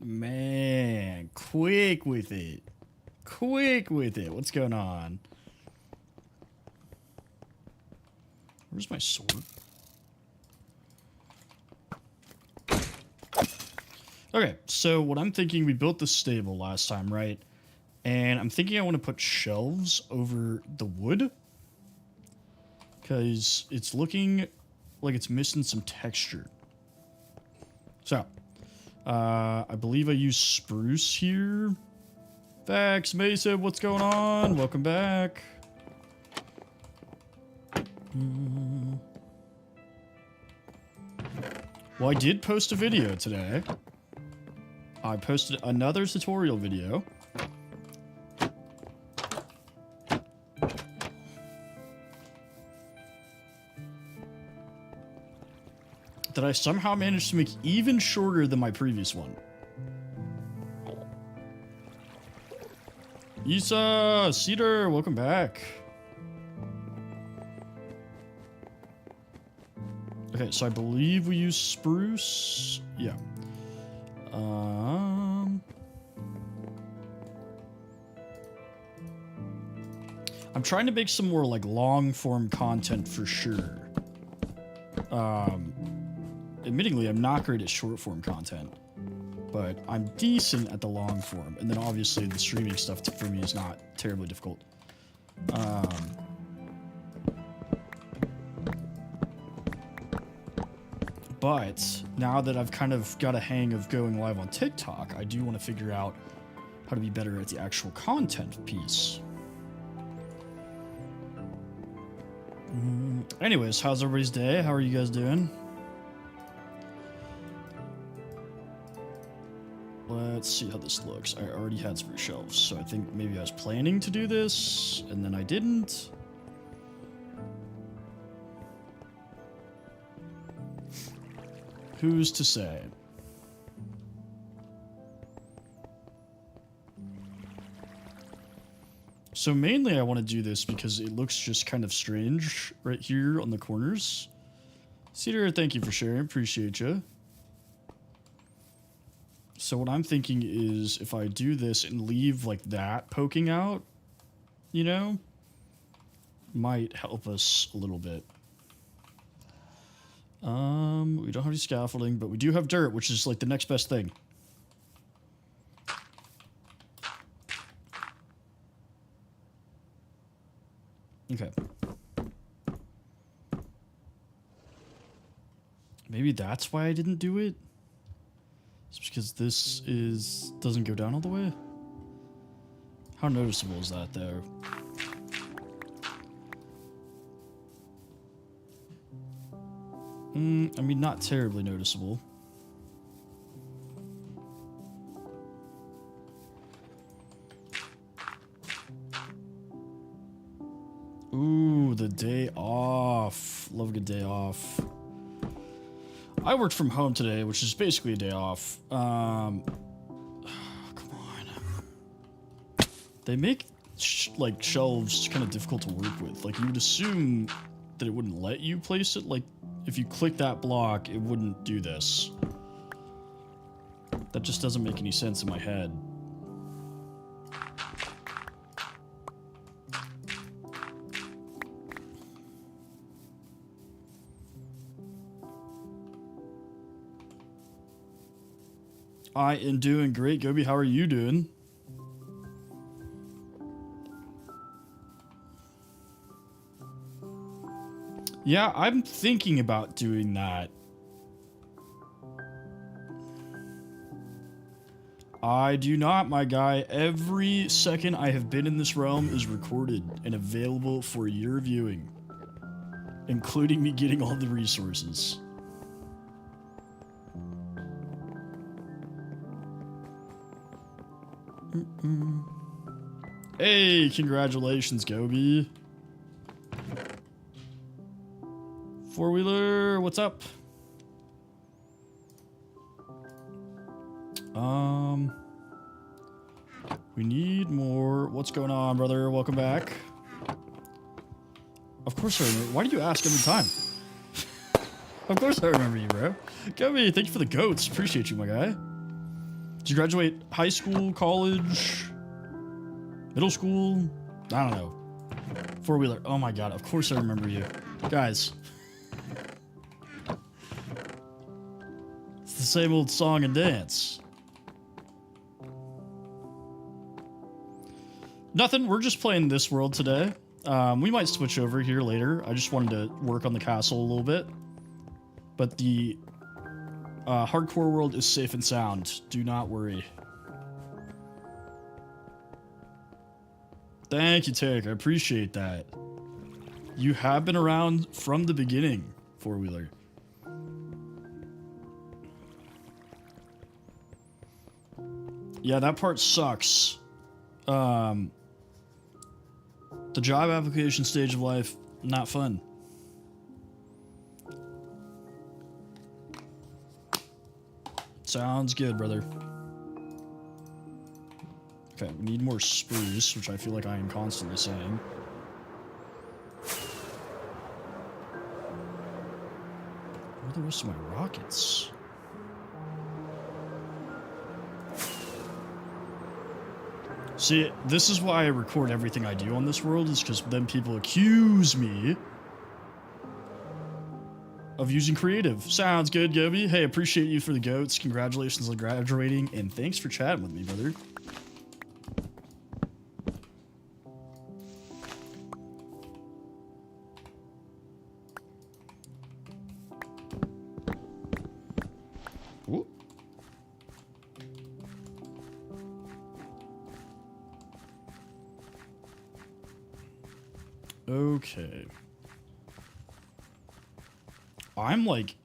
Man, quick with it. Quick with it. What's going on? Where's my sword? Okay, so what I'm thinking, we built the stable last time, right? And I'm thinking I want to put shelves over the wood. Because it's looking like it's missing some texture. So, I believe I use spruce here. Vax, Mesa, what's going on? Welcome back. Well, I did post a video today. I posted another tutorial video. That I somehow managed to make even shorter than my previous one. Isa, Cedar, welcome back. Okay, so I believe we use spruce. Yeah. I'm trying to make some more like long form content for sure. Admittingly, I'm not great at short form content, but I'm decent at the long form. And then obviously the streaming stuff for me is not terribly difficult. But now that I've kind of got a hang of going live on TikTok, I do want to figure out how to be better at the actual content piece. Anyways, how's everybody's day? How are you guys doing? Let's see how this looks. I already had spruce shelves, so I think maybe I was planning to do this, and then I didn't. Who's to say? So mainly I want to do this because it looks just kind of strange right here on the corners. Cedar, thank you for sharing. Appreciate you. So what I'm thinking is if I do this and leave like that poking out, you know, might help us a little bit. We don't have any scaffolding, but we do have dirt, which is like the next best thing. Okay. Maybe that's why I didn't do it. It's because this doesn't go down all the way. How noticeable is that though? I mean, not terribly noticeable. Ooh, the day off. Love a good day off. I worked from home today, which is basically a day off. Come on. They make like shelves kind of difficult to work with. Like you would assume that it wouldn't let you place it. Like if you click that block, it wouldn't do this. That just doesn't make any sense in my head. I am doing great, Gobi. How are you doing? Yeah, I'm thinking about doing that. I do not, my guy. Every second I have been in this realm is recorded and available for your viewing, including me getting all the resources. Hey, congratulations, Gobi. Four-wheeler, what's up? We need more. What's going on, brother? Welcome back. Of course I remember. Why do you ask every time? Of course I remember you, bro. Gobi, thank you for the goats. Appreciate you, my guy. Did you graduate high school, college, middle school? I don't know. Four-wheeler. Oh my god, of course I remember you. Guys. It's the same old song and dance. Nothing, we're just playing this world today. We might switch over here later. I just wanted to work on the castle a little bit. But the hardcore world is safe and sound. Do not worry. Thank you, Tarek. I appreciate that. You have been around from the beginning, Four-wheeler. Yeah, that part sucks. The job application stage of life, not fun. Sounds good, brother. Okay, we need more spruce, which I feel like I am constantly saying. Where are the rest of my rockets? See, this is why I record everything I do on this world, is because then people accuse me of using creative. Sounds good, Gobi. Hey, appreciate you for the goats. Congratulations on graduating, and thanks for chatting with me, brother. Ooh. Okay. I'm like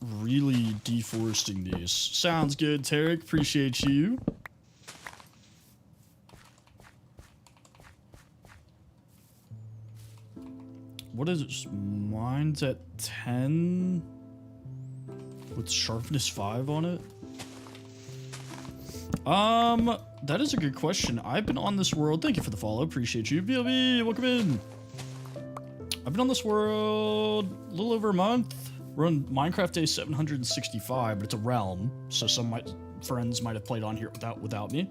really deforesting these. Sounds good, Tarek. Appreciate you. What is it? Mine's at 10 with sharpness 5 on it. That is a good question. I've been on this world. Thank you for the follow. Appreciate you. BLB, welcome in. I've been on this world a little over a month. We're on Minecraft Day 765, but it's a realm, so some friends might have played on here without me.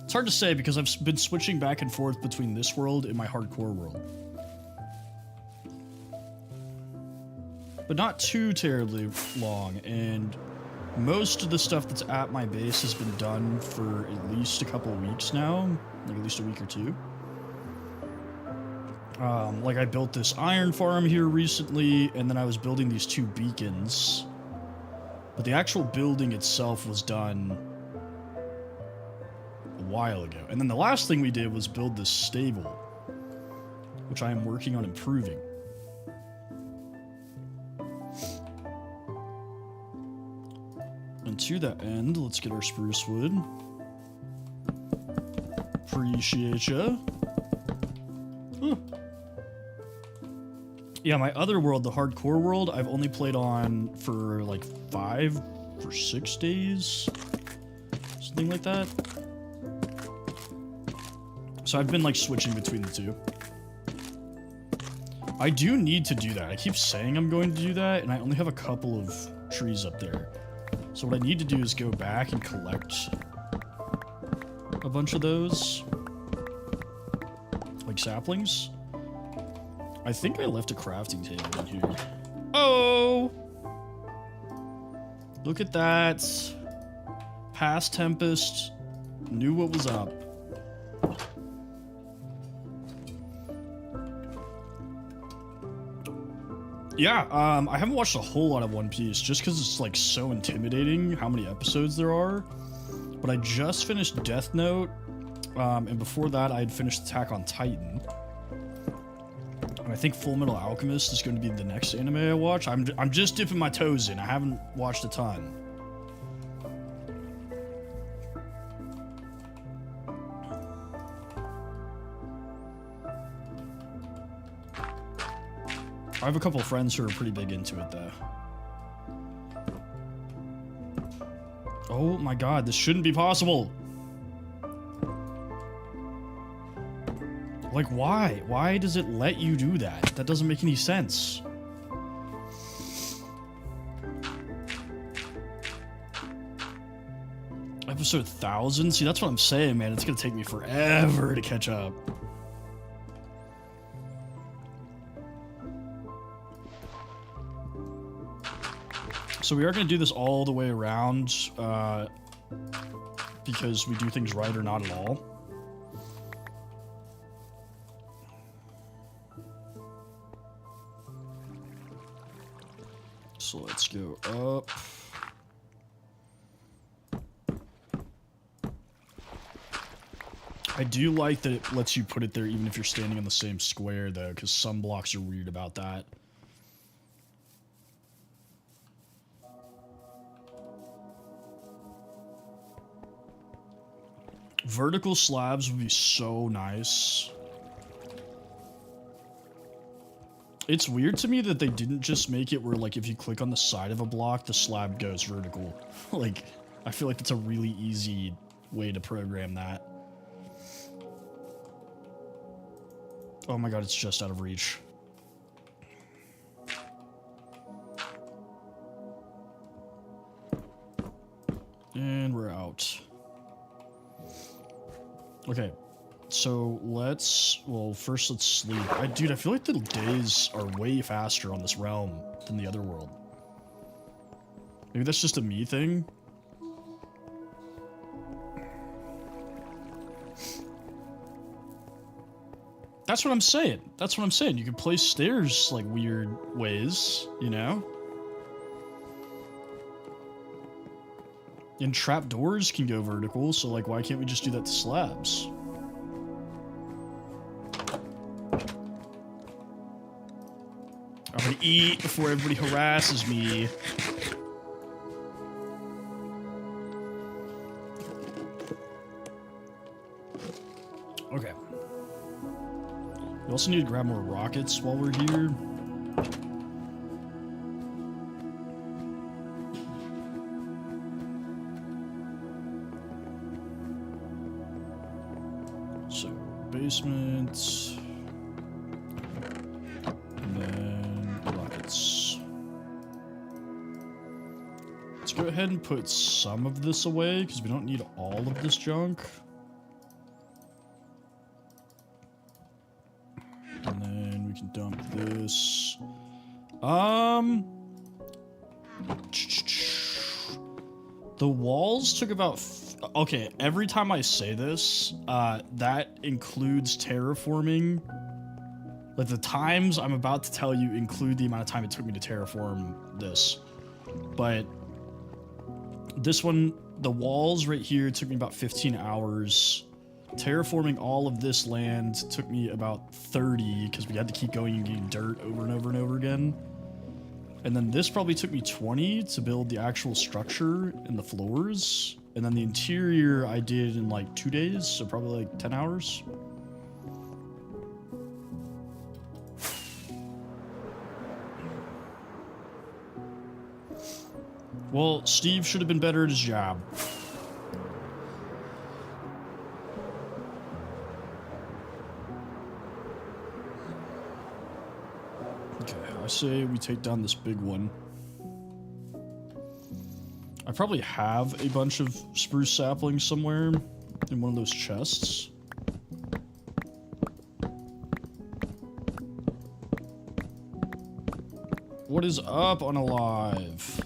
It's hard to say because I've been switching back and forth between this world and my hardcore world. But not too terribly long, and most of the stuff that's at my base has been done for at least a couple of weeks now, like at least a week or two. Like I built this iron farm here recently, and then I was building these 2 beacons. But the actual building itself was done a while ago. And then the last thing we did was build this stable, which I am working on improving. And to that end, let's get our spruce wood. Appreciate ya. Huh. Yeah, my other world, the hardcore world, I've only played on for like 5 or 6 days. Something like that. So I've been like switching between the two. I do need to do that. I keep saying I'm going to do that, and I only have a couple of trees up there. So what I need to do is go back and collect a bunch of those. Like saplings. I think I left a crafting table in here. Oh! Look at that. Past Tempest. Knew what was up. Yeah, I haven't watched a whole lot of One Piece just because it's like so intimidating how many episodes there are. But I just finished Death Note, and before that I had finished Attack on Titan. And I think Full Metal Alchemist is going to be the next anime I watch. I'm just dipping my toes in. I haven't watched a ton. I have a couple of friends who are pretty big into it, though. Oh my god, this shouldn't be possible! Like, why? Why does it let you do that? That doesn't make any sense. Episode 1000? See, that's what I'm saying, man. It's gonna take me forever to catch up. So we are gonna do this all the way around, because we do things right or not at all. So let's go up. I do like that it lets you put it there even if you're standing in the same square, though, because some blocks are weird about that. Vertical slabs would be so nice. It's weird to me that they didn't just make it where, like, if you click on the side of a block, the slab goes vertical. Like, I feel like it's a really easy way to program that. Oh my god, it's just out of reach. And we're out. Okay, so well, first let's sleep. Dude, I feel like the days are way faster on this realm than the other world. Maybe that's just a me thing. That's what I'm saying. That's what I'm saying. You can place stairs, like, weird ways, you know? And trapdoors can go vertical, so, like, why can't we just do that to slabs? I'm gonna eat before everybody harasses me. Okay. We also need to grab more rockets while we're here. So, basement. And then rockets. Let's go ahead and put some of this away, because we don't need all of this junk. And then we can dump this. The walls took about... okay, every time I say this, that includes terraforming. Like, the times I'm about to tell you include the amount of time it took me to terraform this. But this one, the walls right here took me about 15 hours. Terraforming all of this land took me about 30, because we had to keep going and getting dirt over and over and over again. And then this probably took me 20 to build the actual structure and the floors. And then the interior I did in like 2 days, so probably like 10 hours. Well, Steve should have been better at his job. Okay, I say we take down this big one. I probably have a bunch of spruce saplings somewhere in one of those chests. What is up, Unalive?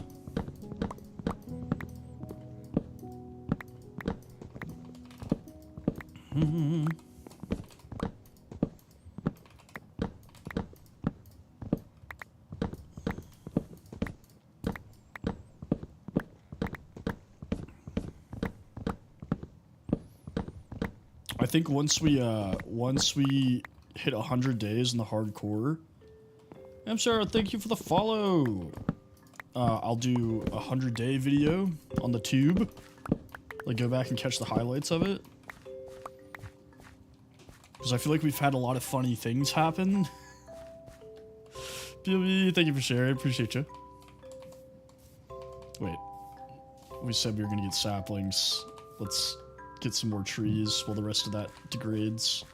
I think once we hit 100 days in the hardcore. I'm sorry, thank you for the follow. I'll do a 100-day video on the tube. Like, go back and catch the highlights of it. Because I feel like we've had a lot of funny things happen. PLB, thank you for sharing. Appreciate you. Wait. We said we were going to get saplings. Let's get some more trees while the rest of that degrades.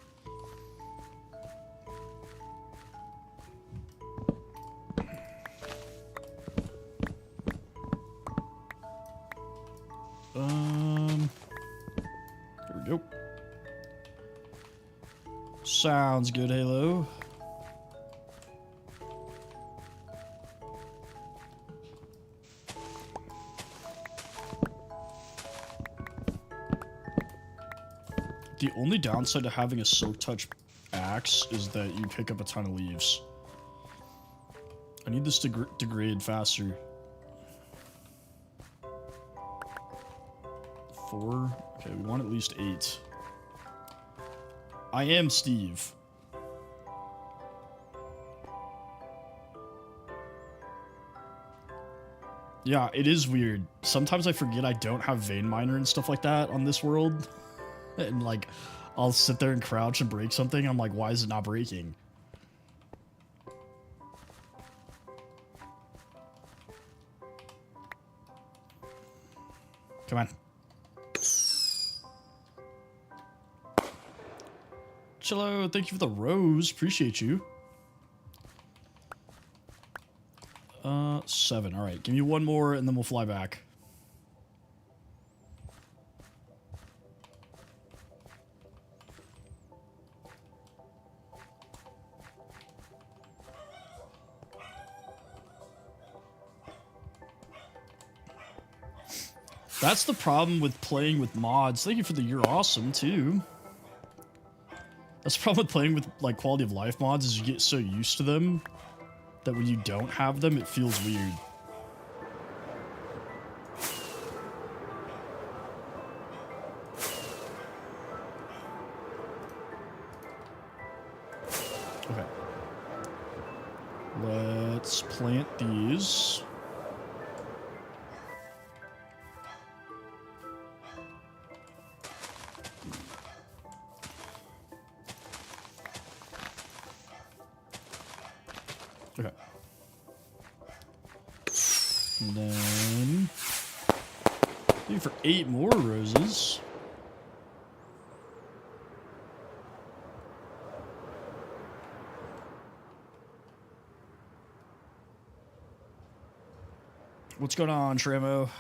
Sounds good, Halo. The only downside to having a Silk Touch axe is that you pick up a ton of leaves. I need this to degrade faster. 4. Okay, we want at least 8. I am Steve. Yeah, it is weird. Sometimes I forget I don't have Vein Miner and stuff like that on this world. And like, I'll sit there and crouch and break something. I'm like, why is it not breaking? Come on. Chillo, thank you for the rose. Appreciate you. 7. All right, give me one more and then we'll fly back. That's the problem with playing with mods. Thank you for the "you're awesome" too. That's the problem with playing with like quality of life mods is you get so used to them that when you don't have them, it feels weird. Okay. Let's plant these. Okay. And then maybe for 8 more roses. What's going on, Tremo?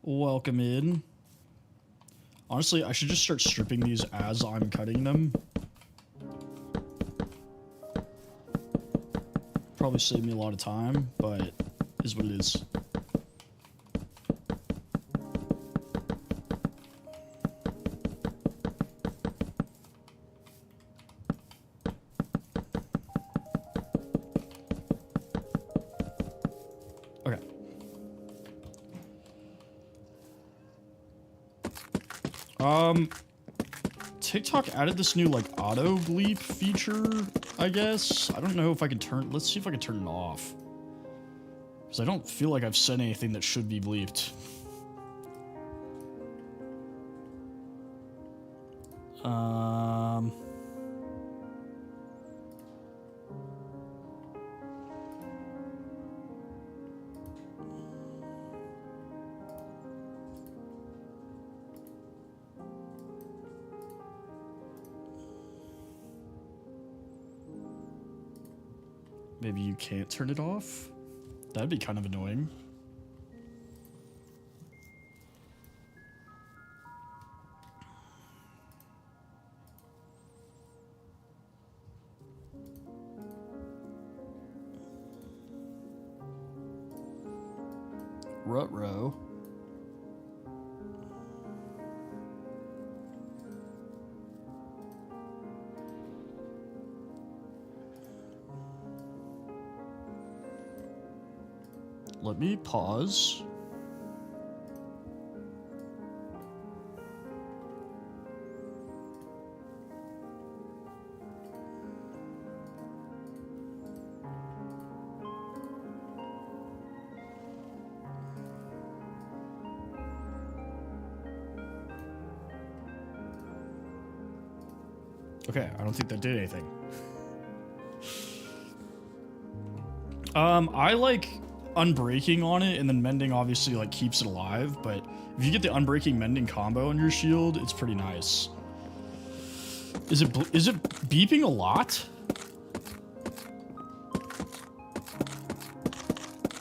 Welcome in. Honestly, I should just start stripping these as I'm cutting them. Probably save me a lot of time, but is what it is. Okay. TikTok added this new like auto bleep feature, I guess. I don't know if I can turn, let's see if I can turn it off. Because I don't feel like I've said anything that should be bleeped. Maybe you can't turn it off? That'd be kind of annoying. Ruh-roh. Let me pause. Okay, I don't think that did anything. I like unbreaking on it, and then mending obviously like keeps it alive, but if you get the unbreaking mending combo on your shield, it's pretty nice. Is it beeping a lot?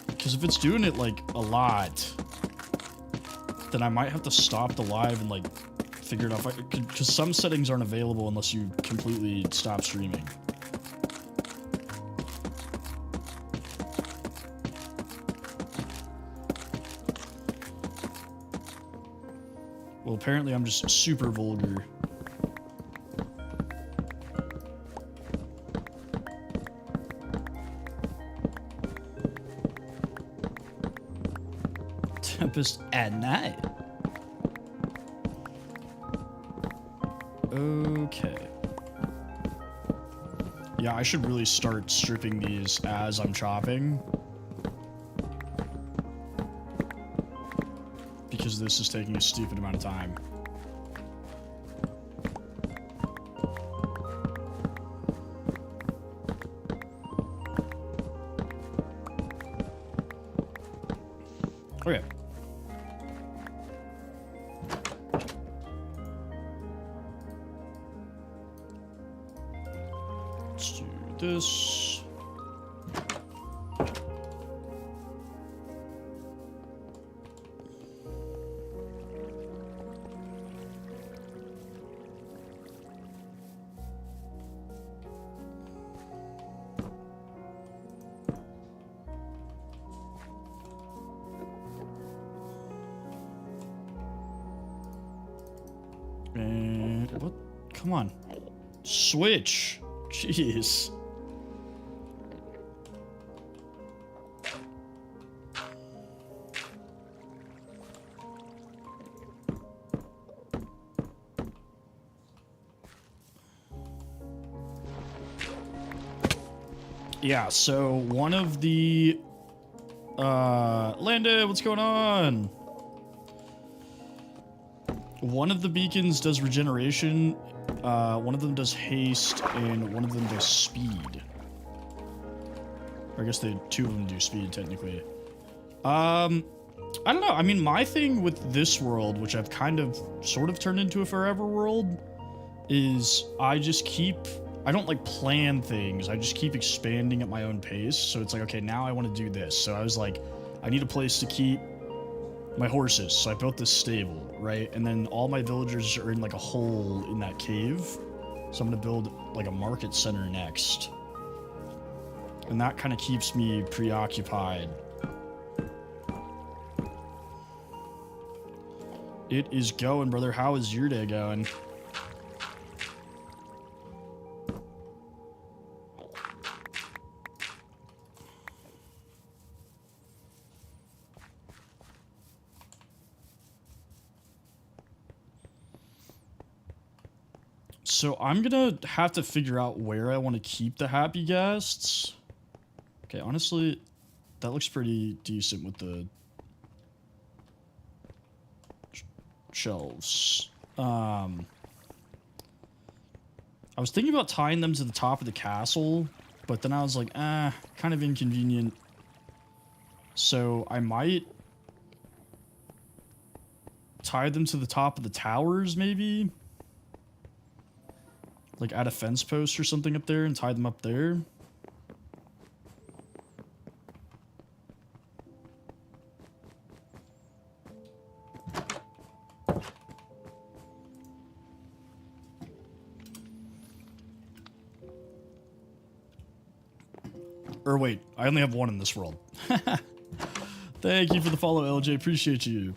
Because if it's doing it like a lot, then I might have to stop the live and like figure it out. Because some settings aren't available unless you completely stop streaming. Well, apparently I'm just super vulgar. Tempest at night. Okay. Yeah, I should really start stripping these as I'm chopping. Because this is taking a stupid amount of time. Okay. Let's do this. And what? Come on. Switch. Jeez. Yeah, so one of the Landa, what's going on? One of the beacons does regeneration, one of them does haste, and one of them does speed. Or I guess two of them do speed, technically. I don't know. I mean, my thing with this world, which I've kind of sort of turned into a forever world, is I don't like plan things. I just keep expanding at my own pace. So it's like, okay, now I want to do this. So I was like, I need a place to keep my horses. So I built this stable, right? And then all my villagers are in like a hole in that cave. So I'm going to build like a market center next. And that kind of keeps me preoccupied. It is going, brother. How is your day going? So I'm gonna have to figure out where I want to keep the happy guests. Okay, honestly, that looks pretty decent with the shelves. I was thinking about tying them to the top of the castle, but then I was like, kind of inconvenient. So I might tie them to the top of the towers, maybe? Like add a fence post or something up there and tie them up there. Or wait, I only have one in this world. Thank you for the follow, LJ. Appreciate you.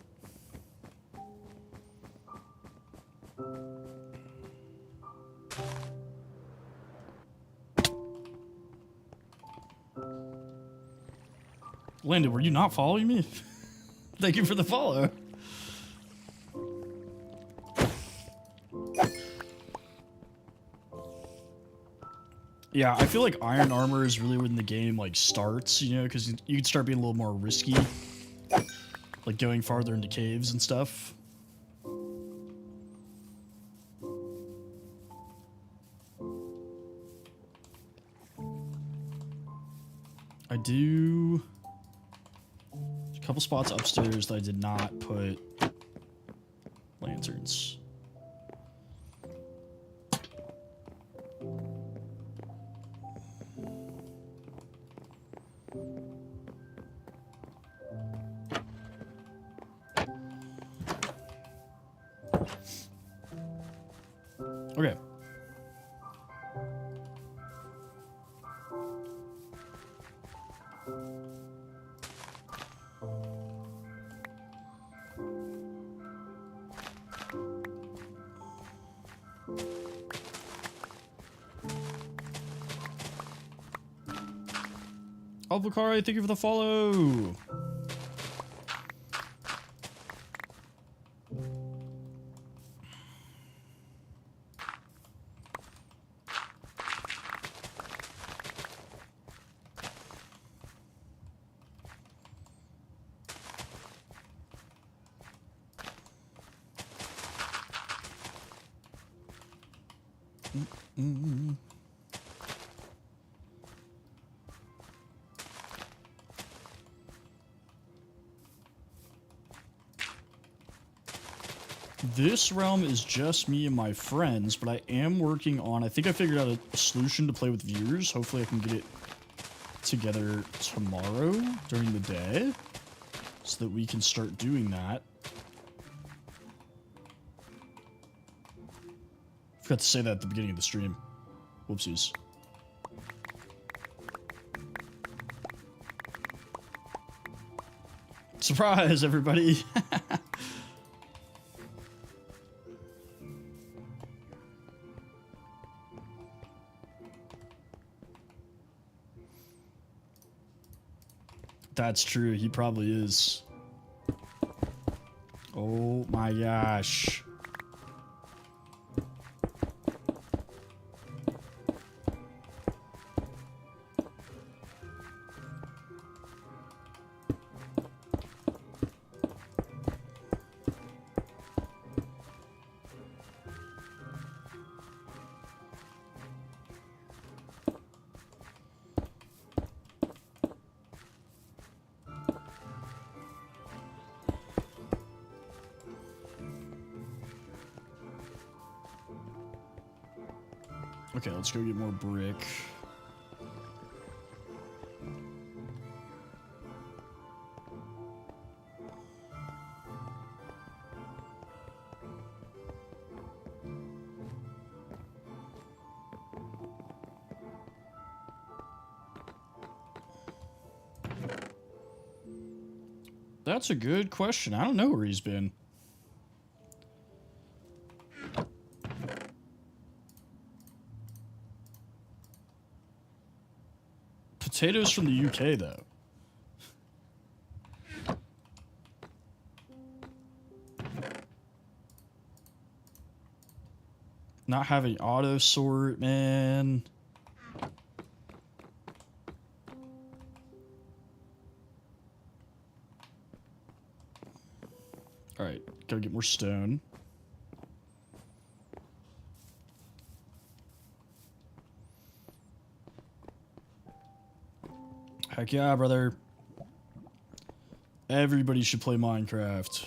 Landon, were you not following me? Thank you for the follow. Yeah, I feel like iron armor is really when the game like starts, you know, because you can start being a little more risky, like going farther into caves and stuff. I do a couple spots upstairs that I did not put lanterns. Oh, Bakari, thank you for the follow. This realm is just me and my friends, but I am working on, I think I figured out a solution to play with viewers. Hopefully I can get it together tomorrow during the day so that we can start doing that. Forgot to say that at the beginning of the stream. Whoopsies. Surprise, everybody! That's true, he probably is. Oh my gosh. Okay, let's go get more brick. That's a good question. I don't know where he's been. Potatoes from the UK, though. Not having auto sort, man. Alright, gotta get more stone. Heck yeah, brother. Everybody should play Minecraft.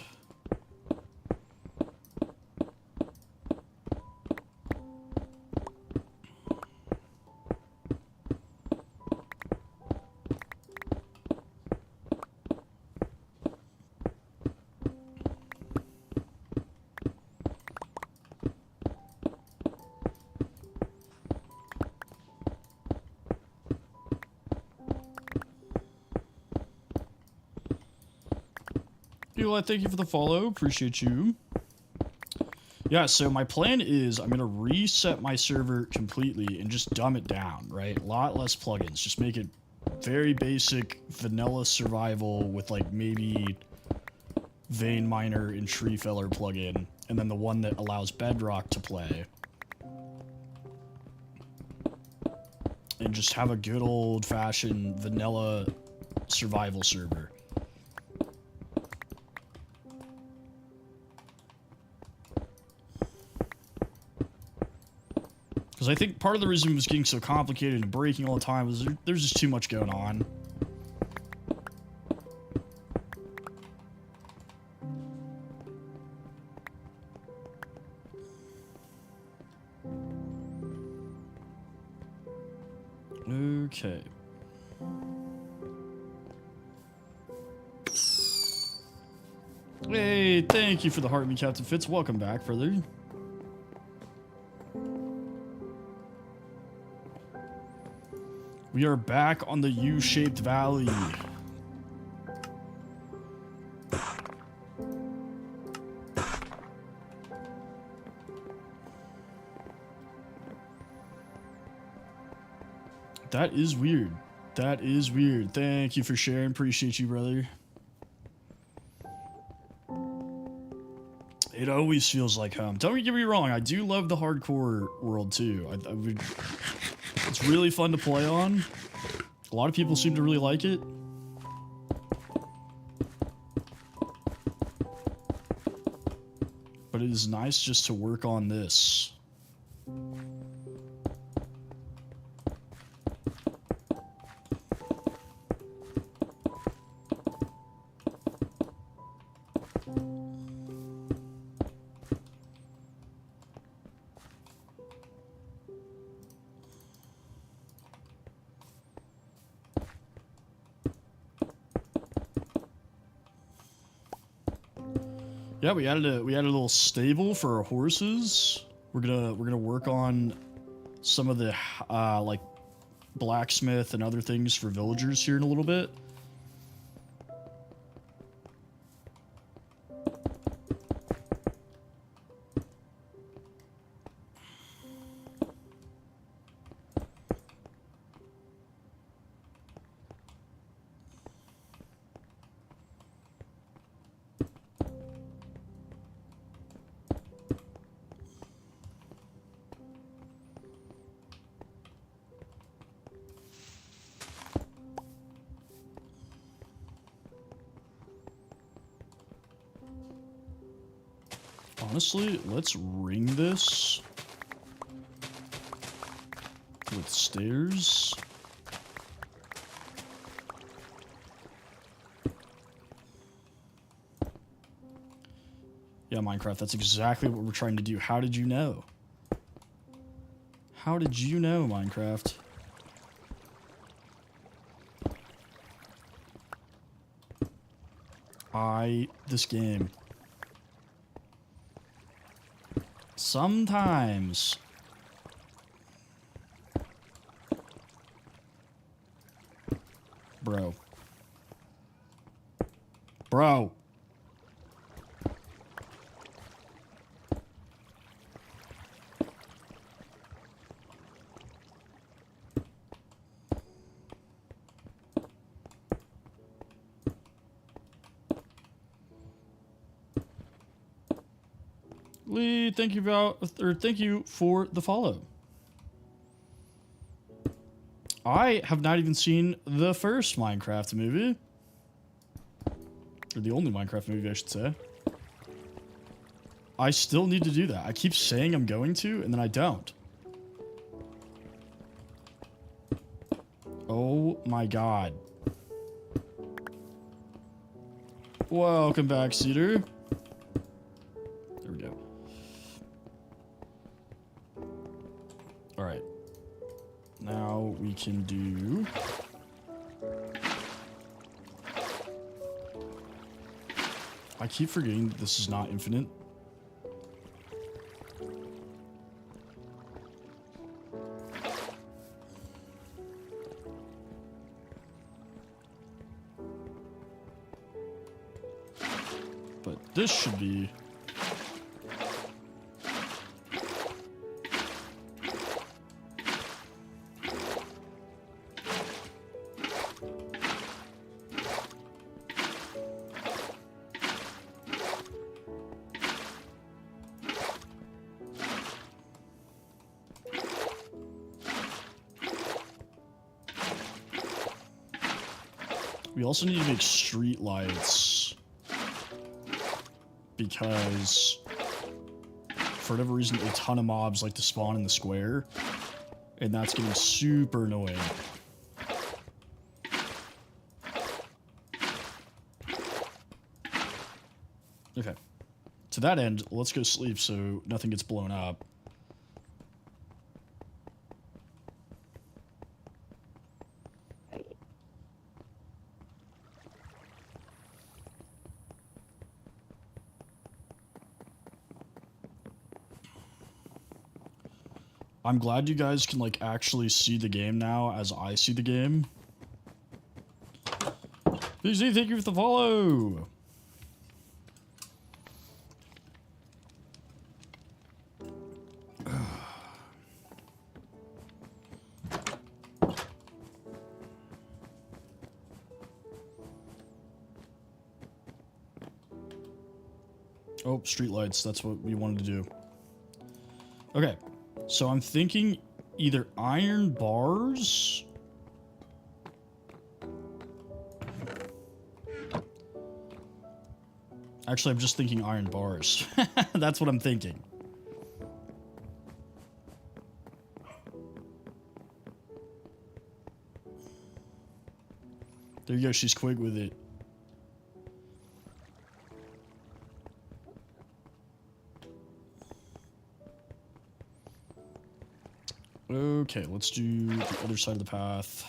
Eli, thank you for the follow. Appreciate you. Yeah, so my plan is I'm going to reset my server completely and just dumb it down, right? A lot less plugins. Just make it very basic vanilla survival with like maybe Vein Miner and Tree Feller plugin, and then the one that allows Bedrock to play. And just have a good old-fashioned vanilla survival server. Because I think part of the reason it was getting so complicated and breaking all the time was there's just too much going on. Okay. Hey, thank you for the heart me, Captain Fitz. Welcome back, brother. We are back on the U-shaped valley. That is weird. That is weird. Thank you for sharing. Appreciate you, brother. It always feels like home. Don't get me wrong. I do love the hardcore world too. It's really fun to play on. A lot of people seem to really like it. But it is nice just to work on this. Yeah, we added a little stable for our horses. We're gonna work on some of the like blacksmith and other things for villagers here in a little bit. Honestly, let's ring this with stairs. Yeah, Minecraft, that's exactly what we're trying to do. How did you know? How did you know, Minecraft? This game. Sometimes. Bro. Bro. Lee, thank you for the follow. I have not even seen the first Minecraft movie. Or the only Minecraft movie, I should say. I still need to do that. I keep saying I'm going to, and then I don't. Oh my god. Welcome back, Cedar. There we go. Alright. Now we can do... I keep forgetting that this is not infinite. But this should be... We also need to make street lights because for whatever reason a ton of mobs like to spawn in the square, and that's getting super annoying. Okay. To that end, let's go sleep so nothing gets blown up. I'm glad you guys can, like, actually see the game now as I see the game. BZ, thank you for the follow! Oh, streetlights. That's what we wanted to do. Okay. So I'm thinking either iron bars. Actually, I'm just thinking iron bars. That's what I'm thinking. There you go. She's quick with it. Okay, let's do the other side of the path.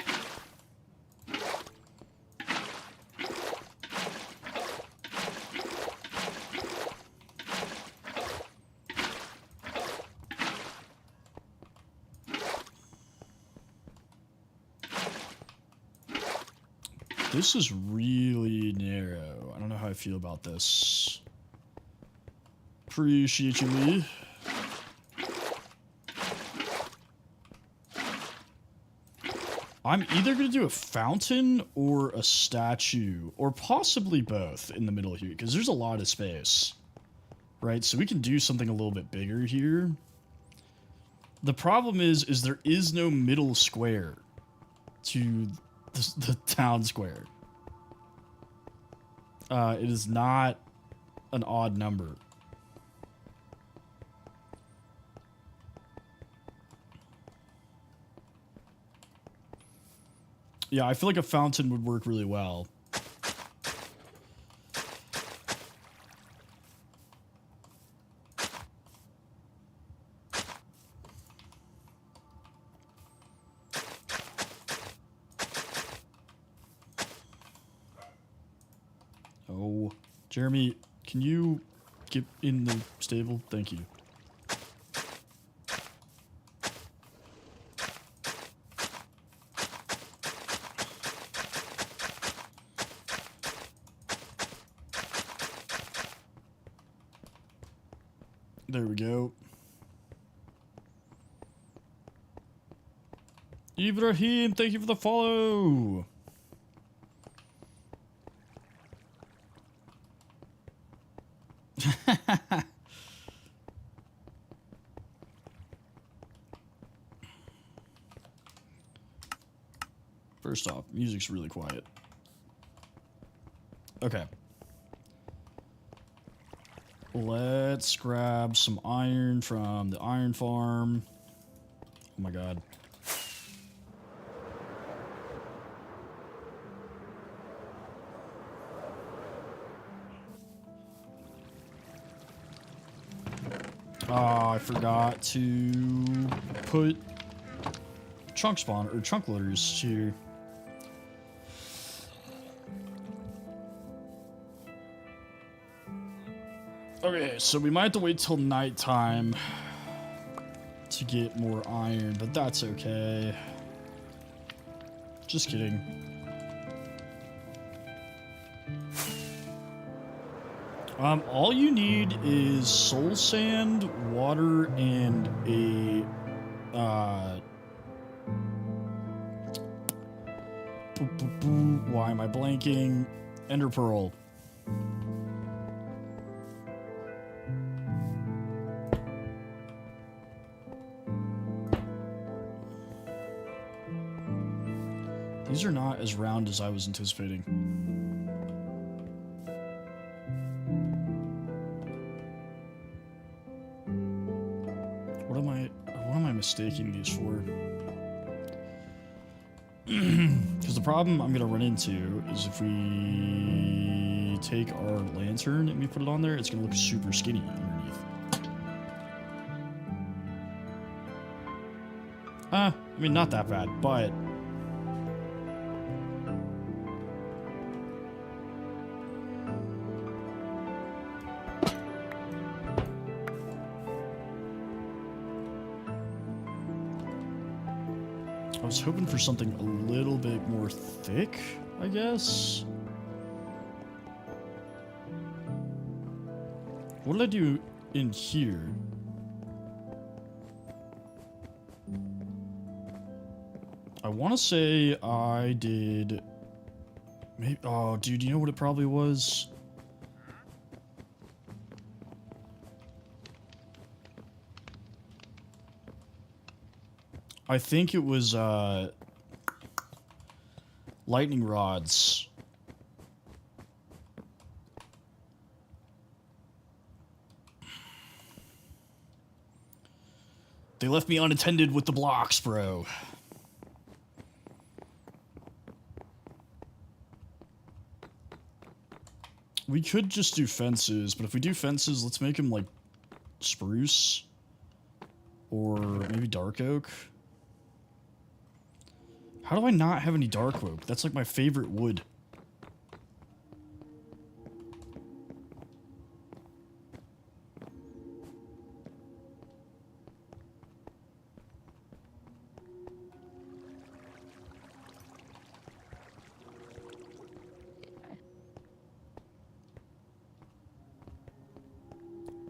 This is really narrow. I don't know how I feel about this. Appreciate you, Lee. I'm either going to do a fountain or a statue, or possibly both in the middle here, because there's a lot of space, right? So we can do something a little bit bigger here. The problem is there is no middle square to the town square. It is not an odd number. Yeah, I feel like a fountain would work really well. Oh, Jeremy, can you get in the stable? Thank you. There we go. Ibrahim, thank you for the follow. First off, music's really quiet. Okay. Let's grab some iron from the iron farm. Oh my god. I forgot to put chunk spawn or chunk loaders here. Okay, so we might have to wait till nighttime to get more iron, but that's okay. Just kidding. All you need is soul sand, water, and a why am I blanking? Ender pearl. These are not as round as I was anticipating. What am I mistaking these for? Because the problem I'm gonna run into is if we take our lantern and we put it on there, it's gonna look super skinny underneath. I mean, not that bad, but was hoping for something a little bit more thick, I guess. What did I do in here? I want to say I did... Maybe, oh, dude, you know what it probably was? I think it was, lightning rods. They left me unattended with the blocks, bro. We could just do fences, but if we do fences, let's make them, like, spruce. Or maybe dark oak. How do I not have any dark oak? That's, like, my favorite wood.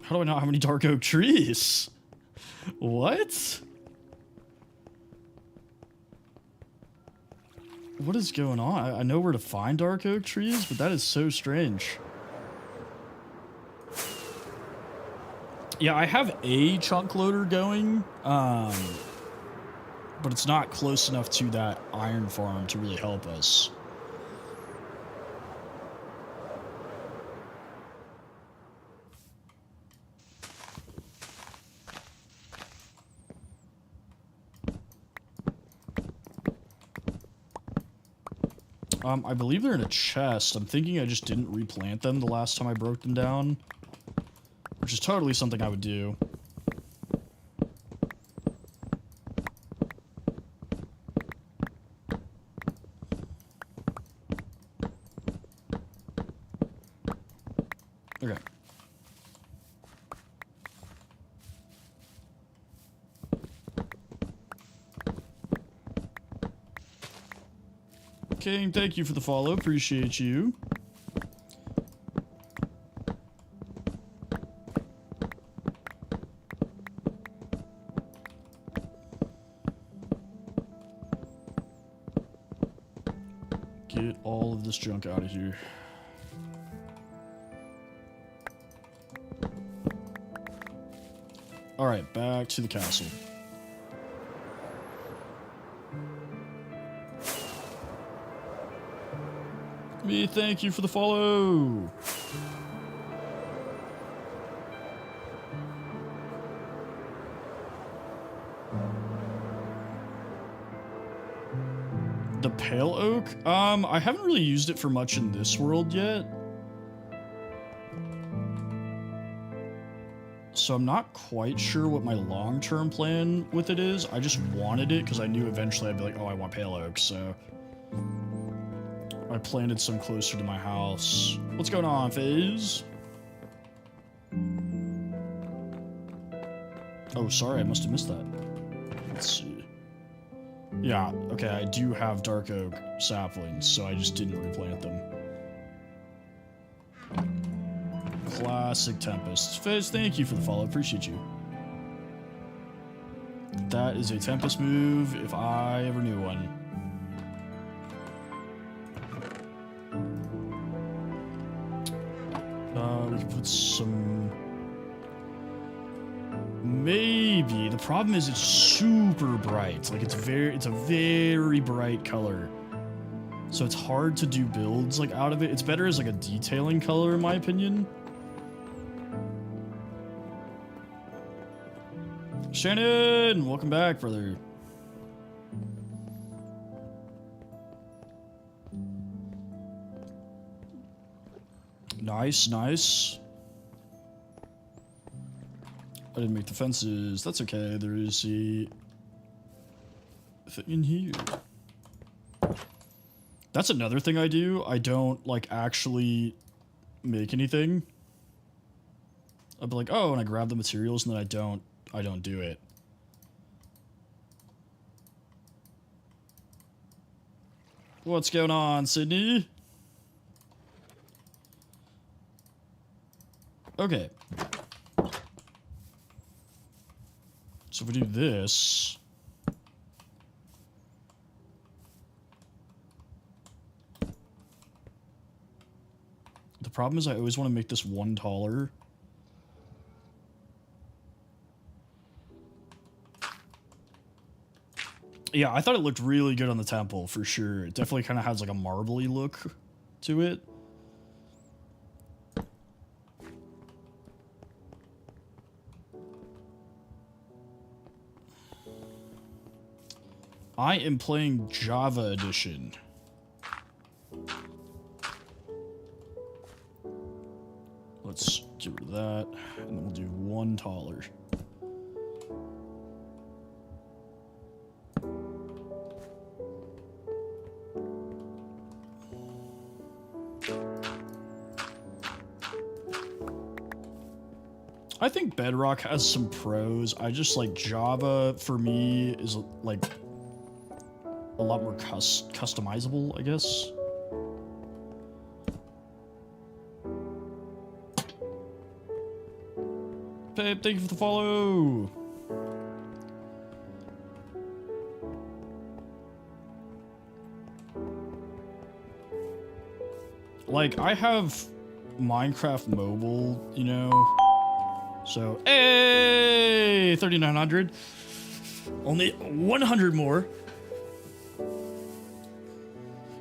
How do I not have any dark oak trees? What? What is going on? I know where to find dark oak trees, but that is so strange. Yeah, I have a chunk loader going, but it's not close enough to that iron farm to really help us. I believe they're in a chest. I'm thinking I just didn't replant them the last time I broke them down, which is totally something I would do. Okay. King, thank you for the follow. Appreciate you. Get all of this junk out of here. Alright, back to the castle. Me, thank you for the follow. The pale oak? I haven't really used it for much in this world yet. So I'm not quite sure what my long-term plan with it is. I just wanted it because I knew eventually I'd be like, oh, I want pale oak, so... I planted some closer to my house. What's going on, FaZe? Oh, sorry, I must have missed that. Let's see. Yeah, okay, I do have dark oak saplings, so I just didn't replant them. Classic Tempest. FaZe, thank you for the follow. Appreciate you. That is a Tempest move if I ever knew one. We can put some... Maybe. The problem is it's super bright. Like, it's a very bright color. So it's hard to do builds, like, out of it. It's better as, like, a detailing color, in my opinion. Shannon! Welcome back, brother. Nice, nice. I didn't make the fences. That's okay. There is a thing in here. That's another thing I do. I don't, like, actually make anything. I'll be like, oh, and I grab the materials, and then I don't do it. What's going on, Sydney? Okay. So if we do this... The problem is I always want to make this one taller. Yeah, I thought it looked really good on the temple, for sure. It definitely kind of has like a marbly look to it. I am playing Java Edition. Let's get rid of that, and then we'll do one taller. I think Bedrock has some pros. I just like Java, for me, is like a lot more customizable, I guess. Babe, thank you for the follow. Like, I have Minecraft Mobile, you know. So, hey, 3,900. Only 100 more.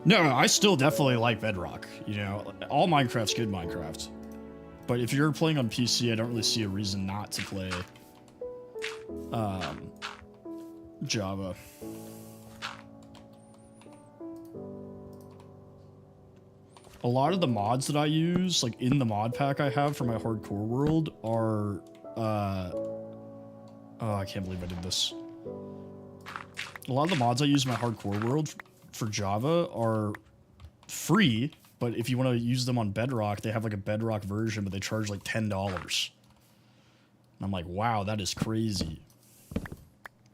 No, I still definitely like Bedrock. You know, all Minecraft's good Minecraft. But if you're playing on PC, I don't really see a reason not to play Java. A lot of the mods that I use, like in the mod pack I have for my hardcore world, are oh, I can't believe I did this. A lot of the mods I use in my hardcore world for Java are free, but if you want to use them on Bedrock, they have like a Bedrock version, but they charge like $10. And I'm like, wow, that is crazy.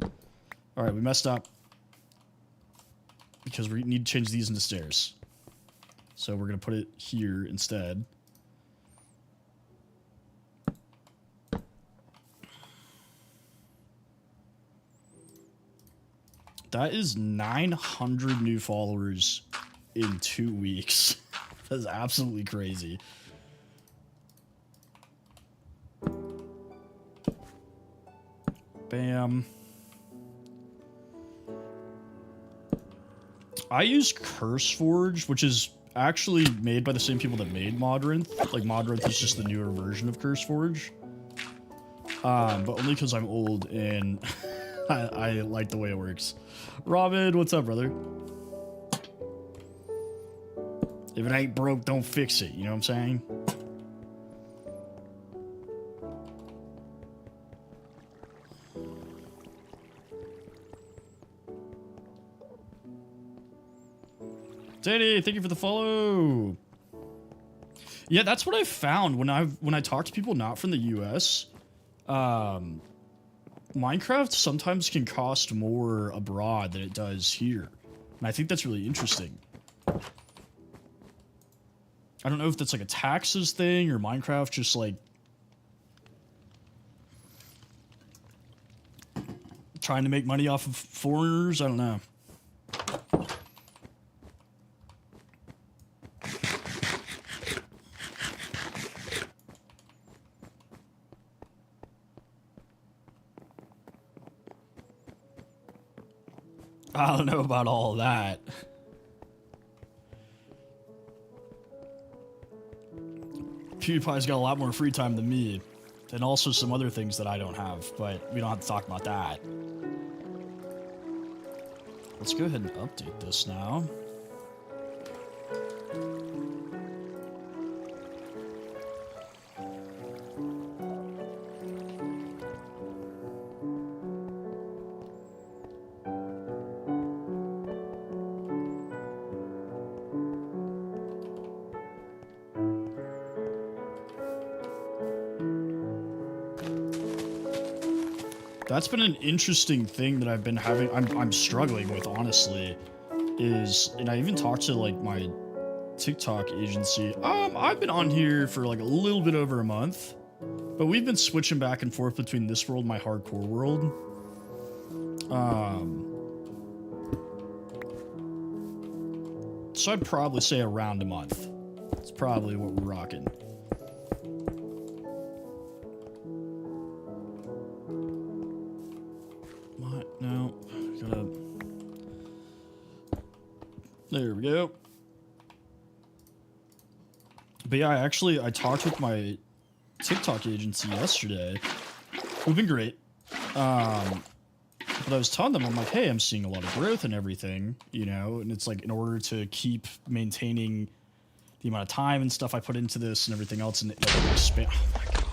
All right, we messed up because we need to change these into stairs. So we're going to put it here instead. That is 900 new followers in 2 weeks. That's absolutely crazy. Bam. I use CurseForge, which is actually made by the same people that made Modrinth. Like, Modrinth is just the newer version of CurseForge. But only because I'm old and I like the way it works. Robin, what's up, brother? If it ain't broke, don't fix it. You know what I'm saying? Danny, thank you for the follow. Yeah, that's what I found when I talk to people not from the US. Minecraft sometimes can cost more abroad than it does here. And I think that's really interesting. I don't know if that's like a taxes thing or Minecraft just like trying to make money off of foreigners. I don't know. I don't know about all that. PewDiePie's got a lot more free time than me. And also some other things that I don't have, but we don't have to talk about that. Let's go ahead and update this now. That's been an interesting thing that I've been having. I'm struggling with, honestly. is, and I even talked to like my TikTok agency. I've been on here for like a little bit over a month, but we've been switching back and forth between this world and my hardcore world. So I'd probably say around a month. It's probably what we're rocking. What? No. Gotta... There we go. But yeah, I talked with my TikTok agency yesterday. Who've been great. But I was telling them, I'm like, hey, I'm seeing a lot of growth and everything, you know, and it's like in order to keep maintaining the amount of time and stuff I put into this and everything else, and like, expand. Oh my god.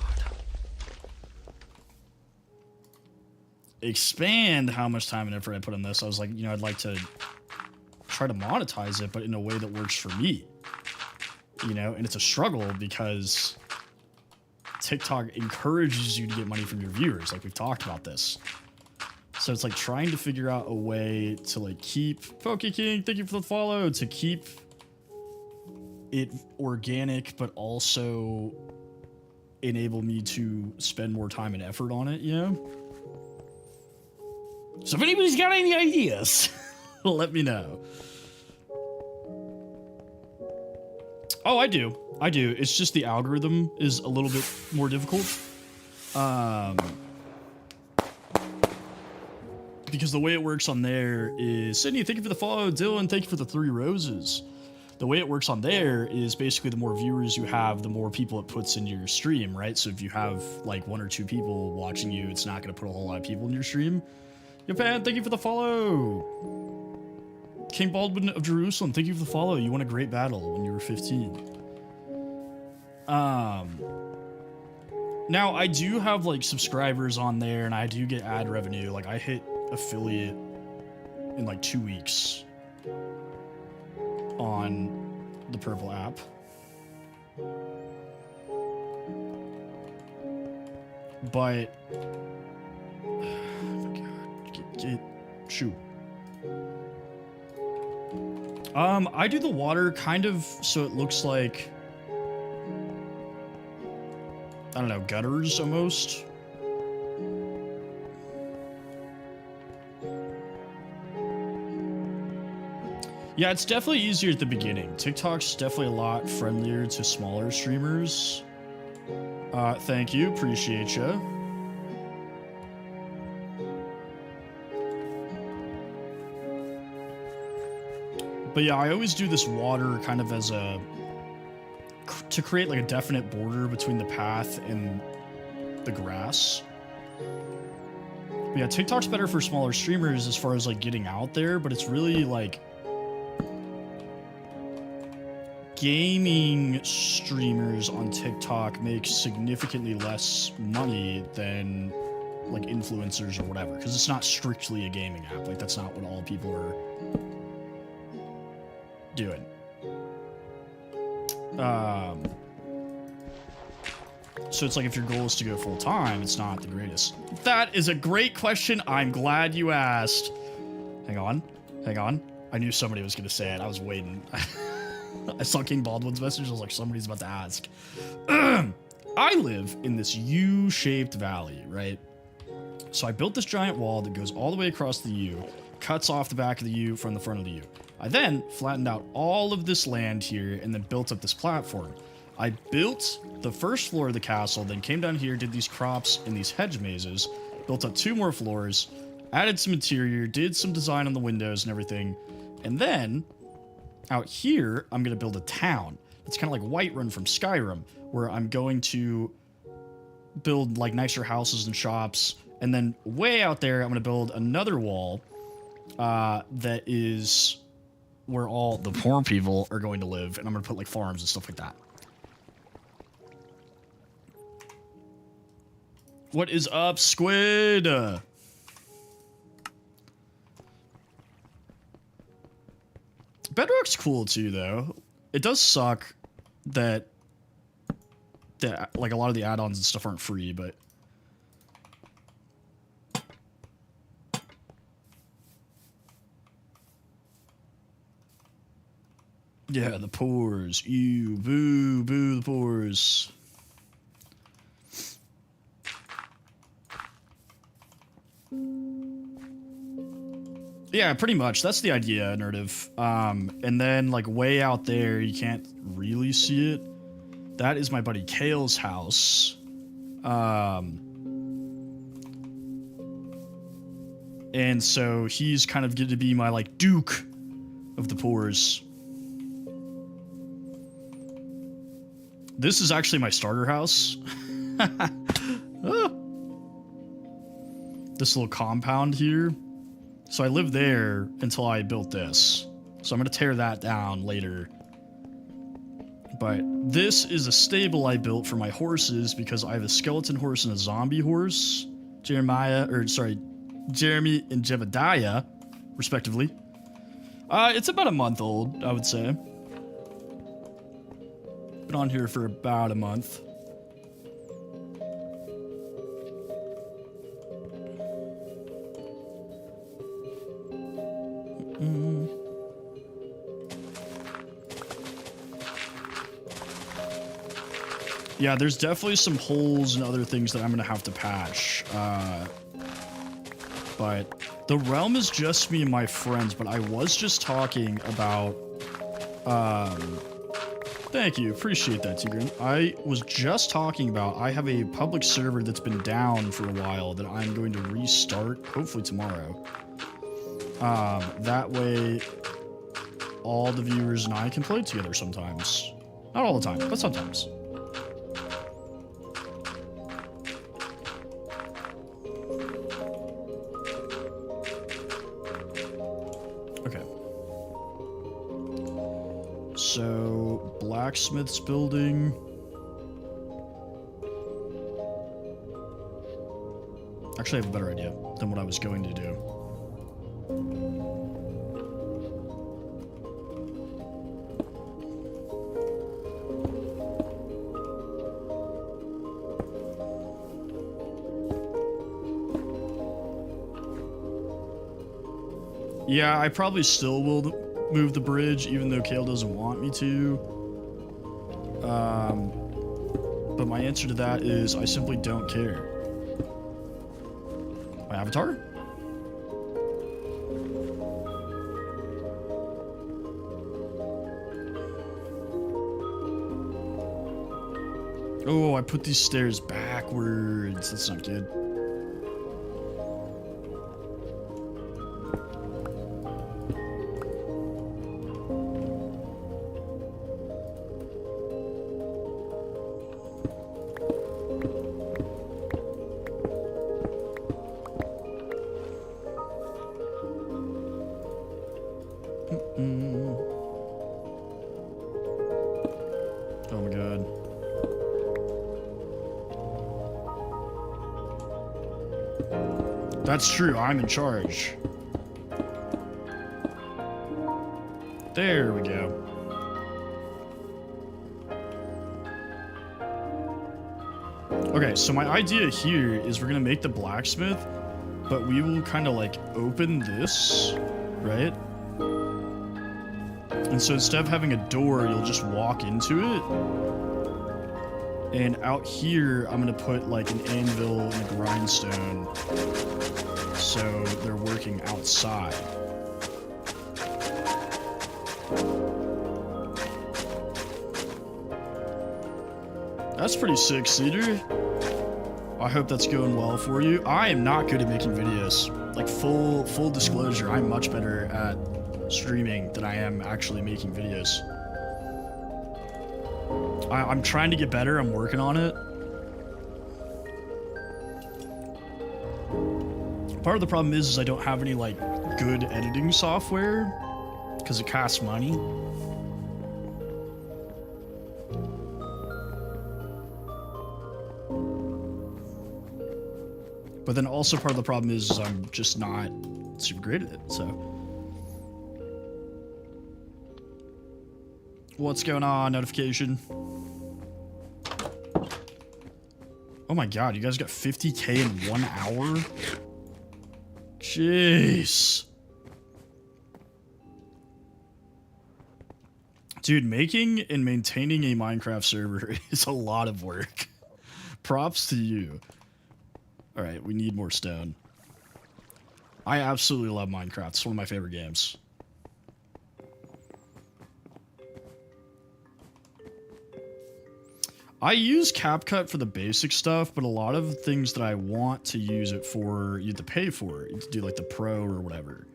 Expand how much time and effort I put in this. I was like, you know, I'd like to try to monetize it, but in a way that works for me, you know, and it's a struggle because TikTok encourages you to get money from your viewers. Like we've talked about this. So it's like trying to figure out a way to like keep PokeKing, thank you for the follow, to keep it organic, but also enable me to spend more time and effort on it, you know? So if anybody's got any ideas, let me know. Oh, I do. It's just the algorithm is a little bit more difficult. Because the way it works on there is... Sydney, thank you for the follow. Dylan, thank you for the 3 roses. The way it works on there is basically the more viewers you have, the more people it puts in your stream, right? So if you have like 1 or 2 people watching you, it's not going to put a whole lot of people in your stream. Japan, thank you for the follow. King Baldwin of Jerusalem, thank you for the follow. You won a great battle when you were 15. Now, I do have like subscribers on there, and I do get ad revenue. Like I hit affiliate in like 2 weeks on the Purple app. But oh my god, shoot. I do the water kind of so it looks like, I don't know, gutters almost. Yeah, it's definitely easier at the beginning. TikTok's definitely a lot friendlier to smaller streamers. Thank you, appreciate you. But yeah, I always do this water kind of as a... to create like a definite border between the path and the grass. But yeah, TikTok's better for smaller streamers as far as like getting out there, but it's really like... gaming streamers on TikTok make significantly less money than like influencers or whatever, because it's not strictly a gaming app. Like that's not what all people are doing. So it's like if your goal is to go full time, it's not the greatest. That is a great question. I'm glad you asked. Hang on. I knew somebody was going to say it. I was waiting. I saw King Baldwin's message. I was like, somebody's about to ask. I live in this U-shaped valley, right? So I built this giant wall that goes all the way across the U, cuts off the back of the U from the front of the U. I then flattened out all of this land here and then built up this platform. I built the first floor of the castle, then came down here, did these crops and these hedge mazes, built up 2 more floors, added some interior, did some design on the windows and everything, and then out here, I'm going to build a town. It's kind of like Whiterun from Skyrim, where I'm going to build like nicer houses and shops. And then way out there, I'm going to build another wall that is where all the poor people are going to live. And I'm going to put like farms and stuff like that. What is up, Squid? Bedrock's cool too, though. It does suck that like a lot of the add-ons and stuff aren't free, but Yeah, the pores. Ew, boo, boo, the pores. Yeah, pretty much. That's the idea, Nerdiv. And then, like, way out there, you can't really see it. That is my buddy Kale's house. And so he's kind of going to be my, like, Duke of the pores. This is actually my starter house. This little compound here. So I lived there until I built this. So I'm going to tear that down later. But this is a stable I built for my horses because I have a skeleton horse and a zombie horse. Jeremy and Jebediah, respectively. It's about a month old, I would say. Been on here for about a month. Yeah, there's definitely some holes and other things that I'm gonna have to patch. But the realm is just me and my friends, but I was just talking about, thank you, appreciate that, Tigran. I was just talking about, I have a public server that's been down for a while that I'm going to restart, hopefully tomorrow. That way, all the viewers and I can play together sometimes. Not all the time, but sometimes. Okay. So, blacksmith's building. Actually, I have a better idea than what I was going to do. Yeah, I probably still will move the bridge, even though Kale doesn't want me to. But my answer to that is I simply don't care. My avatar? Oh, I put these stairs backwards. That's not good. Oh my god. That's true, I'm in charge. There we go. Okay, so my idea here is we're gonna make the blacksmith, but we will kind of like open this, right? And so instead of having a door, you'll just walk into it. And out here, I'm gonna put like an anvil and a grindstone. So they're working outside. That's pretty sick, Cedar. I hope that's going well for you. I am not good at making videos. Like full disclosure, I'm much better at streaming than I am actually making videos. I'm trying to get better. I'm working on it. Part of the problem is I don't have any like good editing software because it costs money. But then also part of the problem is I'm just not super great at it, so. What's going on? Notification. Oh my god, you guys got 50k in 1 hour? Jeez. Dude, making and maintaining a Minecraft server is a lot of work. Props to you. All right, we need more stone. I absolutely love Minecraft. It's one of my favorite games. I use CapCut for the basic stuff, but a lot of things that I want to use it for, you have to pay for it. You have to do like the pro or whatever.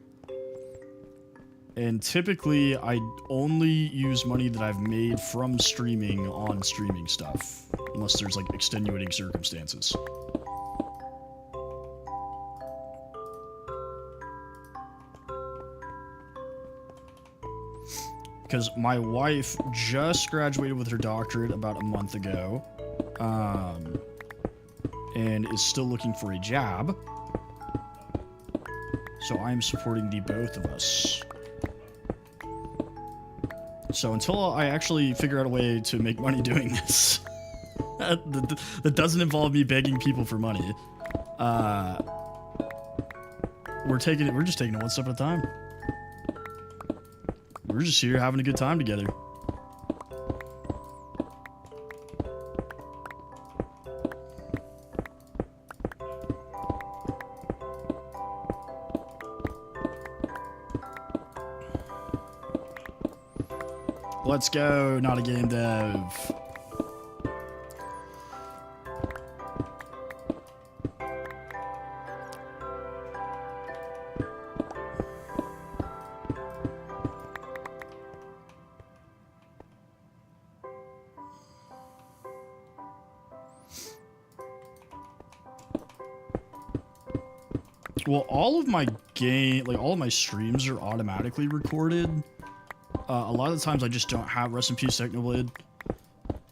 And typically, I only use money that I've made from streaming on streaming stuff. Unless there's like extenuating circumstances. Because my wife just graduated with her doctorate about a month ago. And is still looking for a job. So I'm supporting the both of us. So until I actually figure out a way to make money doing this, that doesn't involve me begging people for money, we're just taking it one step at a time. We're just here having a good time together. Let's go, not a game dev. Well, all of my all of my streams are automatically recorded. A lot of the times I just don't have, rest in peace, Technoblade.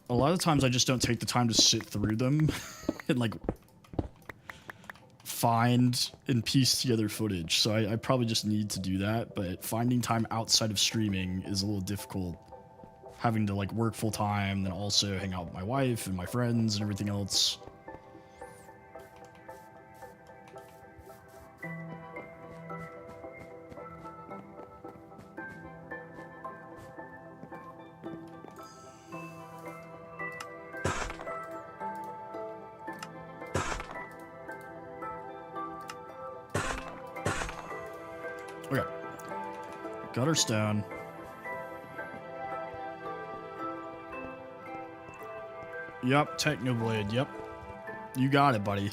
A lot of the times I just don't take the time to sit through them and like find and piece together footage. So I probably just need to do that, but finding time outside of streaming is a little difficult. Having to like work full time, then also hang out with my wife and my friends and everything else. Okay. Got our stone. Yup, Technoblade, yep. You got it, buddy.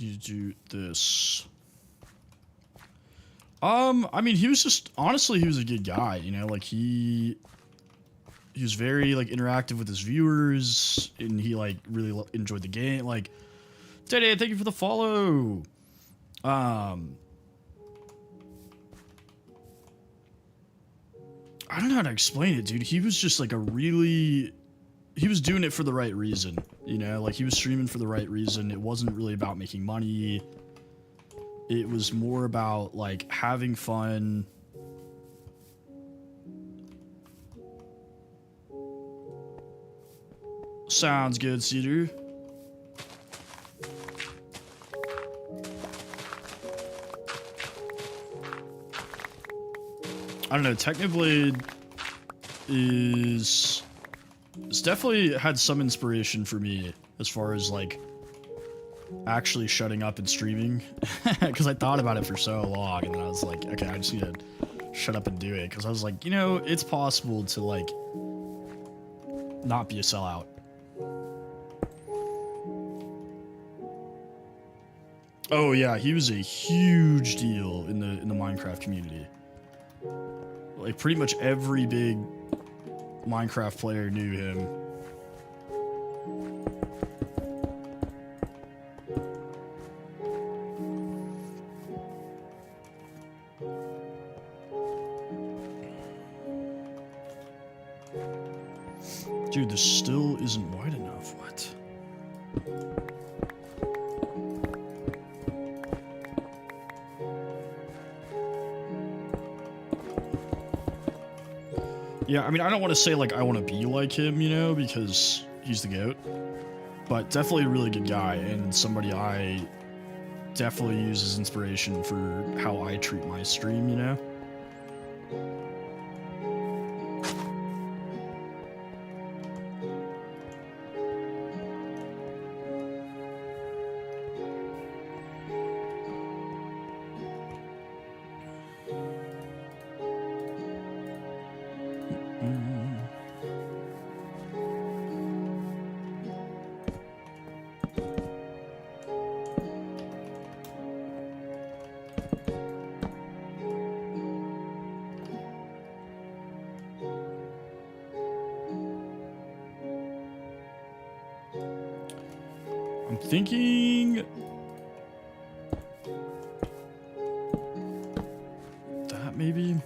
Need to do this. I mean, he was just, honestly, he was a good guy, you know, like he was very like interactive with his viewers, and he like really enjoyed the game. Like, Teddy, thank you for the follow. I don't know how to explain it, dude. He was just like he was doing it for the right reason, you know, like he was streaming for the right reason. It wasn't really about making money. It was more about like having fun. Sounds good, Cedar. I don't know, Technoblade it's definitely had some inspiration for me as far as like actually shutting up and streaming, because I thought about it for so long, and then I was like, okay, I just need to shut up and do it, because I was like, you know, it's possible to like not be a sellout. Oh yeah, he was a huge deal in the Minecraft community. Like pretty much every big Minecraft player knew him. Dude, this still isn't wide enough. What? Yeah, I mean, I don't want to say, like, I want to be like him, you know, because he's the GOAT. But definitely a really good guy, and somebody I definitely use as inspiration for how I treat my stream, you know? I'm thinking that maybe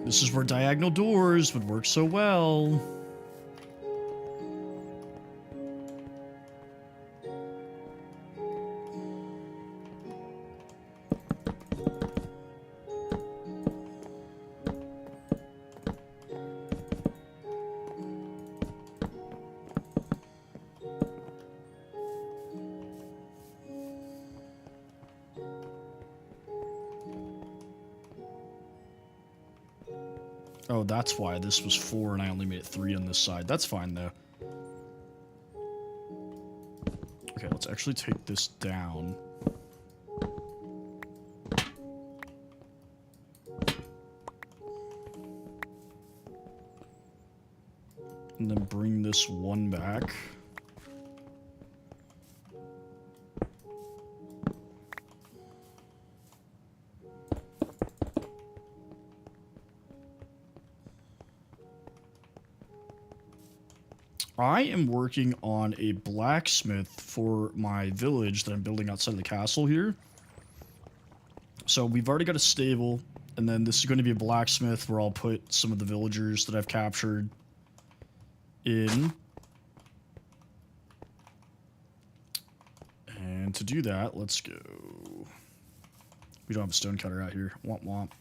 this is where diagonal doors would work so well. Oh, that's why this was 4 and I only made it 3 on this side. That's fine, though. Okay, let's actually take this down. And then bring this 1 back. I am working on a blacksmith for my village that I'm building outside of the castle here. So we've already got a stable, and then this is going to be a blacksmith where I'll put some of the villagers that I've captured in. And to do that, let's go. We don't have a stone cutter out here. Womp womp.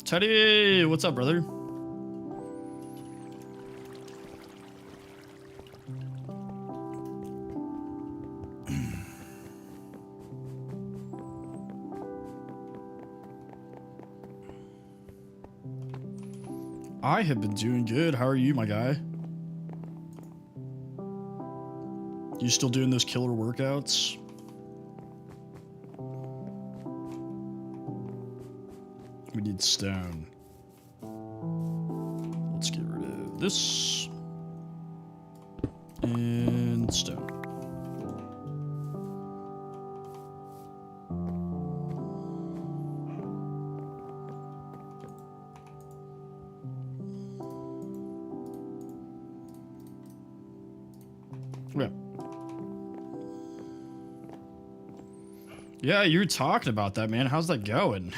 Teddy, what's up, brother? I have been doing good. How are you, my guy? You still doing those killer workouts? We need stone. Let's get rid of this. And stone. Yeah. Yeah, you were talking about that, man. How's that going?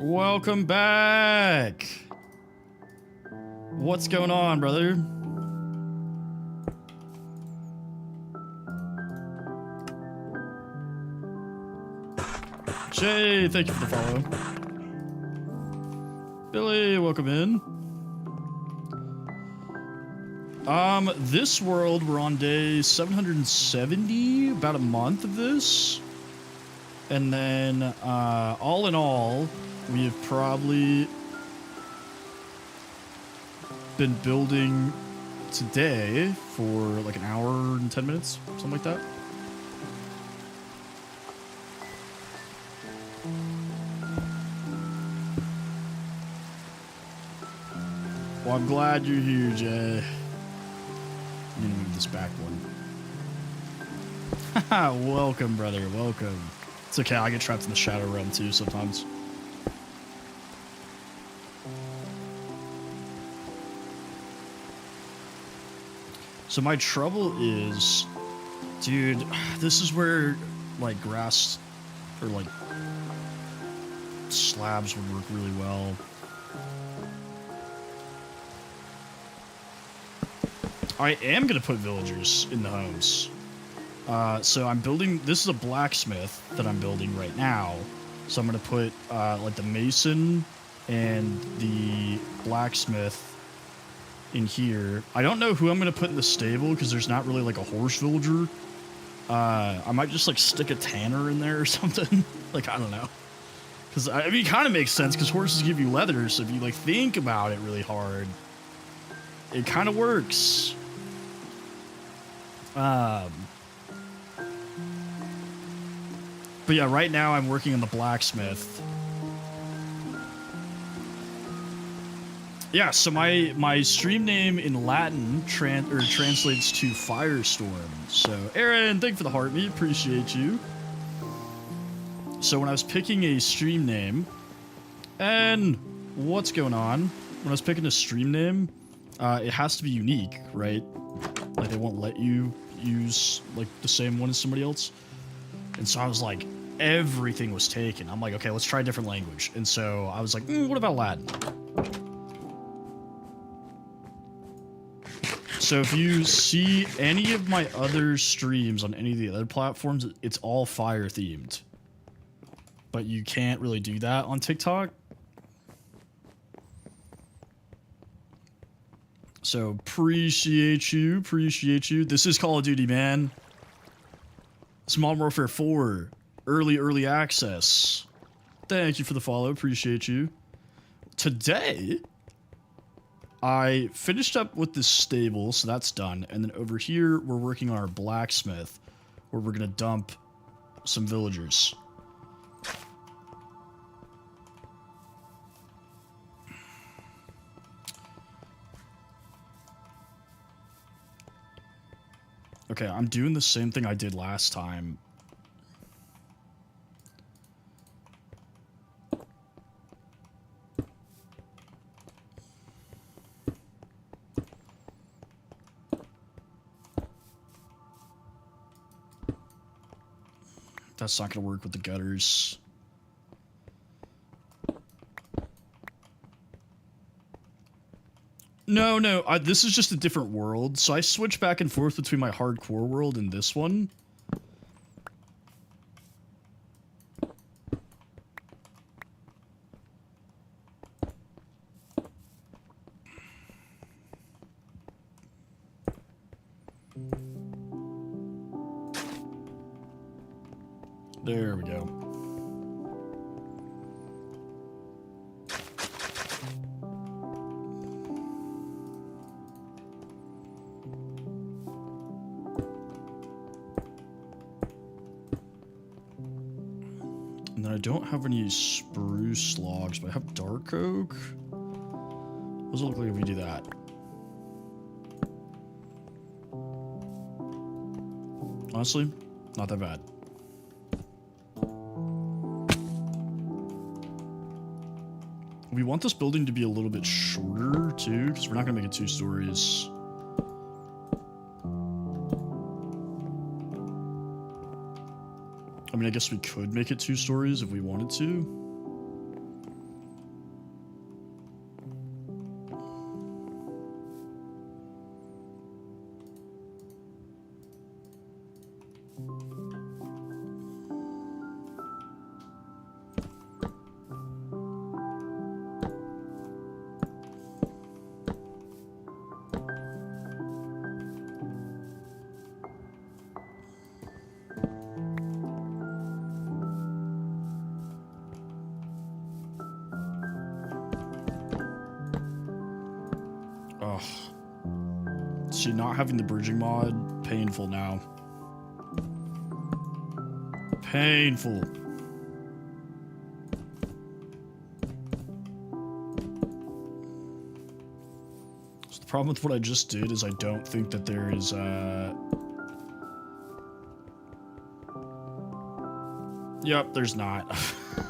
Welcome back. What's going on, brother? Jay, thank you for the follow. Billy, welcome in. This world, we're on day 770, about a month of this. And then, all in all, we have probably been building today for like an hour and 10 minutes, something like that. Well, I'm glad you're here, Jay. I'm gonna move this back one. Welcome, brother. Welcome. It's okay. I get trapped in the shadow realm too sometimes. So my trouble is, dude, this is where, like, grass or, like, slabs would work really well. I am going to put villagers in the homes. So I'm building, this is a blacksmith that I'm building right now. So I'm going to put, like, the mason and the blacksmith in here. I don't know who I'm going to put in the stable because there's not really, like, a horse villager. I might just, like, stick a tanner in there or something. Like, I don't know. Because, I mean, it kind of makes sense because horses give you leather. So if you, like, think about it really hard, it kind of works. But yeah, right now I'm working on the blacksmith. Yeah, so my stream name in Latin translates to Firestorm. So Aaron, thank you for the heart, me appreciate you. So when I was picking a stream name, and what's going on? When I was picking a stream name, it has to be unique, right? Like they won't let you use like the same one as somebody else. And so I was like, everything was taken. I'm like, okay, let's try a different language. And so I was like, what about Latin? So if you see any of my other streams on any of the other platforms, it's all fire themed. But you can't really do that on TikTok. So appreciate you. This is Call of Duty, man. It's Modern Warfare 4. Early access. Thank you for the follow. Appreciate you. Today, I finished up with this stable, so that's done. And then over here, we're working on our blacksmith, where we're going to dump some villagers. Okay, I'm doing the same thing I did last time. That's not going to work with the gutters. No, this is just a different world. So I switch back and forth between my hardcore world and this one. There we go. And then I don't have any spruce logs, but I have dark oak. What does it look like if we do that? Honestly, not that bad. We want this building to be a little bit shorter, too, because we're not going to make it 2 stories. I mean, I guess we could make it 2 stories if we wanted to. See, not having the bridging mod, painful now. Painful. So the problem with what I just did is I don't think that there is, Yep, there's not.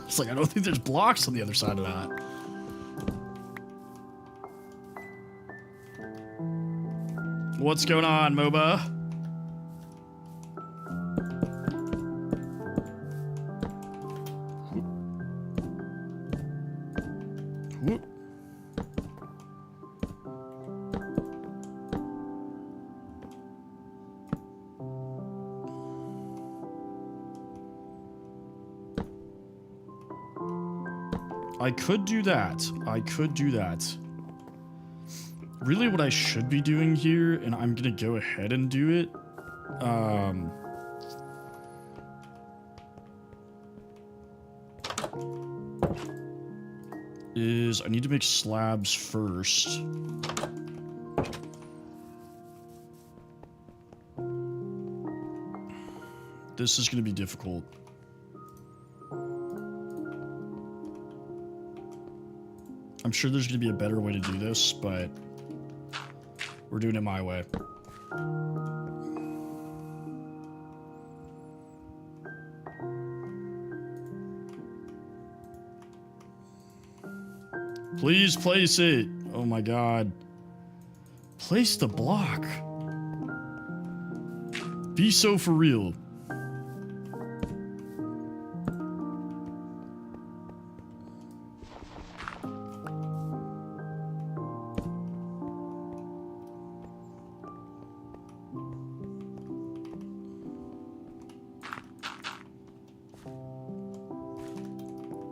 It's like, I don't think there's blocks on the other side of that. What's going on, MOBA? Whoop. I could do that. I could do that. Really what I should be doing here, and I'm gonna go ahead and do it, is I need to make slabs first. This is gonna be difficult. I'm sure there's gonna be a better way to do this, but we're doing it my way. Please place it. Oh my god. Place the block. Be so for real.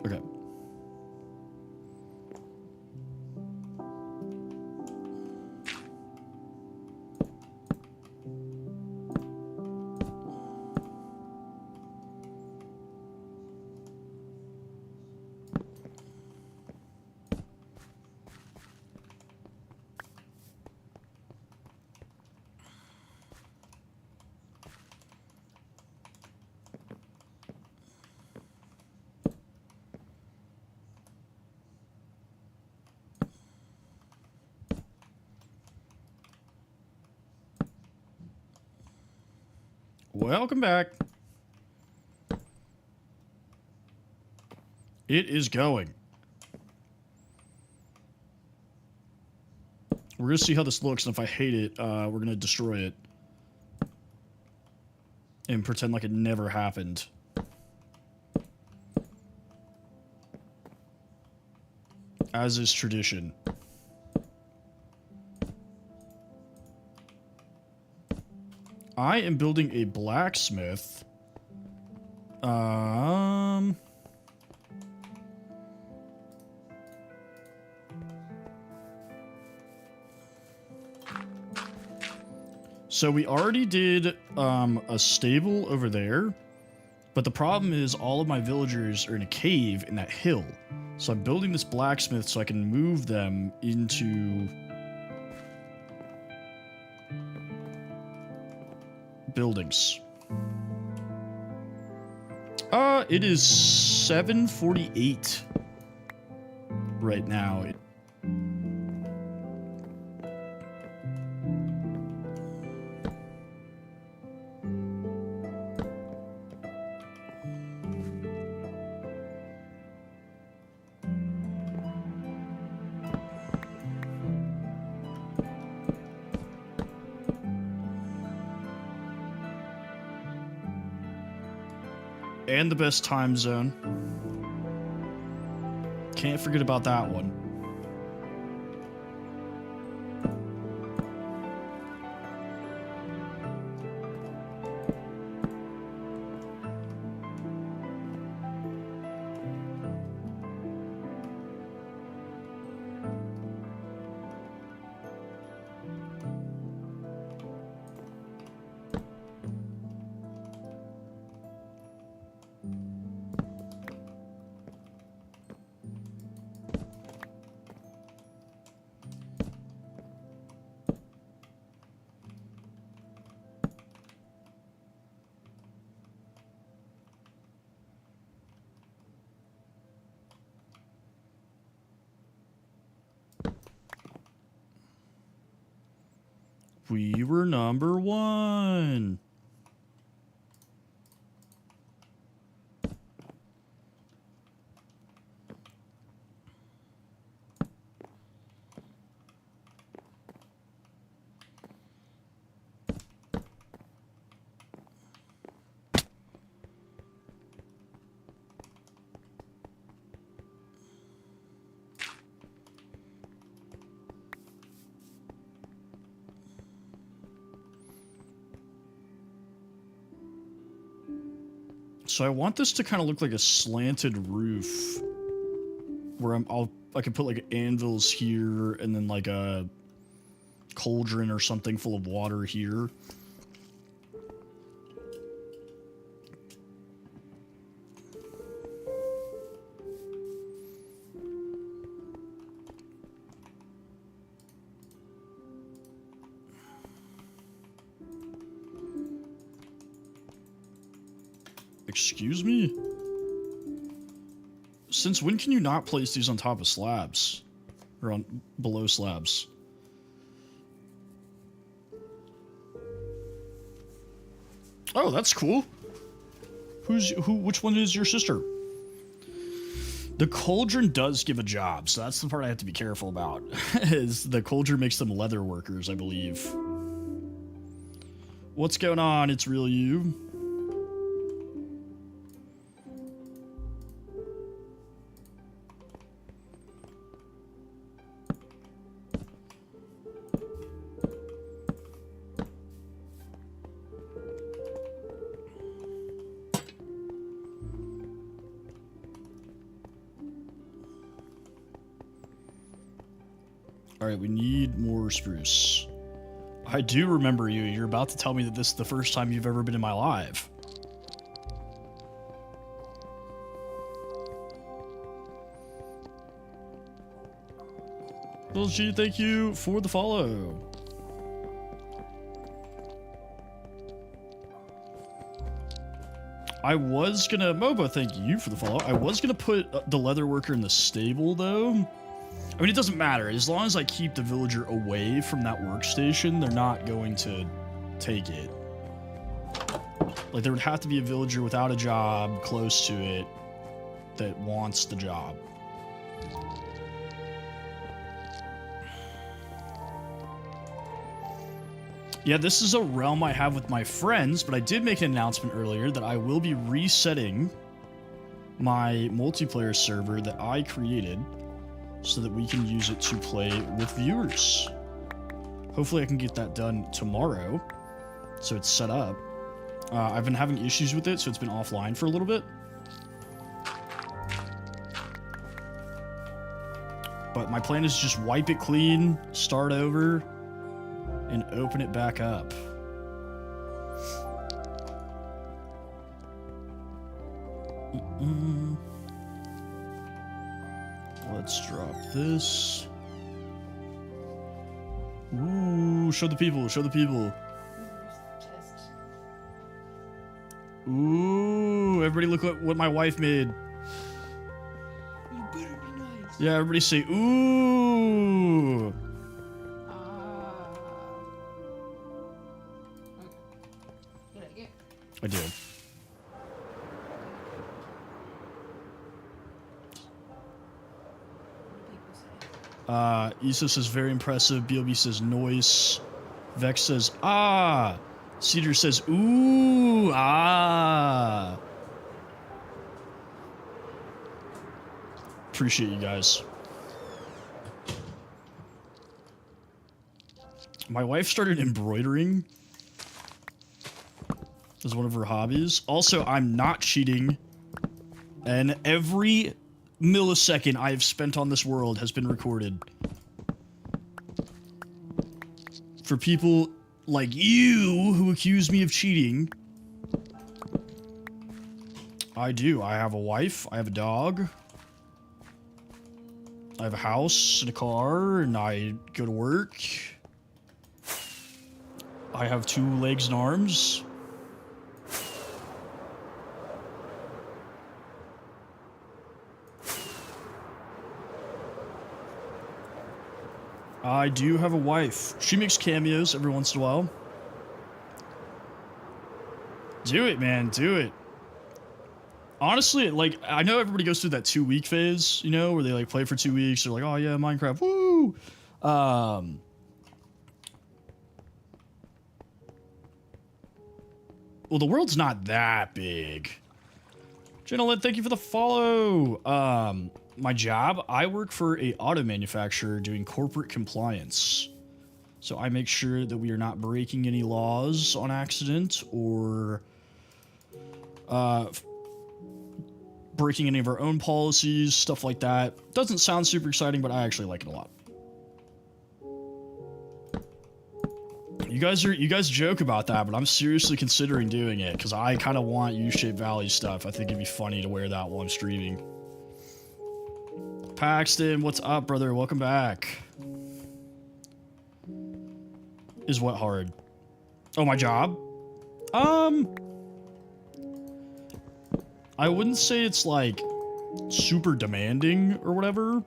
Okay. Welcome back. It is going. We're going to see how this looks, and if I hate it, we're going to destroy it. And pretend like it never happened. As is tradition. I am building a blacksmith. So we already did a stable over there, but the problem is all of my villagers are in a cave in that hill. So I'm building this blacksmith so I can move them into buildings. It is 7:48 right now. And the best time zone. Can't forget about that one. We were number one. So I want this to kind of look like a slanted roof, where I can put like anvils here, and then like a cauldron or something full of water here. Excuse me? Since when can you not place these on top of slabs? Or on below slabs? Oh, that's cool. Which one is your sister? The cauldron does give a job, so that's the part I have to be careful about. Is the cauldron makes them leather workers, I believe. What's going on? It's real you. Alright, we need more spruce. I do remember you. You're about to tell me that this is the first time you've ever been in my live. Well, gee, thank you for the follow. I was gonna... Mobo, thank you for the follow. I was gonna put the leather worker in the stable, though. I mean, it doesn't matter. As long as I keep the villager away from that workstation, they're not going to take it. Like, there would have to be a villager without a job close to it that wants the job. Yeah, this is a realm I have with my friends, but I did make an announcement earlier that I will be resetting my multiplayer server that I created, so that we can use it to play with viewers. Hopefully I can get that done tomorrow, so it's set up. I've been having issues with it, so it's been offline for a little bit. But my plan is just wipe it clean, start over, and open it back up. Let's drop this. Ooh, show the people, show the people. Ooh, everybody look what my wife made. You better be nice. Yeah, everybody say, ooh. You like it? I do. Issa says very impressive. BLB says noise. Vex says ah. Cedar says ooh ah. Appreciate you guys. My wife started embroidering as one of her hobbies. Also, I'm not cheating, and every millisecond I have spent on this world has been recorded. For people like you who accuse me of cheating, I do. I have a wife, I have a dog, I have a house and a car, and I go to work. I have 2 legs and arms. I do have a wife. She makes cameos every once in a while. Do it, man. Do it. Honestly, like, I know everybody goes through that 2-week phase, you know, where they, like, play for 2 weeks. They're like, oh, yeah, Minecraft. Woo! Well, the world's not that big. Gentlemen, thank you for the follow. My job, I work for a auto manufacturer doing corporate compliance. So I make sure that we are not breaking any laws on accident or breaking any of our own policies, stuff like that. Doesn't sound super exciting, but I actually like it a lot. You guys joke about that, but I'm seriously considering doing it because I kind of want U-shaped Valley stuff. I think it'd be funny to wear that while I'm streaming. Paxton, what's up, brother? Welcome back. Is what hard? Oh, my job? I wouldn't say it's like super demanding or whatever.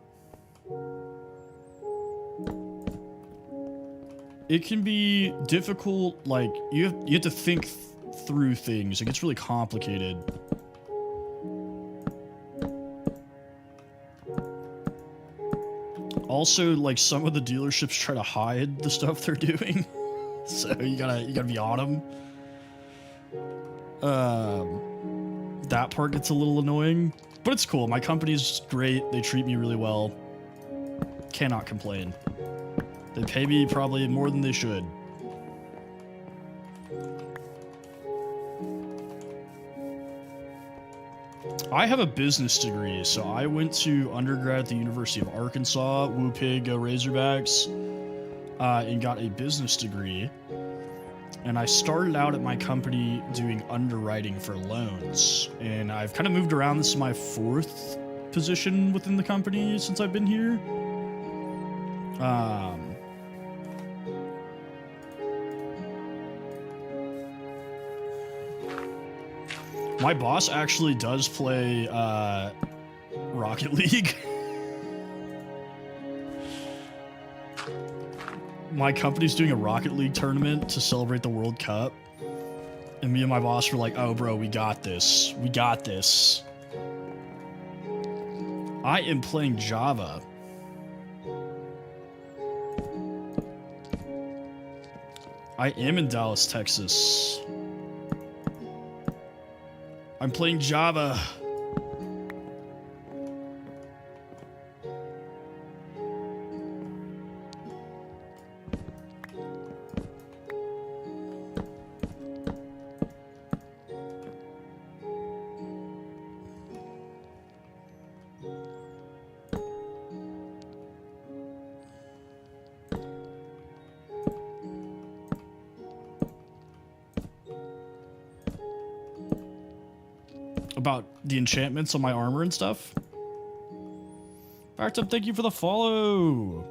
It can be difficult, like you have to think through things. It gets really complicated. Also, like some of the dealerships try to hide the stuff they're doing. So you gotta be on them. That part gets a little annoying, but it's cool. My company's great. They treat me really well. Cannot complain. They pay me probably more than they should. I have a business degree, so I went to undergrad at the University of Arkansas, Woo Pig, go Razorbacks, and got a business degree. And I started out at my company doing underwriting for loans. And I've kind of moved around. This is my 4th position within the company since I've been here. My boss actually does play Rocket League. My company's doing a Rocket League tournament to celebrate the World Cup. And me and my boss were like, oh, bro, we got this. We got this. I am playing Java. I am in Dallas, Texas. I'm playing Java. About the enchantments on my armor and stuff. Backed up, thank you for the follow.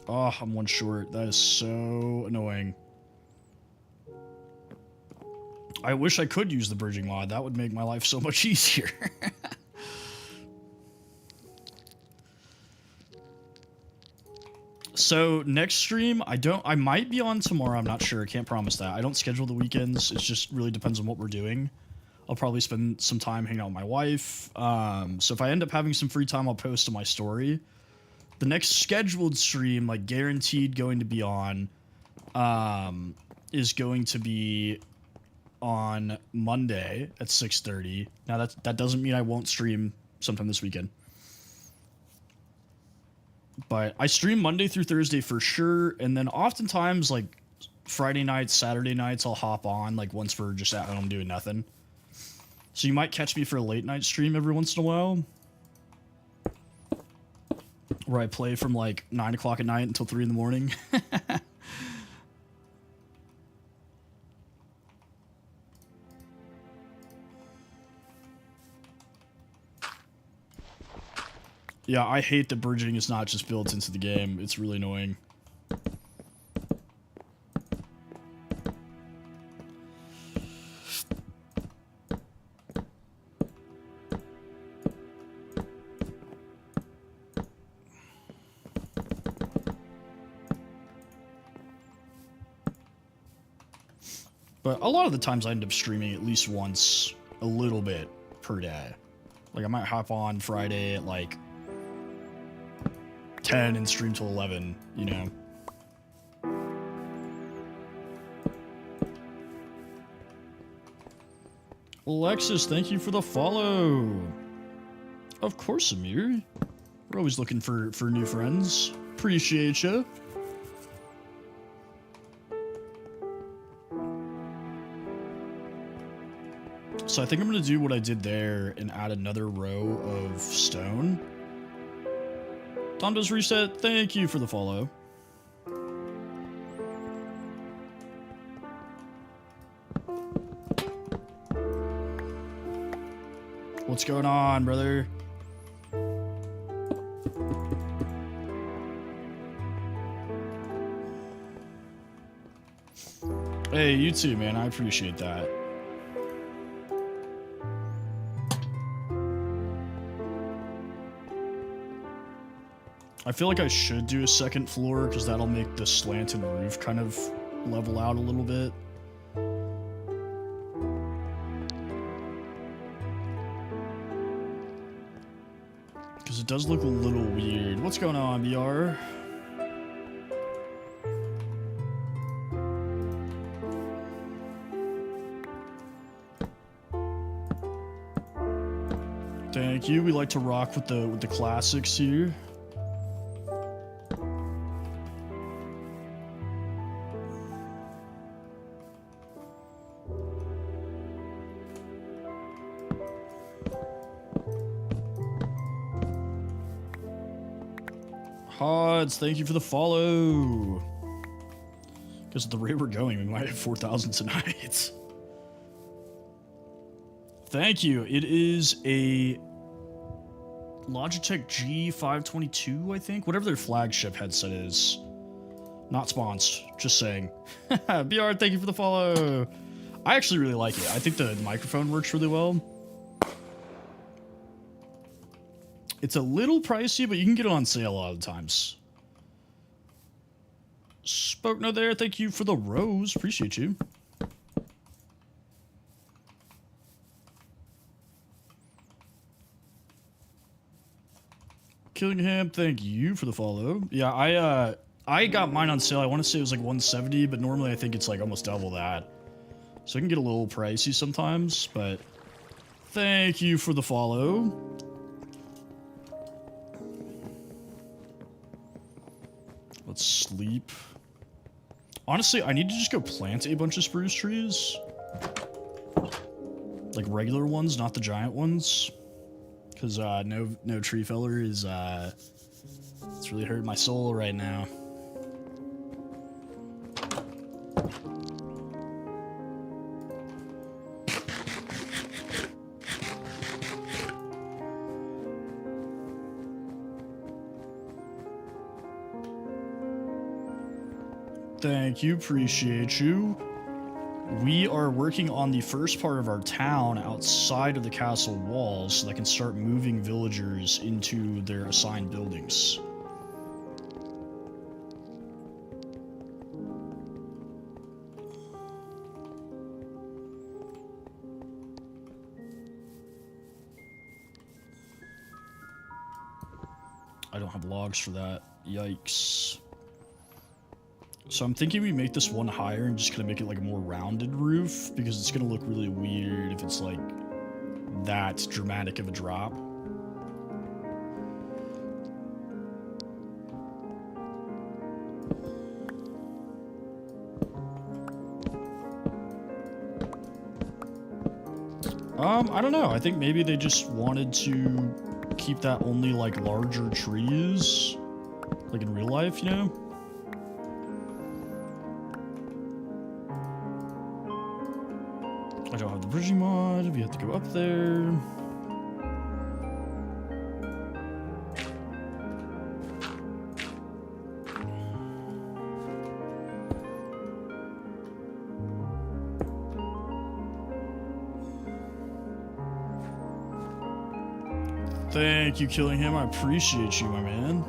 Oh, I'm one short. That is so annoying. I wish I could use the bridging mod. That would make my life so much easier. So next stream, I might be on tomorrow. I'm not sure. I can't promise that. I don't schedule the weekends. It just really depends on what we're doing. I'll probably spend some time hanging out with my wife. So if I end up having some free time, I'll post to my story. The next scheduled stream, like guaranteed going to be on, is going to be on Monday at 6:30. Now that doesn't mean I won't stream sometime this weekend. But I stream Monday through Thursday for sure, and then oftentimes, like, Friday nights, Saturday nights, I'll hop on, like, once we're just at home doing nothing. So you might catch me for a late night stream every once in a while, where I play from, like, 9 o'clock at night until 3 in the morning. Yeah, I hate that bridging is not just built into the game. It's really annoying. But a lot of the times I end up streaming at least once, a little bit per day. Like, I might hop on Friday at, like, 10 and stream till 11, you know. Alexis, thank you for the follow. Of course, Amir. We're always looking for new friends. Appreciate you. So I think I'm going to do what I did there and add another row of stone. Tom does reset. Thank you for the follow. What's going on, brother? Hey, you too, man. I appreciate that. I feel like I should do a second floor because that'll make the slanted roof kind of level out a little bit. Because it does look a little weird. What's going on, BR? Thank you. We like to rock with the classics here. Hods, thank you for the follow. Because at the rate we're going, we might have 4,000 tonight. Thank you. It is a Logitech G522, I think. Whatever their flagship headset is. Not sponsored, just saying. BR, thank you for the follow. I actually really like it. I think the microphone works really well. It's a little pricey, but you can get it on sale a lot of the times. Spoke no there. Thank you for the rose. Appreciate you. Killingham, thank you for the follow. Yeah, I got mine on sale. I want to say it was like 170, but normally I think it's like almost double that. So it can get a little pricey sometimes, but thank you for the follow. Let's sleep. Honestly, I need to just go plant a bunch of spruce trees. Like regular ones, not the giant ones. Because no tree feller is, it's really hurting my soul right now. Thank you, appreciate you. We are working on the first part of our town outside of the castle walls so that I can start moving villagers into their assigned buildings. I don't have logs for that. Yikes. So I'm thinking we make this one higher and just kind of make it like a more rounded roof because it's going to look really weird if it's like that dramatic of a drop. I don't know. I think maybe they just wanted to keep that only like larger trees, like in real life, you know? I don't have the bridging mod. We have to go up there. Thank you, Killingham. I appreciate you, my man.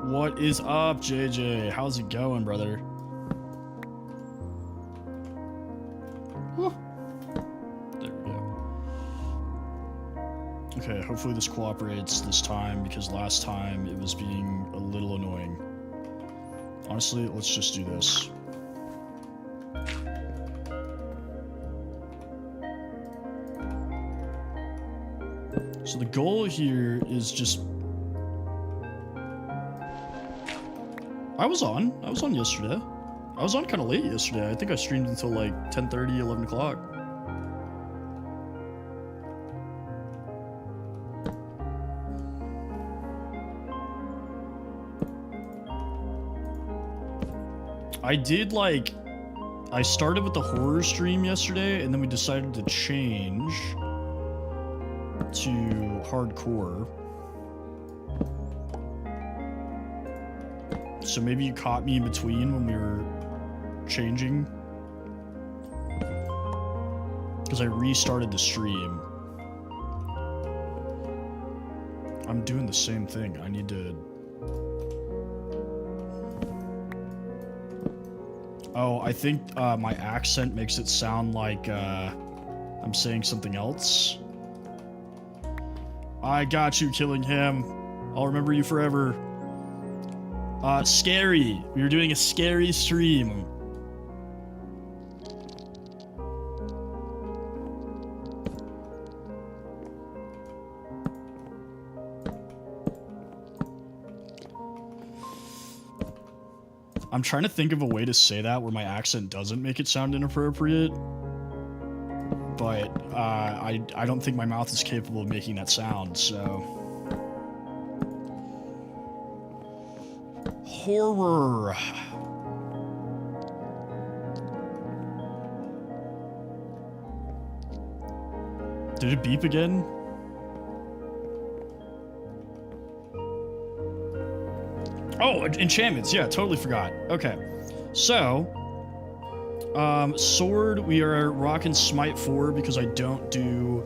What is up, JJ? How's it going, brother? Whew. There we go. Okay, hopefully this cooperates this time because last time it was being a little annoying. Honestly, let's just do this. So the goal here is just... I was on yesterday. I was on kind of late yesterday. I think I streamed until like 10:30, 11 o'clock. I did like... I started with the horror stream yesterday, and then we decided to change to hardcore. So maybe you caught me in between when we were changing. Because I restarted the stream. I'm doing the same thing. I need to... Oh, I think my accent makes it sound like I'm saying something else. I got you, killing him. I'll remember you forever. Scary. We were doing a scary stream. I'm trying to think of a way to say that where my accent doesn't make it sound inappropriate. But I don't think my mouth is capable of making that sound, so... Horror. Did it beep again? Oh, enchantments. Yeah, totally forgot. Okay. So, sword, we are rocking Smite 4 because I don't do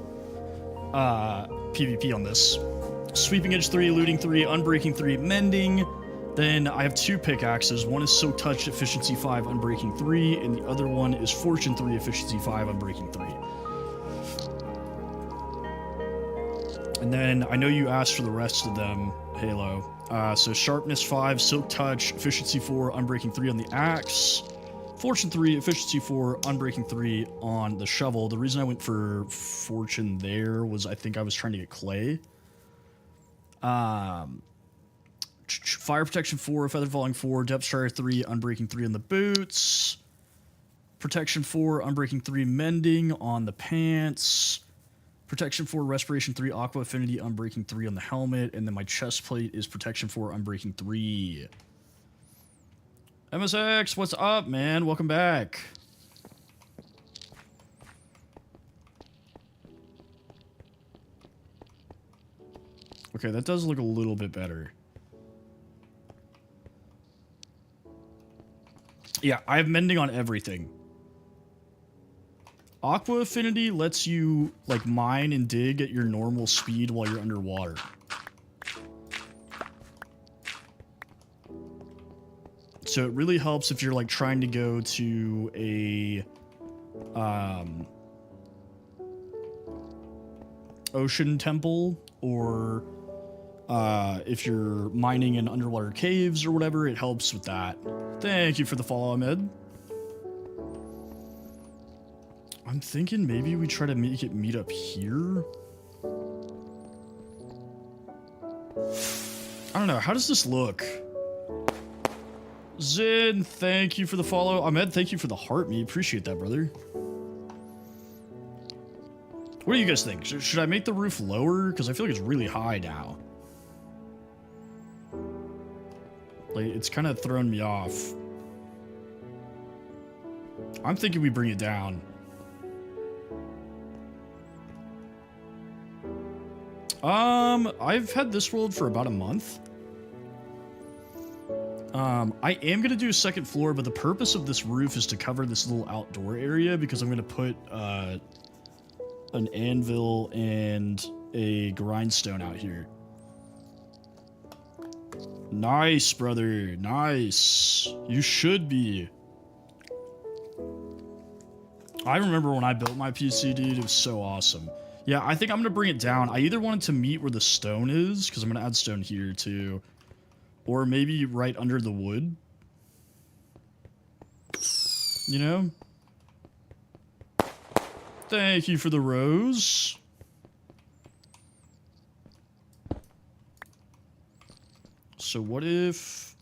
PvP on this. Sweeping Edge 3, Looting 3, Unbreaking 3, Mending. Then I have 2 pickaxes. One is Silk Touch, Efficiency 5, Unbreaking 3, and the other one is Fortune 3, Efficiency 5, Unbreaking 3. And then I know you asked for the rest of them, Halo. So Sharpness 5, Silk Touch, Efficiency 4, Unbreaking 3 on the axe. Fortune 3, Efficiency 4, Unbreaking 3 on the shovel. The reason I went for Fortune there was I think I was trying to get clay. Fire Protection 4, Feather Falling 4, Depth Strider 3, Unbreaking 3 on the boots. Protection 4, Unbreaking 3, Mending on the pants. Protection 4, Respiration 3, Aqua Affinity, Unbreaking 3 on the helmet. And then my chest plate is Protection 4, Unbreaking 3. MSX, what's up, man? Welcome back. Okay, that does look a little bit better. Yeah, I have mending on everything. Aqua Affinity lets you, like, mine and dig at your normal speed while you're underwater. So it really helps if you're, like, trying to go to a, ocean temple, or, if you're mining in underwater caves or whatever, it helps with that. Thank you for the follow, Ahmed. I'm thinking maybe we try to make it meet up here. I don't know. How does this look? Zin, thank you for the follow. Ahmed, thank you for the heart me. Appreciate that, brother. What do you guys think? Should I make the roof lower? Because I feel like it's really high now. Like, it's kind of thrown me off. I'm thinking we bring it down. I've had this world for about a month. I am going to do a second floor, but the purpose of this roof is to cover this little outdoor area because I'm going to put, an anvil and a grindstone out here. Nice, brother. Nice. You should be. I remember when I built my PC, dude. It was so awesome. Yeah, I think I'm going to bring it down. I either want it to meet where the stone is, because I'm going to add stone here, too. Or maybe right under the wood. You know? Thank you for the rose. So what if...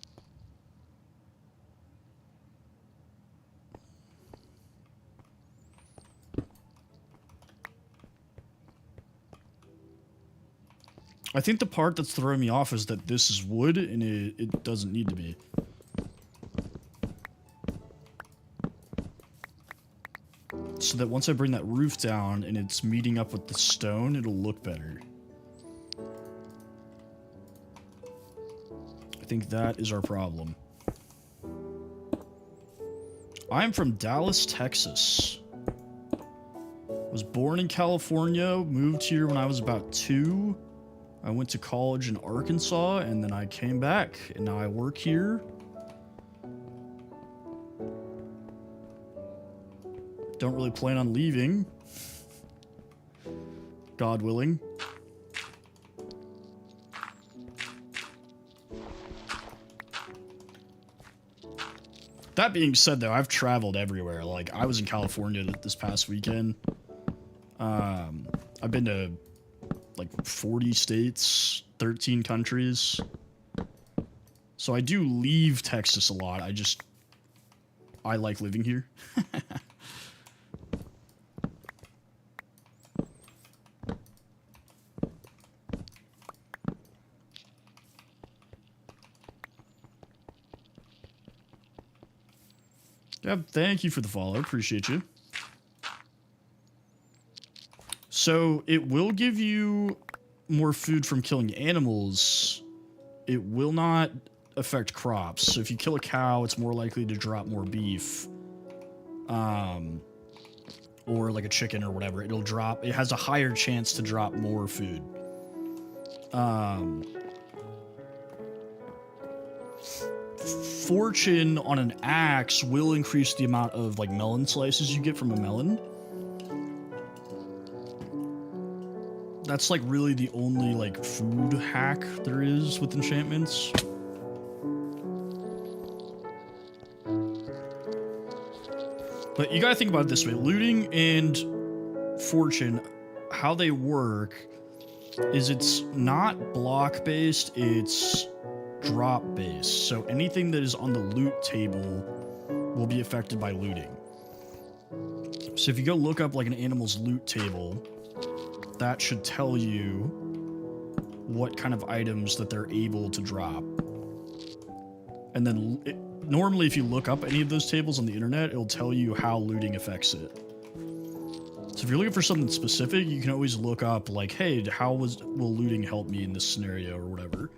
I think the part that's throwing me off is that this is wood and it doesn't need to be. So that once I bring that roof down and it's meeting up with the stone, it'll look better. I think that is our problem. I'm from Dallas, Texas. Was born in California, moved here when I was about 2. I went to college in Arkansas, and then I came back, and now I work here. Don't really plan on leaving. God willing. That being said, though, I've traveled everywhere. Like, I was in California this past weekend. I've been to, like, 40 states, 13 countries. So I do leave Texas a lot. I like living here. Yeah, thank you for the follow. Appreciate you. So it will give you more food from killing animals. It will not affect crops. So if you kill a cow, it's more likely to drop more beef. Or like a chicken or whatever. It has a higher chance to drop more food. Fortune on an axe will increase the amount of like melon slices you get from a melon. That's like really the only like food hack there is with enchantments. But you gotta think about it this way. Looting and fortune, how they work is it's not block based, it's drop based. So anything that is on the loot table will be affected by looting. So if you go look up like an animal's loot table, that should tell you what kind of items that they're able to drop. And then normally if you look up any of those tables on the internet, it'll tell you how looting affects it. So if you're looking for something specific, you can always look up like, hey, will looting help me in this scenario or whatever.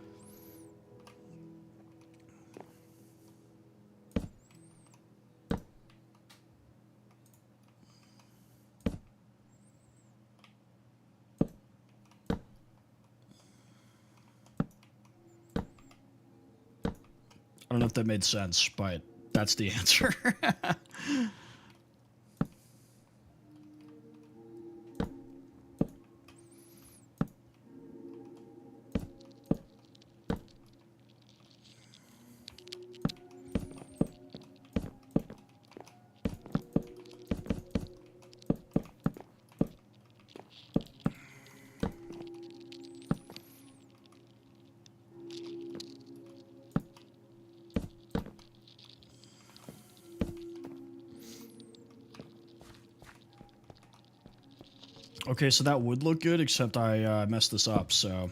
I don't know if that made sense, but that's the answer. Okay, so that would look good, except I messed this up, so...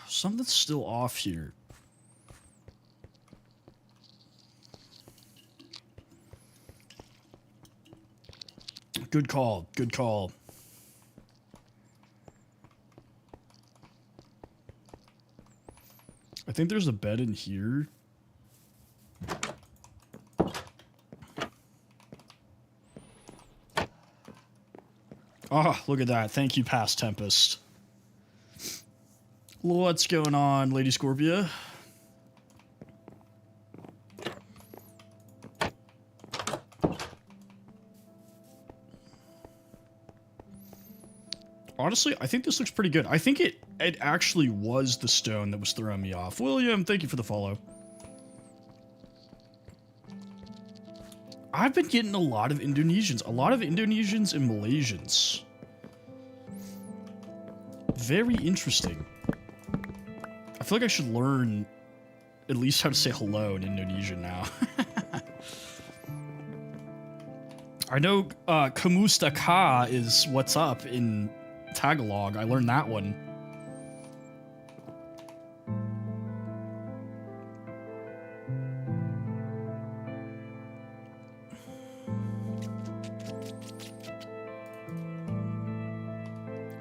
Something's still off here. Good call. Good call. I think there's a bed in here. Oh, look at that. Thank you, Past Tempest. What's going on, Lady Scorpia? Honestly, I think this looks pretty good. I think it actually was the stone that was throwing me off. William, thank you for the follow. I've been getting a lot of Indonesians. A lot of Indonesians and Malaysians. Very interesting. I feel like I should learn at least how to say hello in Indonesian now. I know Kamusta Ka is what's up in Tagalog. I learned that one.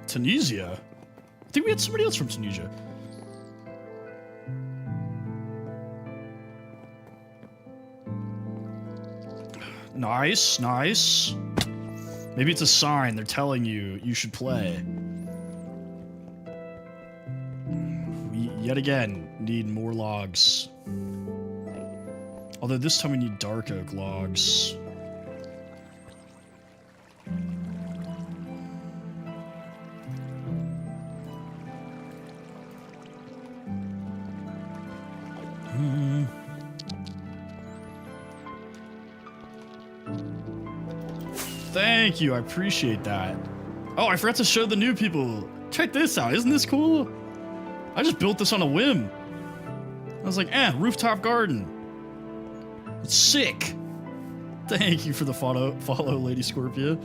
Tunisia? I think we had somebody else from Tunisia. Nice, nice. Maybe it's a sign. They're telling you you should play. We, yet again, need more logs. Although this time we need dark oak logs. Thank you, I appreciate that. Oh, I forgot to show the new people. Check this out, isn't this cool? I just built this on a whim. I was like, rooftop garden. It's sick. Thank you for the follow, Lady Scorpia.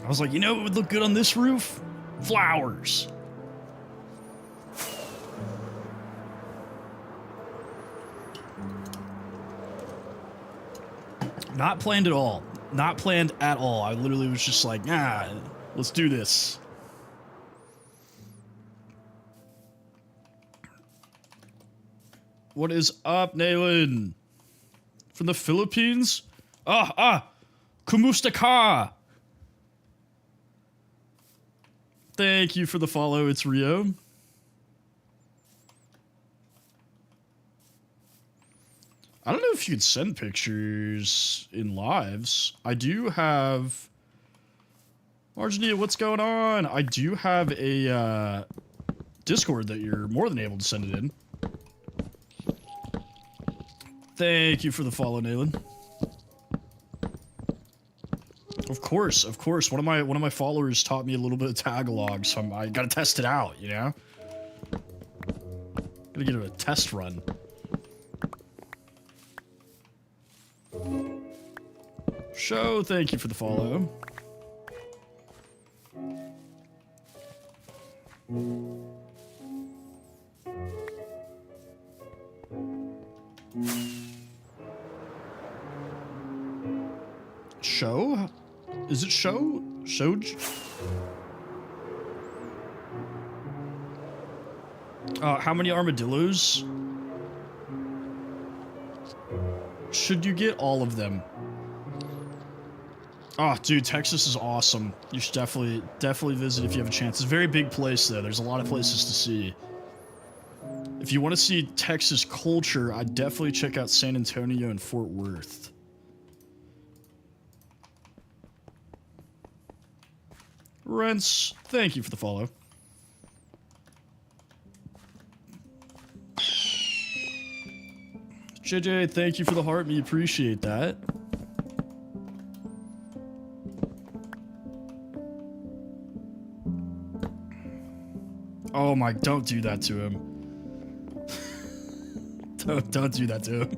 I was like, you know what would look good on this roof? Flowers. Not planned at all. Not planned at all. I literally was just like, let's do this. What is up, Nayland? From the Philippines? Kumusta Ka? Thank you for the follow, it's Rio. I don't know if you could send pictures in lives. I do have... Marginia, what's going on? I do have a Discord that you're more than able to send it in. Thank you for the follow, Nayland. Of course, of course. One of my followers taught me a little bit of Tagalog, so I gotta test it out, you know? Gotta give it a test run. Show, thank you for the follow. Show? Is it show? Shoj? How many armadillos? Should you get all of them? Oh, dude, Texas is awesome. You should definitely visit if you have a chance. It's a very big place, though. There's a lot of places to see. If you want to see Texas culture, I'd definitely check out San Antonio and Fort Worth. Rents, thank you for the follow. JJ, thank you for the heart. We appreciate that. Oh my, don't do that to him. Don't do that to him.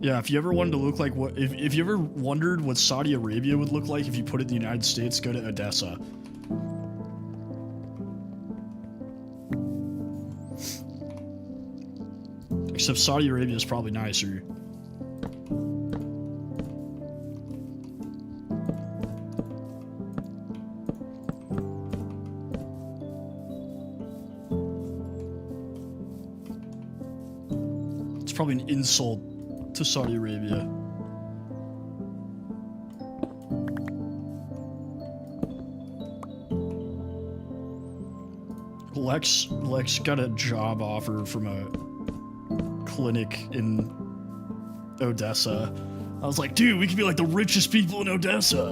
Yeah, if you ever wanted to look like what, if you ever wondered what Saudi Arabia would look like if you put it in the United States, go to Odessa. Except Saudi Arabia is probably nicer. It's probably an insult to Saudi Arabia. Lex got a job offer from a clinic in Odessa. I was like, dude, we could be like the richest people in Odessa.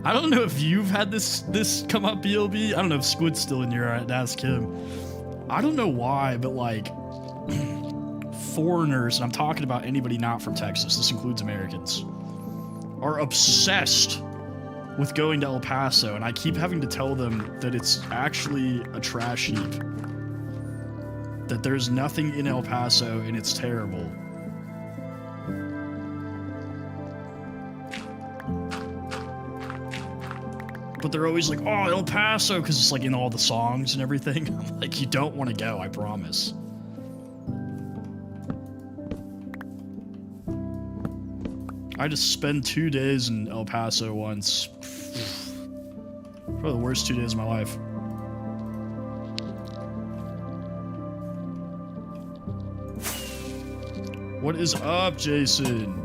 I don't know if you've had this come up, BLB. I don't know if Squid's still in here. I'd ask him. I don't know why, but like foreigners, and I'm talking about anybody not from Texas, this includes Americans, are obsessed with going to El Paso, and I keep having to tell them that it's actually a trash heap. That there's nothing in El Paso, and it's terrible. But they're always like, oh, El Paso, because it's like in all the songs and everything. I'm like, you don't want to go, I promise. I just spent 2 days in El Paso once. Probably the worst 2 days of my life. What is up, Jason?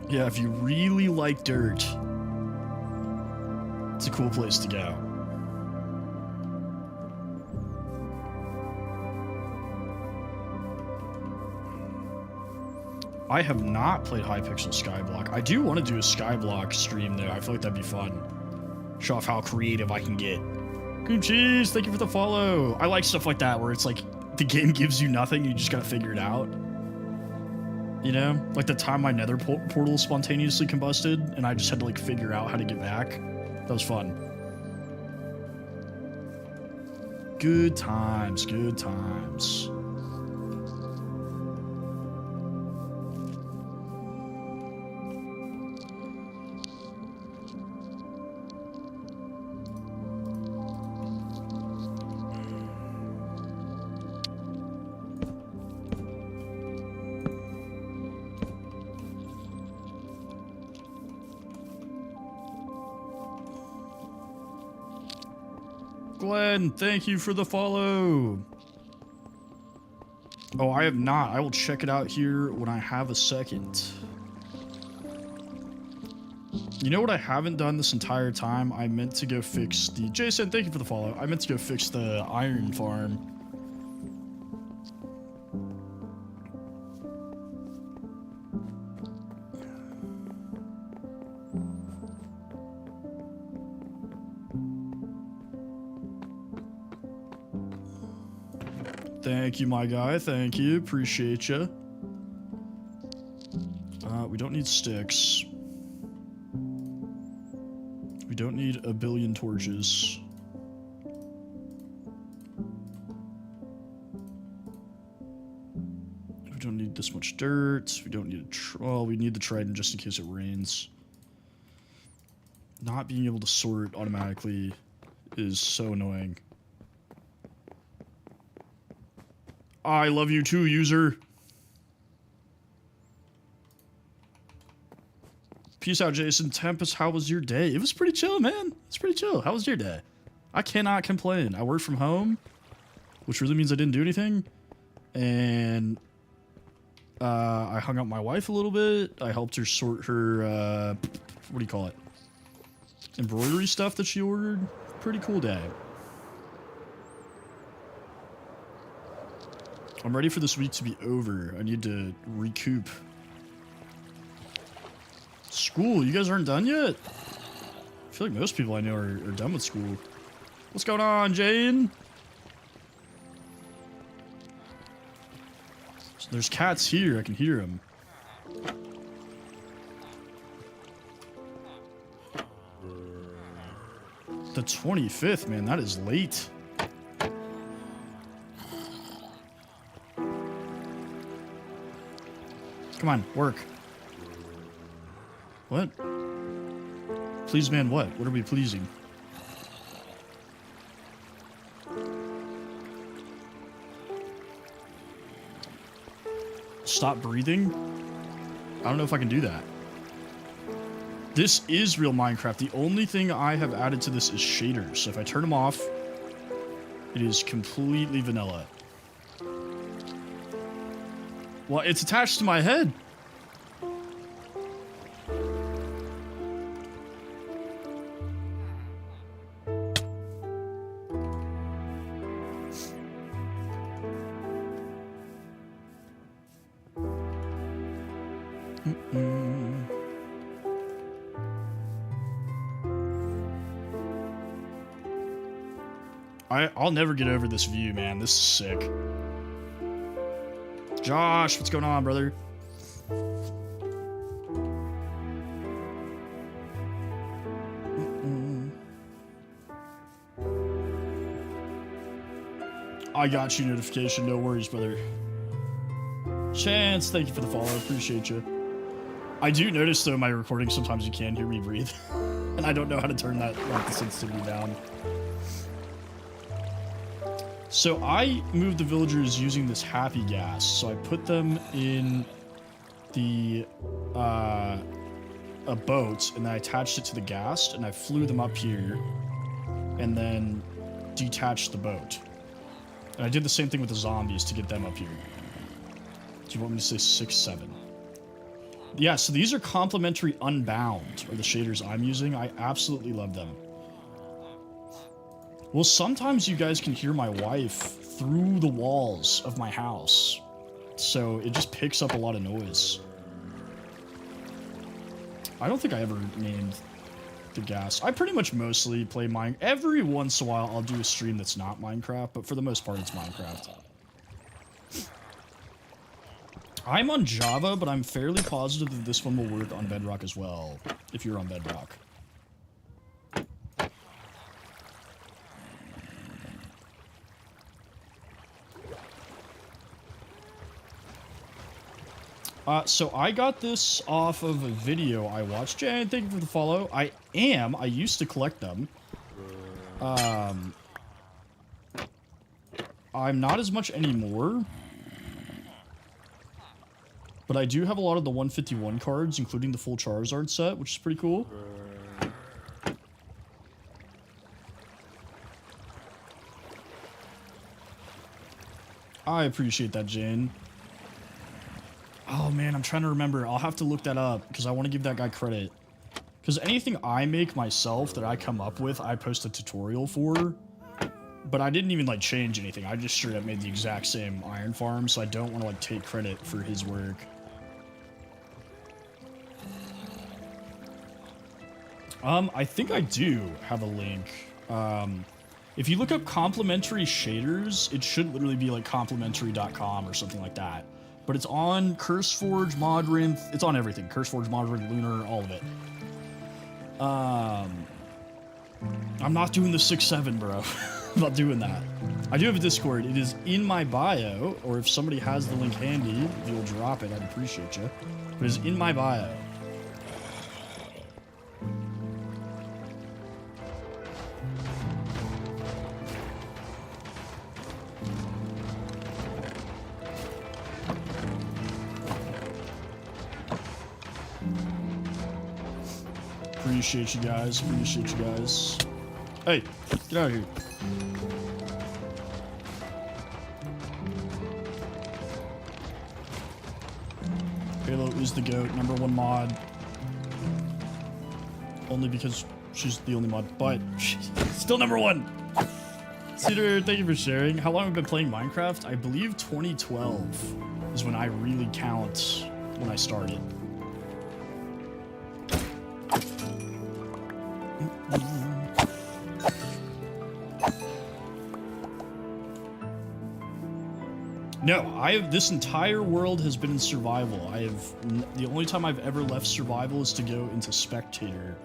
Yeah, if you really like dirt, it's a cool place to go. I have not played Hypixel Skyblock. I do want to do a Skyblock stream though. I feel like that'd be fun. Show off how creative I can get. Cream Cheese, thank you for the follow. I like stuff like that where it's like the game gives you nothing, you just gotta figure it out. You know? Like the time my nether portal spontaneously combusted and I just had to like figure out how to get back. That was fun. Good times, good times. Glenn, thank you for the follow. Oh, I have not. I will check it out here when I have a second. You know what I haven't done this entire time? I meant to go fix the... Jason, thank you for the follow. I meant to go fix the iron farm. Thank you, my guy. Thank you. Appreciate you. We don't need sticks. We don't need a billion torches. We don't need this much dirt. We don't need a well, we need the trident just in case it rains. Not being able to sort automatically is so annoying. I love you too, user. Peace out, Jason. Tempest, how was your day? It was pretty chill, man. It's pretty chill. How was your day? I cannot complain. I worked from home, which really means I didn't do anything. And I hung out with my wife a little bit. I helped her sort her, what do you call it? Embroidery stuff that she ordered. Pretty cool day. I'm ready for this week to be over. I need to recoup. School, you guys aren't done yet? I feel like most people I know are done with school. What's going on, Jane? There's cats here. I can hear them. The 25th, man. That is late. Come on, work. What? Please, man, what? What are we pleasing? Stop breathing? I don't know if I can do that. This is real Minecraft. The only thing I have added to this is shaders. So if I turn them off, it is completely vanilla. Well, it's attached to my head. I'll never get over this view, man. This is sick. Josh, what's going on, brother? I got you notification. No worries, brother. Chance, thank you for the follow. Appreciate you. I do notice, though, in my recording, sometimes you can hear me breathe. And I don't know how to turn that, like, the sensitivity down. So I moved the villagers using this happy gas. So I put them in the a boat, and then I attached it to the gas, and I flew them up here, and then detached the boat. And I did the same thing with the zombies to get them up here. Do you want me to say 6, 7? Yeah, so these are complementary unbound, or the shaders I'm using. I absolutely love them. Well, sometimes you guys can hear my wife through the walls of my house. So it just picks up a lot of noise. I don't think I ever named the gas. I pretty much mostly play Minecraft. Every once in a while, I'll do a stream that's not Minecraft, but for the most part, it's Minecraft. I'm on Java, but I'm fairly positive that this one will work on Bedrock as well, if you're on Bedrock. So I got this off of a video I watched. Jen, thank you for the follow. I used to collect them. I'm not as much anymore. But I do have a lot of the 151 cards, including the full Charizard set, which is pretty cool. I appreciate that, Jane. Oh man, I'm trying to remember. I'll have to look that up because I want to give that guy credit. Because anything I make myself that I come up with, I post a tutorial for. But I didn't even like change anything. I just straight up made the exact same iron farm, so I don't want to like take credit for his work. I think I do have a link. If you look up complementary shaders, it should literally be like complementary.com or something like that. But it's on CurseForge, Modrinth, it's on everything. CurseForge, Modrinth, Lunar, all of it. I'm not doing the 6-7, bro. I'm not doing that. I do have a Discord. It is in my bio, or if somebody has the link handy, if you'll drop it, I'd appreciate you. But it's in my bio. Appreciate you guys. Appreciate you guys. Hey, get out of here. Halo is the GOAT, #1 mod. Only because she's the only mod, but she's still #1. Cedar, thank you for sharing. How long have I been playing Minecraft? I believe 2012 is when I really count when I started. No, this entire world has been in survival. The only time I've ever left survival is to go into spectator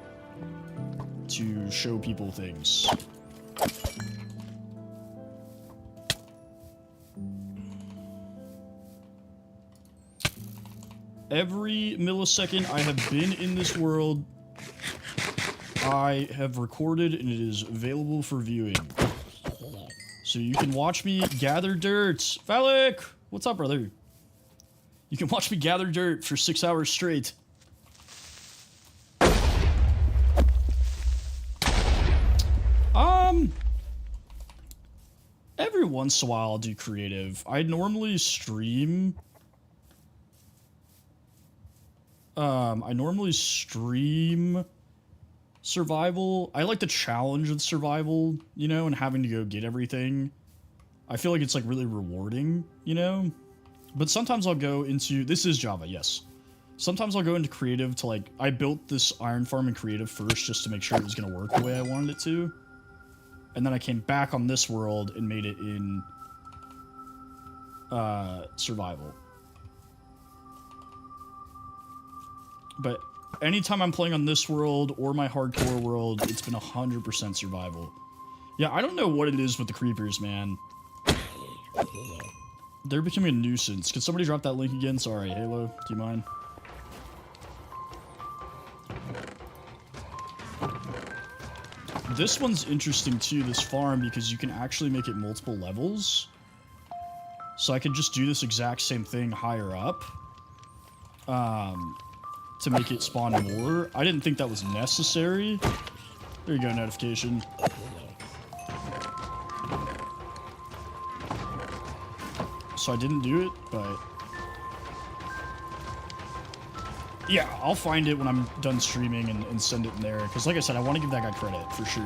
to show people things. Every millisecond I have been in this world, I have recorded and it is available for viewing. So you can watch me gather dirt. Phallic! What's up, brother? You can watch me gather dirt for 6 hours straight. Every once in a while I'll do creative. I normally stream I normally stream survival. I like the challenge of survival, you know, and having to go get everything. I feel like it's like really rewarding, you know? But sometimes I'll go into, this is Java, yes. Sometimes I'll go into creative to like, I built this iron farm in creative first just to make sure it was going to work the way I wanted it to. And then I came back on this world and made it in survival. But anytime I'm playing on this world or my hardcore world, it's been 100% survival. Yeah, I don't know what it is with the creepers, man. They're becoming a nuisance. Could somebody drop that link again? Sorry, Halo, do you mind? This one's interesting too, this farm, because you can actually make it multiple levels. So I could just do this exact same thing higher up. To make it spawn more. I didn't think that was necessary. There you go, notification. So I didn't do it, but... yeah, I'll find it when I'm done streaming and send it in there. Because like I said, I want to give that guy credit, for sure.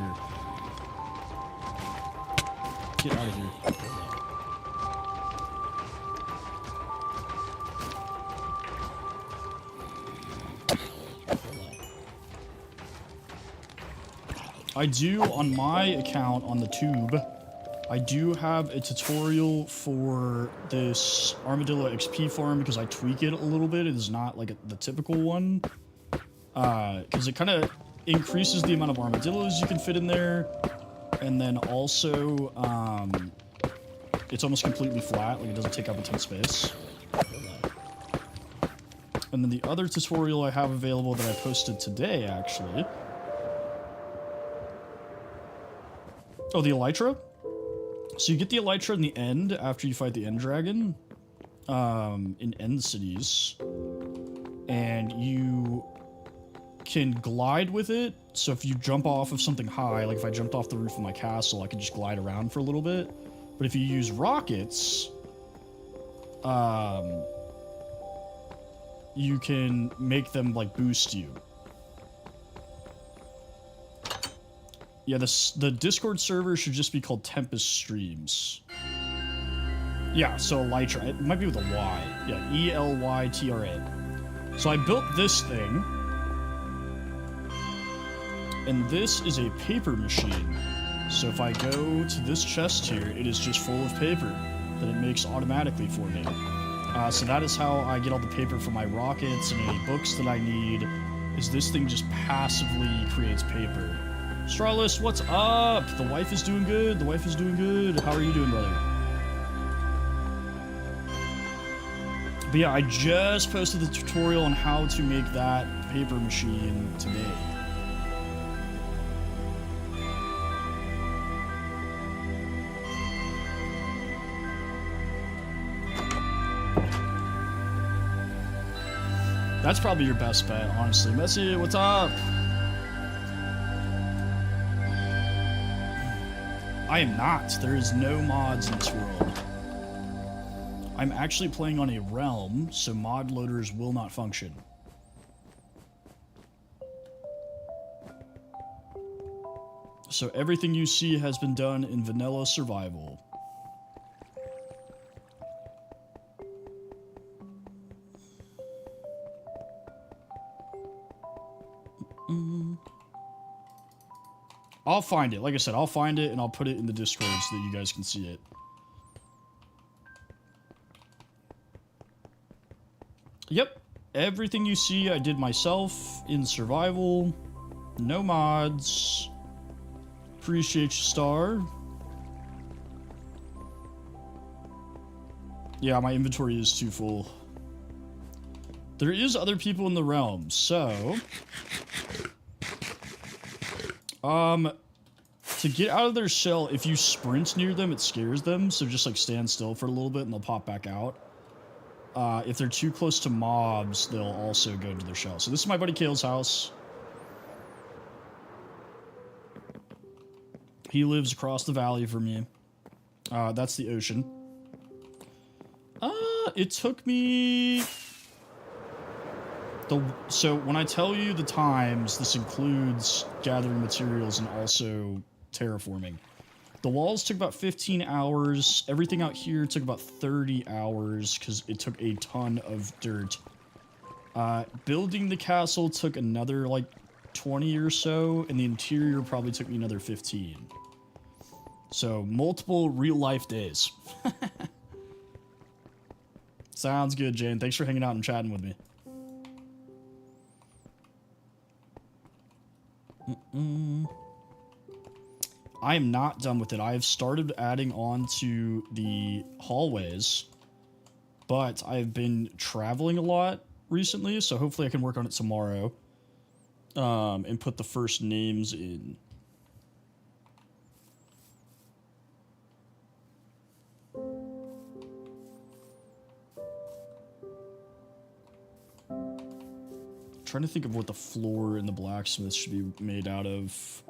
Get out of here. I do, on my account on the tube, I do have a tutorial for this Armadillo XP farm because I tweak it a little bit. It is not like the typical one. Because it kind of increases the amount of armadillos you can fit in there. And then also, it's almost completely flat, like it doesn't take up a ton of space. And then the other tutorial I have available that I posted today, actually... oh, the Elytra? So you get the Elytra in the end after you fight the End Dragon in End Cities. And you can glide with it. So if you jump off of something high, like if I jumped off the roof of my castle, I could just glide around for a little bit. But if you use rockets, you can make them like boost you. Yeah, the Discord server should just be called Tempest Streams. Yeah, so Elytra. It might be with a Y. Yeah, E-L-Y-T-R-A. So I built this thing. And this is a paper machine. So if I go to this chest here, it is just full of paper that it makes automatically for me. So that is how I get all the paper for my rockets and any books that I need, is this thing just passively creates paper. Strawless, what's up? The wife is doing good. The wife is doing good. How are you doing, brother? But yeah, I just posted the tutorial on how to make that paper machine today. That's probably your best bet, honestly. Messi, what's up? I am not. There is no mods in this world. I'm actually playing on a realm, so mod loaders will not function. So everything you see has been done in vanilla survival. I'll find it. Like I said, I'll find it and I'll put it in the Discord so that you guys can see it. Yep. Everything you see, I did myself in survival. No mods. Appreciate you, Star. Yeah, my inventory is too full. There is other people in the realm, so... to get out of their shell, if you sprint near them, it scares them, so just, like, stand still for a little bit and they'll pop back out. If they're too close to mobs, they'll also go into their shell. So this is my buddy Kale's house. He lives across the valley from me. That's the ocean. It took me So when I tell you the times, this includes gathering materials and also terraforming. The walls took about 15 hours. Everything out here took about 30 hours because it took a ton of dirt. Building the castle took another like 20 or so, and the interior probably took me another 15. So multiple real life days. Sounds good, Jane. Thanks for hanging out and chatting with me. I am not done with it. I have started adding on to the hallways, but I've been traveling a lot recently, so hopefully I can work on it tomorrow and put the first names in. Trying to think of what the floor in the blacksmith should be made out of.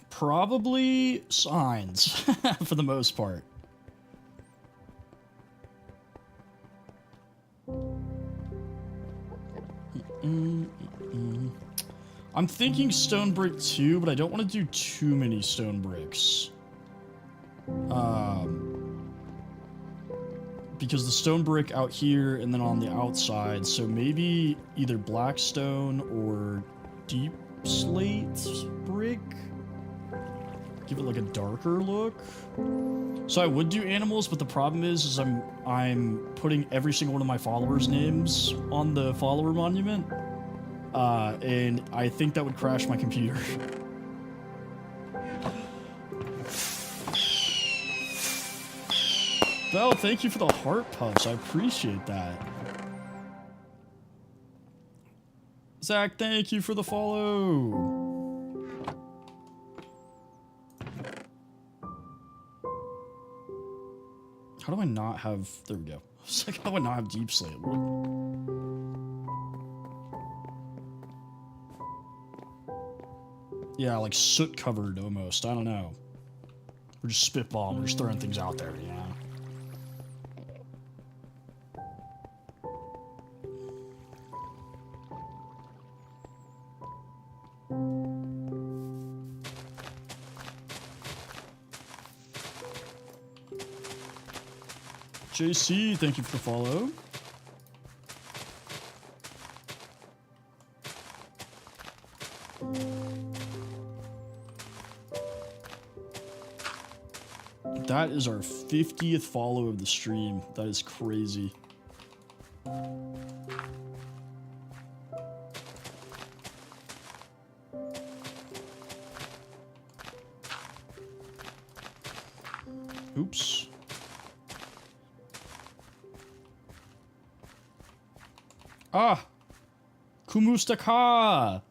Probably signs for the most part. I'm thinking stone brick too, but I don't want to do too many stone bricks. Because the stone brick out here and then on the outside, so maybe either black stone or deep slate brick. Give it like a darker look. So I would do animals, but the problem is I'm putting every single one of my followers' names on the follower monument. And I think that would crash my computer. Belle, thank you for the heart puffs. I appreciate that. Zach, thank you for the follow. How do I not have... There we go. It's like, how do I not have deep slate? Yeah, like soot covered almost. I don't know. We're just spitballing. We're just throwing things out there, you know? JC, thank you for the follow. That is our 50th follow of the stream. That is crazy. Oops. Ah! Kumustaka!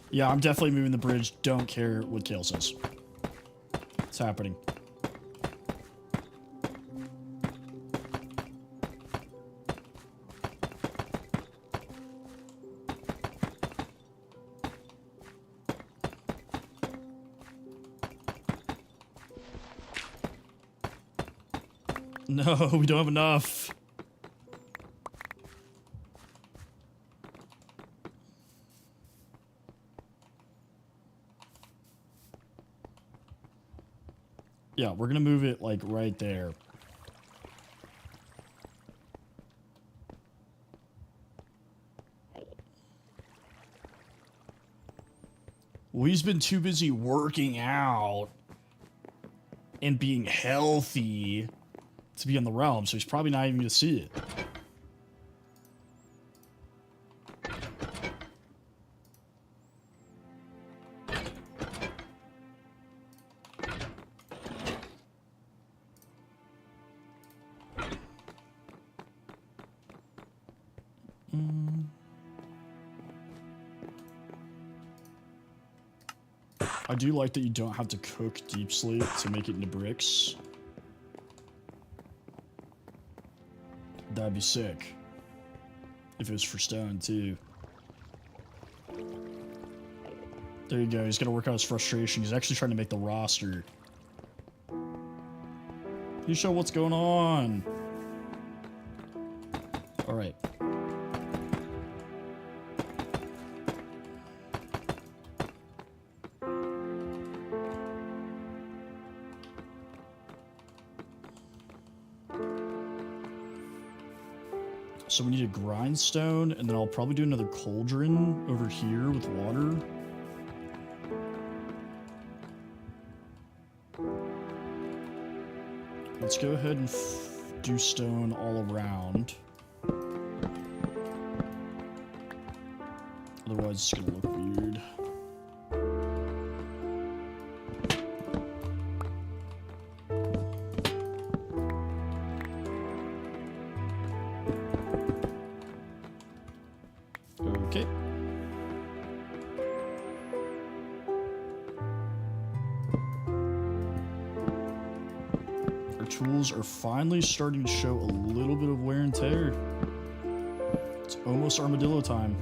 Yeah, I'm definitely moving the bridge. Don't care what Kale says. It's happening. No, we don't have enough. Yeah, we're gonna move it like right there. Well, he's been too busy working out and being healthy to be in the realm, so he's probably not even gonna see it. I do like that you don't have to cook deep slate to make it into bricks. That'd be sick. If it was for stone, too. There you go. He's gonna work out his frustration. He's actually trying to make the roster. You show what's going on. Alright. So we need a grindstone, and then I'll probably do another cauldron over here with water. Let's go ahead and do stone all around. Otherwise it's gonna look weird. Okay. Our tools are finally starting to show a little bit of wear and tear. It's almost armadillo time.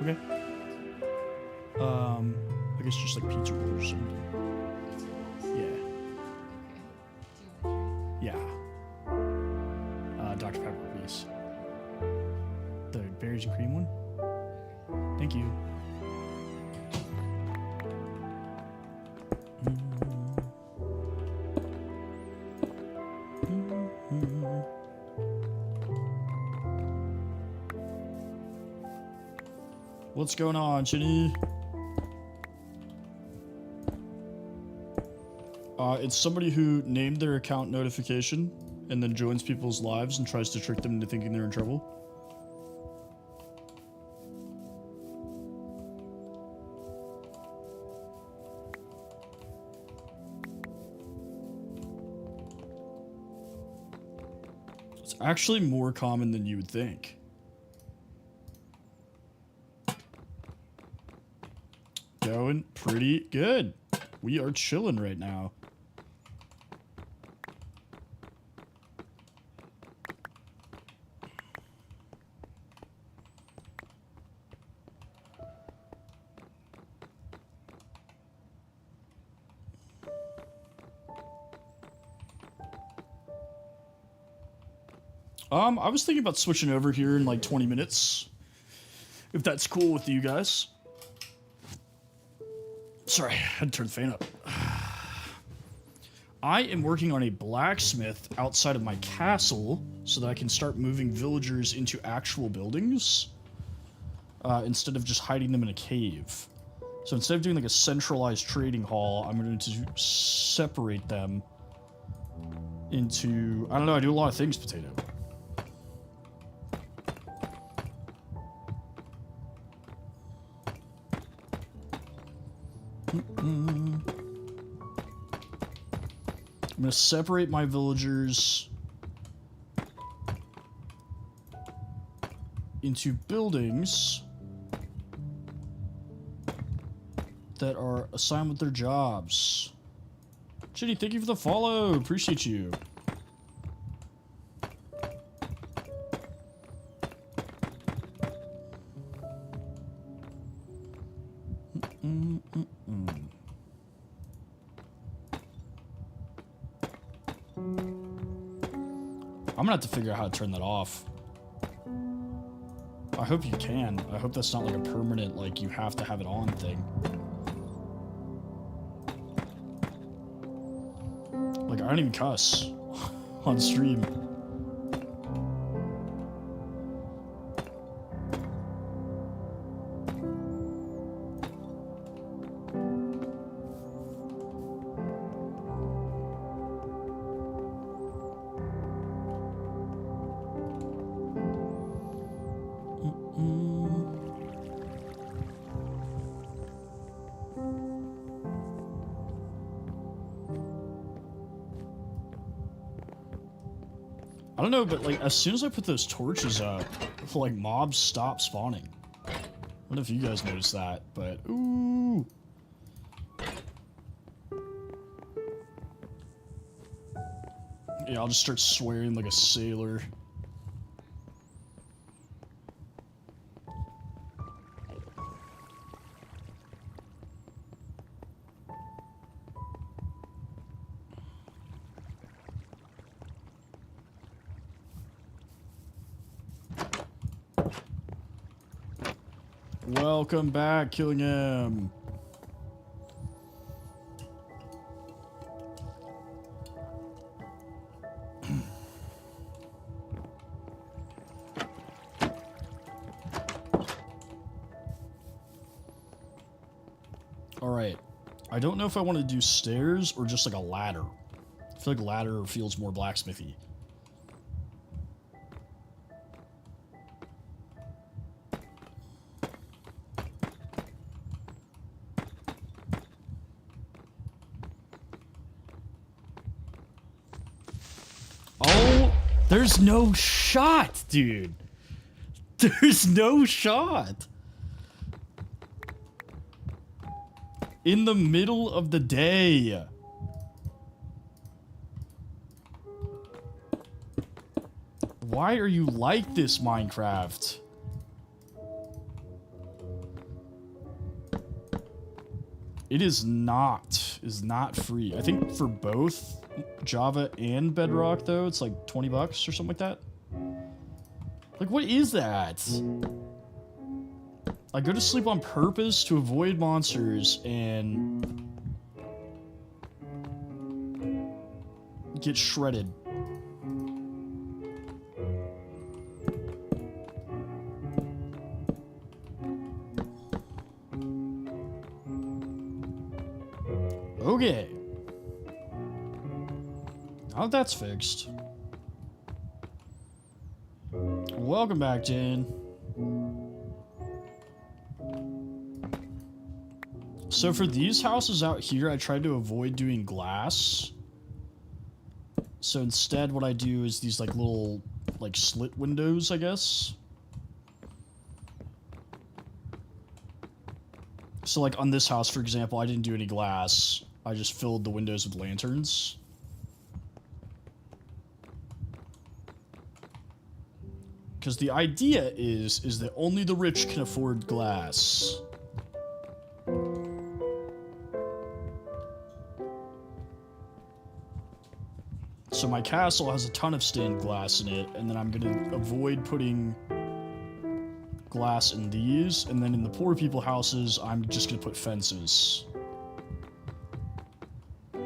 Okay. I guess just like pizza roll or something. Yeah. Yeah. Dr. Pepper, please. The berries and cream one? Thank you. What's going on, Chinny? It's somebody who named their account notification and then joins people's lives and tries to trick them into thinking they're in trouble. It's actually more common than you would think. Going pretty good. We are chilling right now. I was thinking about switching over here in like 20 minutes. If that's cool with you guys. Sorry, I had to turn the fan up. I am working on a blacksmith outside of my castle so that I can start moving villagers into actual buildings instead of just hiding them in a cave. So instead of doing like a centralized trading hall, I'm going to separate them into... I don't know, I do a lot of things, Potato. I'm gonna separate my villagers into buildings that are assigned with their jobs. Chitty, thank you for the follow. Appreciate you. I'm gonna have to figure out how to turn that off. I hope you can. I hope that's not like a permanent, like, you have to have it on thing. Like, I don't even cuss on stream. I don't know, but like as soon as I put those torches up, like mobs stop spawning. I don't know if you guys noticed that, but ooh. Yeah, I'll just start swearing like a sailor. Welcome back, killing him. Alright. I don't know if I want to do stairs or just like a ladder. I feel like ladder feels more blacksmithy. Oh, there's no shot, dude. There's no shot. In the middle of the day. Why are you like this, Minecraft? It is not free. I think for both Java and Bedrock though, it's like 20 bucks or something like that. Like what is that? I go to sleep on purpose to avoid monsters and get shredded. Okay. Now that that's fixed. Welcome back, Jane. So for these houses out here, I tried to avoid doing glass. So instead what I do is these like little like slit windows, I guess. So like on this house, for example, I didn't do any glass. I just filled the windows with lanterns. Because the idea is that only the rich can afford glass. So my castle has a ton of stained glass in it, and then I'm gonna avoid putting glass in these, and then in the poor people houses, I'm just gonna put fences. We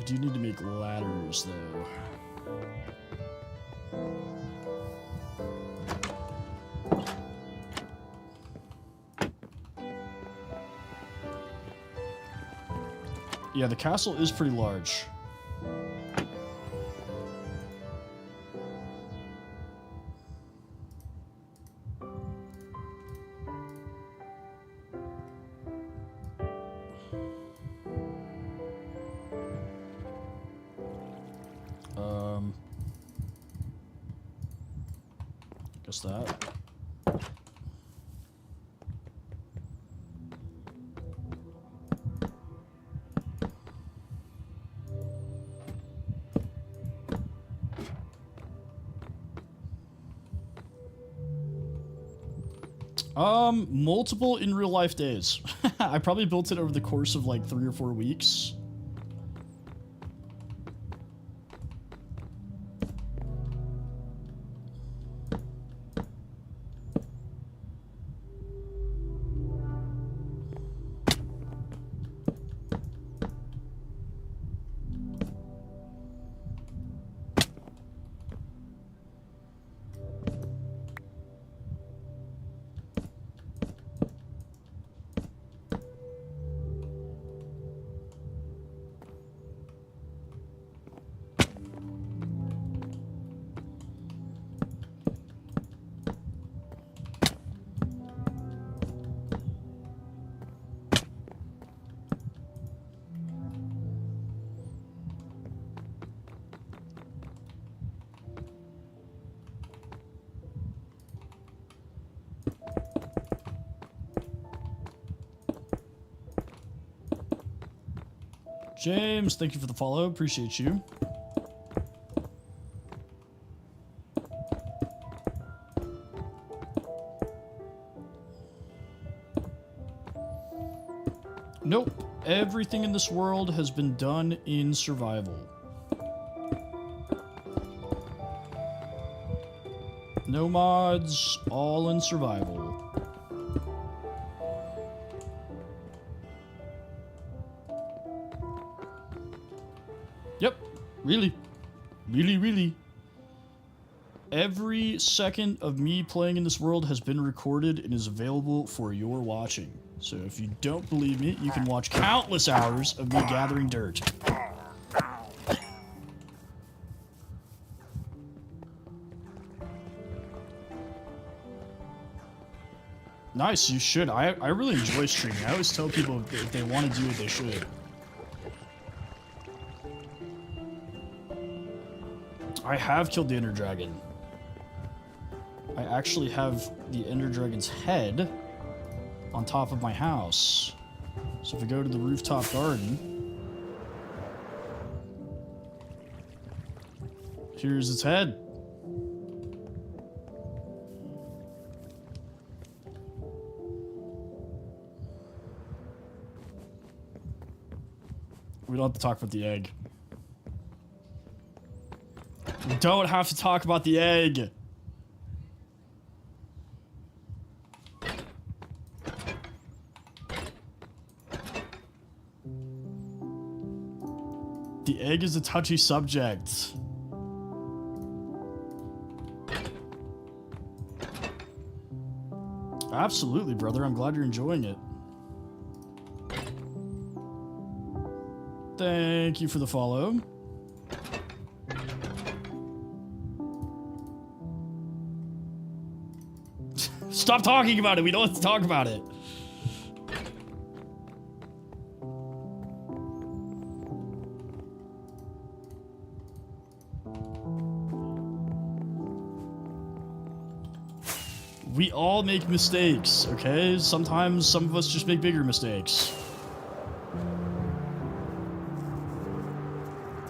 do need to make ladders, though. Yeah, the castle is pretty large. Guess that. Multiple in real life days. I probably built it over the course of like 3 or 4 weeks. James, thank you for the follow. Appreciate you. Nope. Everything in this world has been done in survival. No mods, all in survival. Yep. Really. Really. Every second of me playing in this world has been recorded and is available for your watching. So if you don't believe me, you can watch countless hours of me gathering dirt. Nice, you should. I really enjoy streaming. I always tell people if they want to do it, they should. I have killed the Ender Dragon. I actually have the Ender Dragon's head on top of my house. So if we go to the rooftop garden, here's its head. We don't have to talk about the egg. We don't have to talk about the egg. The egg is a touchy subject. Absolutely, brother. I'm glad you're enjoying it. Thank you for the follow. Stop talking about it. We don't have to talk about it. We all make mistakes, okay? Sometimes some of us just make bigger mistakes.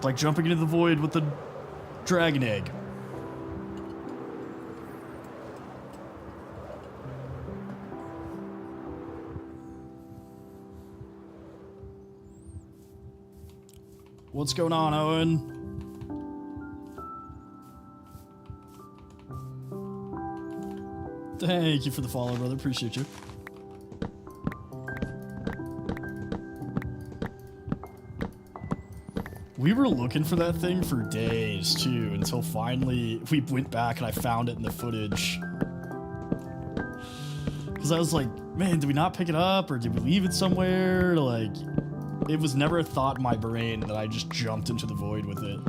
Like jumping into the void with the dragon egg. What's going on, Owen? Thank you for the follow, brother. Appreciate you. We were looking for that thing for days, too, until finally we went back and I found it in the footage. Because I was like, man, did we not pick it up, or did we leave it somewhere? Like, it was never a thought in my brain that I just jumped into the void with it.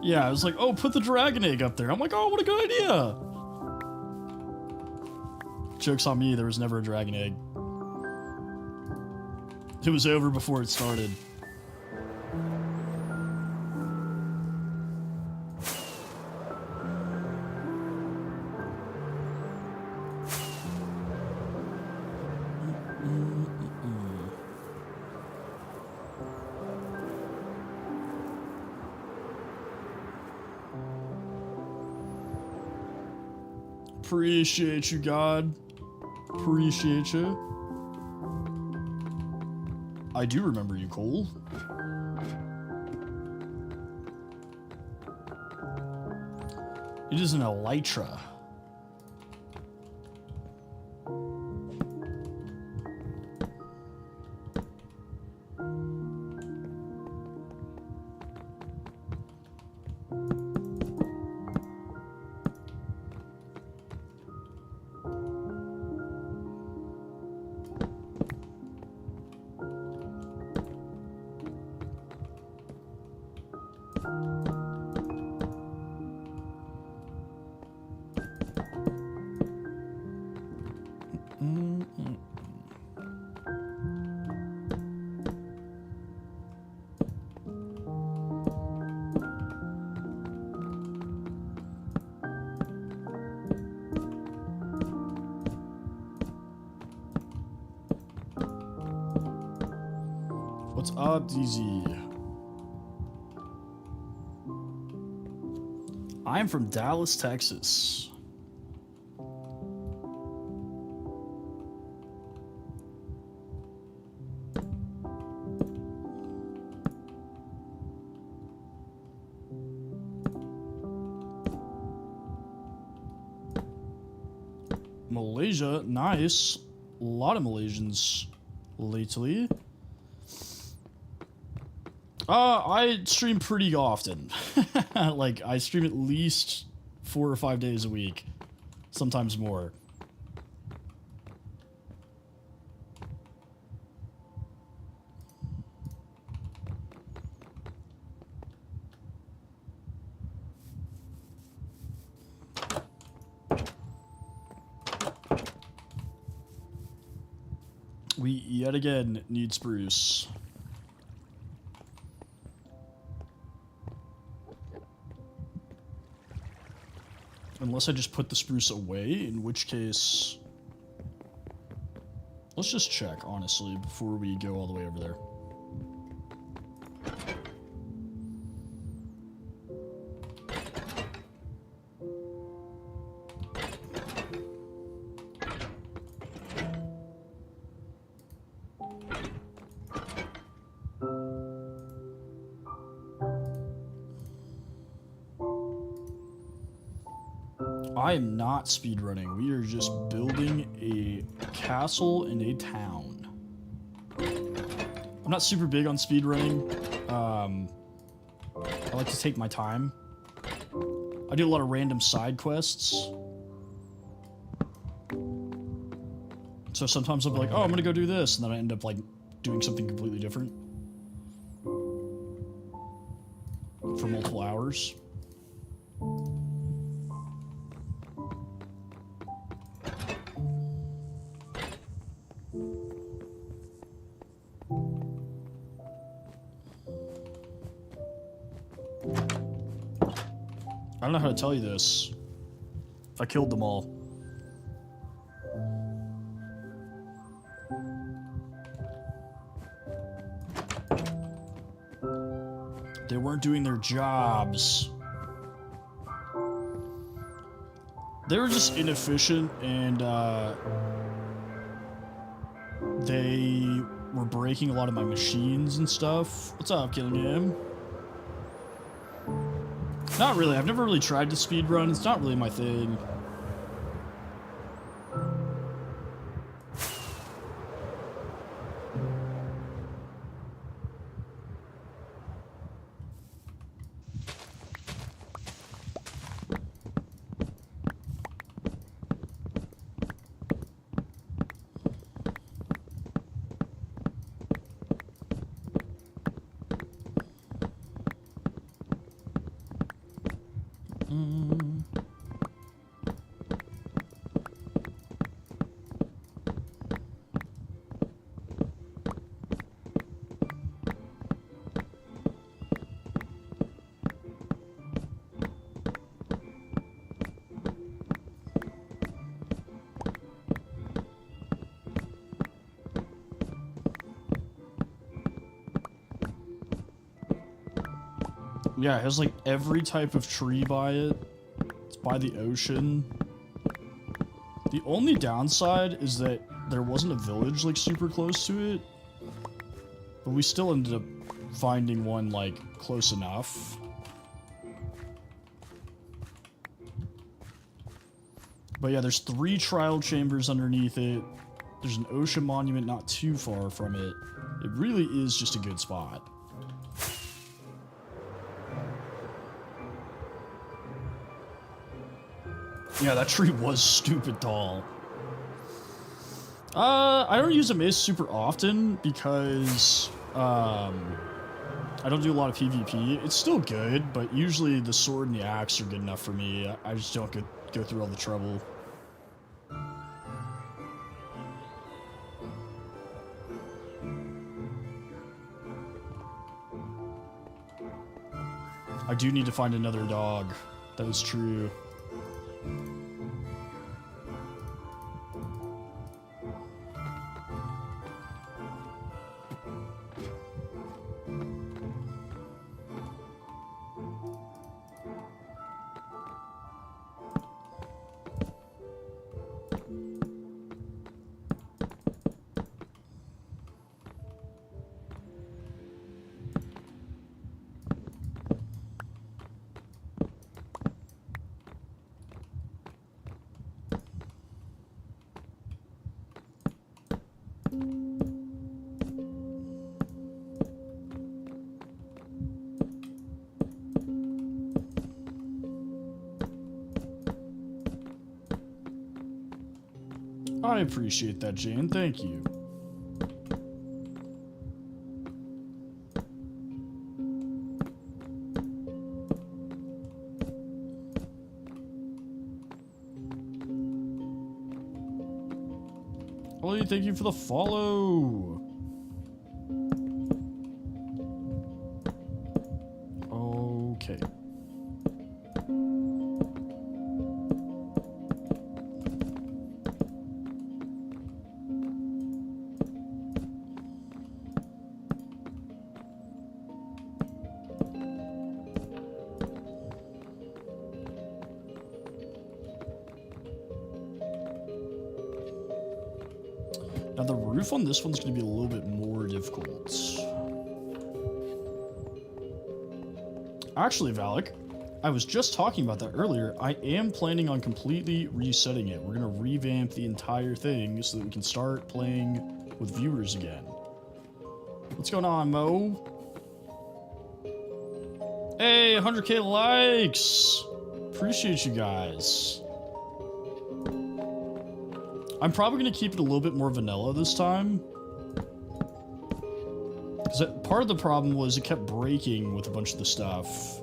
Yeah, I was like, oh, put the dragon egg up there. I'm like, oh, what a good idea. Joke's on me, there was never a dragon egg. It was over before it started. Appreciate you, God. Appreciate you. I do remember you, Cole. It is an elytra. What's up, DZ? I'm from Dallas, Texas. Malaysia, nice. A lot of Malaysians lately. I stream pretty often. Like, I stream at least 4 or 5 days a week. Sometimes more. We yet again need spruce. Unless I just put the spruce away, in which case... Let's just check, honestly, before we go all the way over there. I am not speedrunning. We are just building a castle in a town. I'm not super big on speedrunning. I like to take my time. I do a lot of random side quests. So sometimes I'll be like, oh, I'm gonna go do this, and then I end up like doing something completely different. For multiple hours. I don't know how to tell you this. I killed them all. They weren't doing their jobs. They were just inefficient, and they were breaking a lot of my machines and stuff. What's up, Killing Him? Not really. I've never really tried to speedrun. It's not really my thing. Yeah, it has like every type of tree by it. It's by the ocean. The only downside is that there wasn't a village like super close to it. But we still ended up finding one like close enough. But yeah, there's 3 trial chambers underneath it. There's an ocean monument not too far from it. It really is just a good spot. Yeah, that tree was stupid tall. I don't use a mace super often because I don't do a lot of PvP. It's still good, but usually the sword and the axe are good enough for me. I just don't go through all the trouble. I do need to find another dog. That is true. I appreciate that, Jane. Thank you. Ollie, thank you for the follow. Okay. Now the roof on this one's going to be a little bit more difficult. Actually, Valak, I was just talking about that earlier. I am planning on completely resetting it. We're going to revamp the entire thing so that we can start playing with viewers again. What's going on, Mo? Hey, 100k likes! Appreciate you guys. I'm probably going to keep it a little bit more vanilla this time. Because part of the problem was it kept breaking with a bunch of the stuff.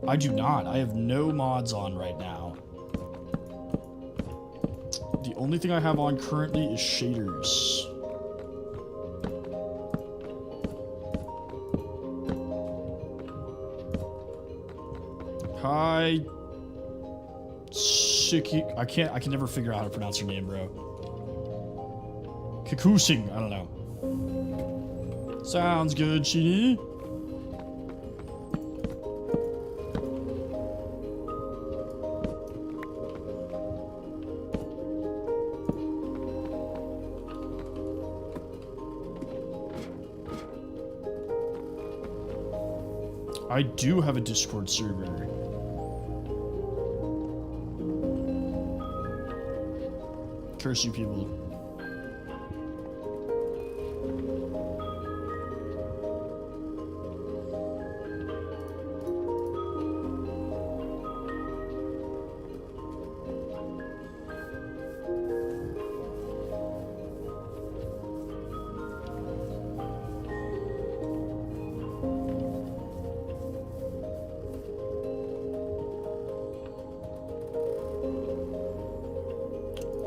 I do not. I have no mods on right now. The only thing I have on currently is shaders. Hi. I can never figure out how to pronounce your name, bro. Kakusing, I don't know. Sounds good, Shini. I do have a Discord server. Curse you people.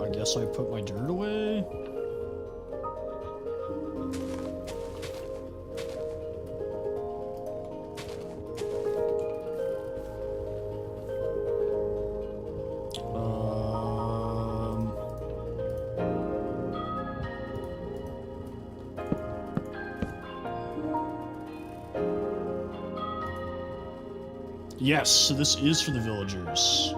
I guess I put my dirt away. Yes, so this is for the villagers.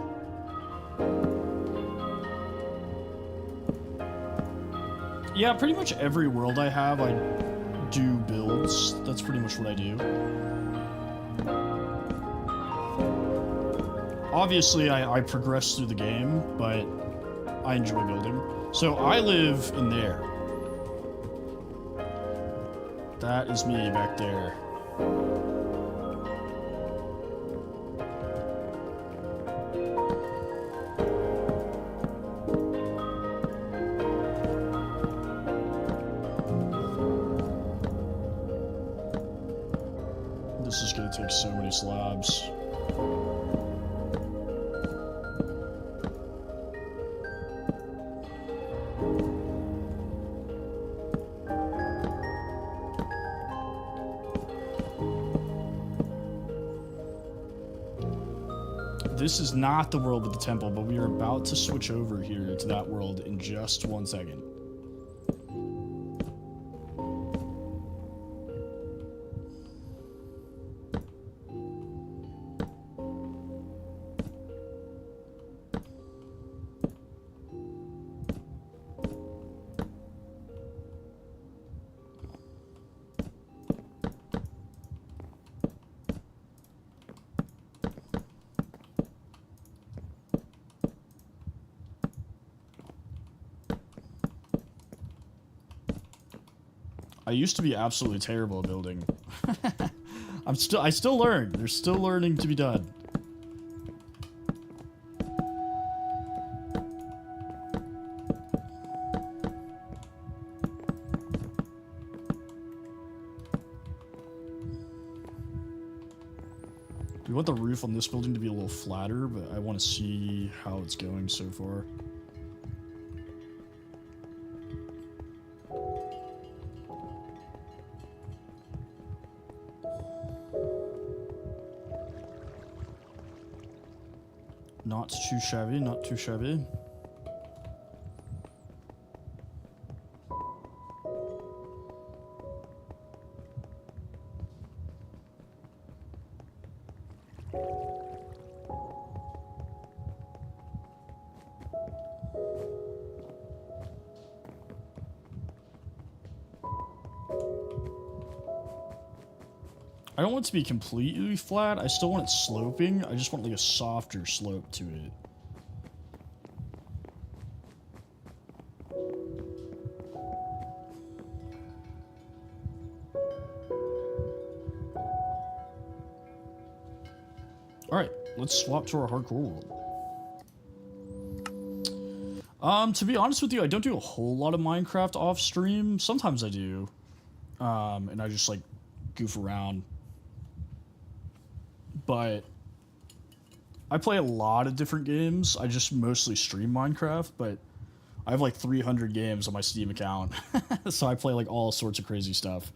Yeah, pretty much every world I have, I do builds. That's pretty much what I do. Obviously, I progress through the game, but I enjoy building. So I live in there. That is me back there. This is gonna take so many slabs. This is not the world with the temple, but we are about to switch over here to that world in just 1 second. I used to be absolutely terrible at building. I still learn. There's still learning to be done. want the roof on this building to be a little flatter, but I want to see how it's going so far. Not too shabby, not too shabby. I don't want it to be completely flat. I still want it sloping. I just want like a softer slope to it. Alright, let's swap to our hardcore world. To be honest with you, I don't do a whole lot of Minecraft off stream. Sometimes I do. And I just like goof around. But I play a lot of different games. I just mostly stream Minecraft, but I have like 300 games on my Steam account. So I play like all sorts of crazy stuff.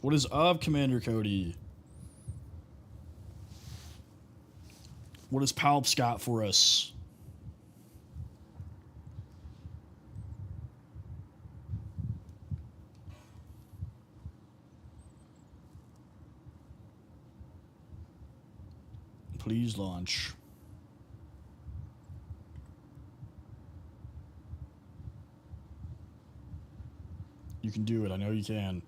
What is up, Commander Cody? What has Palps got for us? Please launch. You can do it. I know you can.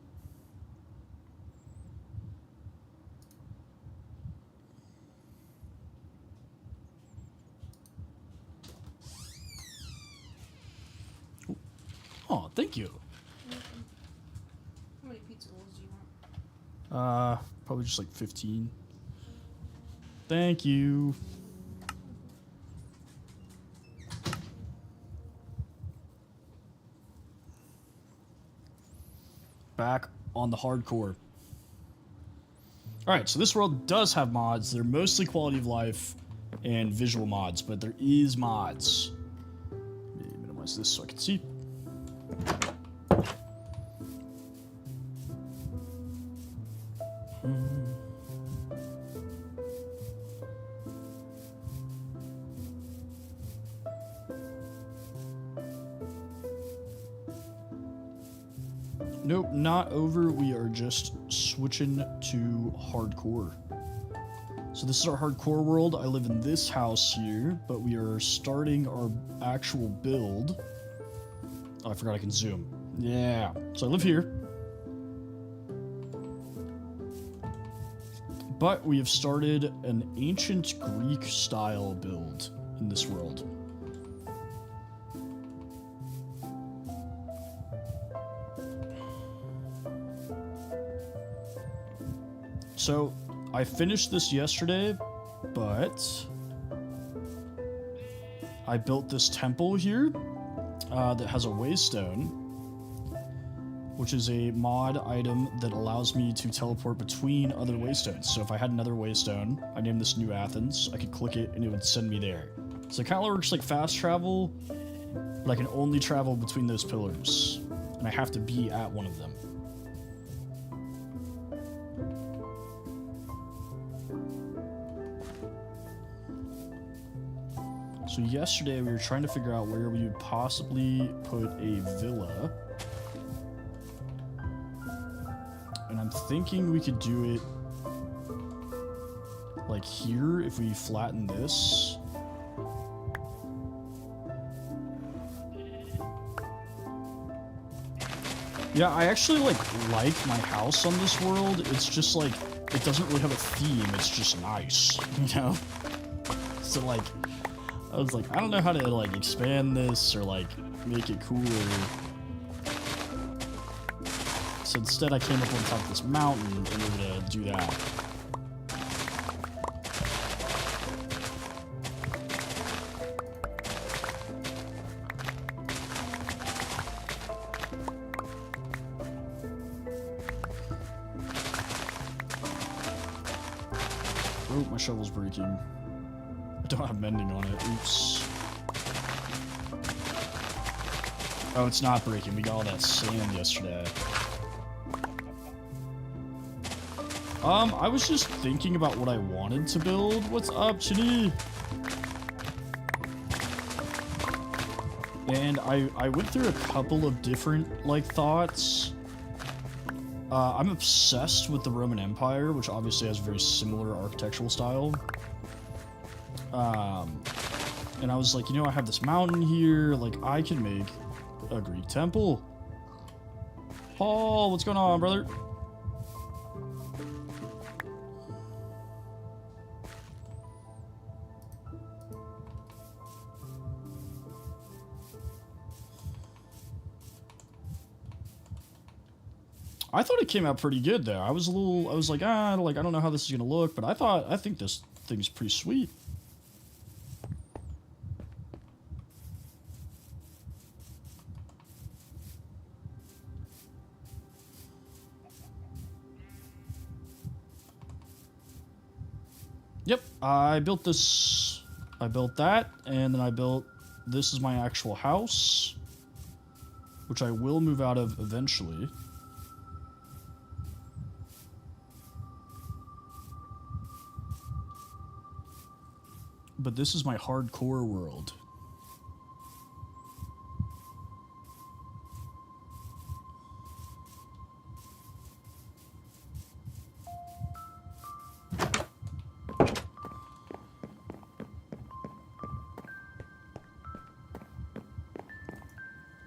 Oh, thank you. How many pizza rolls do you want? Probably just like 15. Thank you. Back on the hardcore. Alright, so this world does have mods. They're mostly quality of life and visual mods, but there is mods. Let me minimize this so I can see. Nope, not over. We are just switching to hardcore. So this is our hardcore world. I live in this house here, but we are starting our actual build. Oh, I forgot I can zoom. Yeah, so I live here. But we have started an ancient Greek style build in this world. So, I finished this yesterday, but I built this temple here that has a waystone, which is a mod item that allows me to teleport between other waystones. So if I had another waystone, I named this New Athens, I could click it and it would send me there. So it kind of works like fast travel, but I can only travel between those pillars, and I have to be at one of them. So yesterday we were trying to figure out where we would possibly put a villa. And I'm thinking we could do it like here if we flatten this. Yeah, I actually like my house on this world. It's just like, it doesn't really have a theme. It's just nice, you know? So like, I was like, I don't know how to like expand this or like make it cooler. So instead I came up on top of this mountain in order to do that. Oh, my shovel's breaking. I don't have mending on it. Oops. Oh, it's not breaking. We got all that sand yesterday. I was just thinking about what I wanted to build. What's up, Chitty? And I went through a couple of different, like, thoughts. I'm obsessed with the Roman Empire, which obviously has a very similar architectural style. And I was like, you know, I have this mountain here. Like, I can make a Greek temple. Paul, what's going on, brother? I thought it came out pretty good there. I was like, I don't know how this is gonna look, but I think this thing's pretty sweet. Yep, I built this, I built that, and then I built, this is my actual house, which I will move out of eventually. But this is my hardcore world.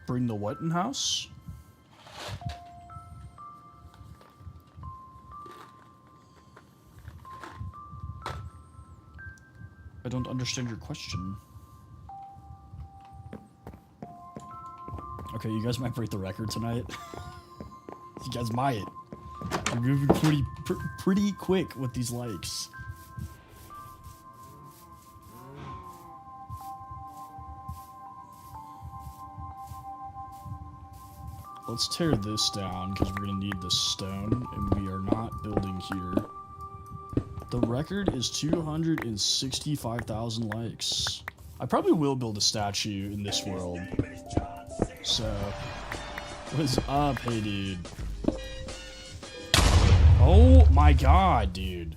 Bring the what in house? I don't understand your question. Okay, you guys might break the record tonight. You guys might. You're moving pretty quick with these likes. Let's tear this down because we're gonna need this stone, and we are not building here. The record is 265,000 likes. I probably will build a statue in this world. So, what's up, hey dude? Oh my god, dude.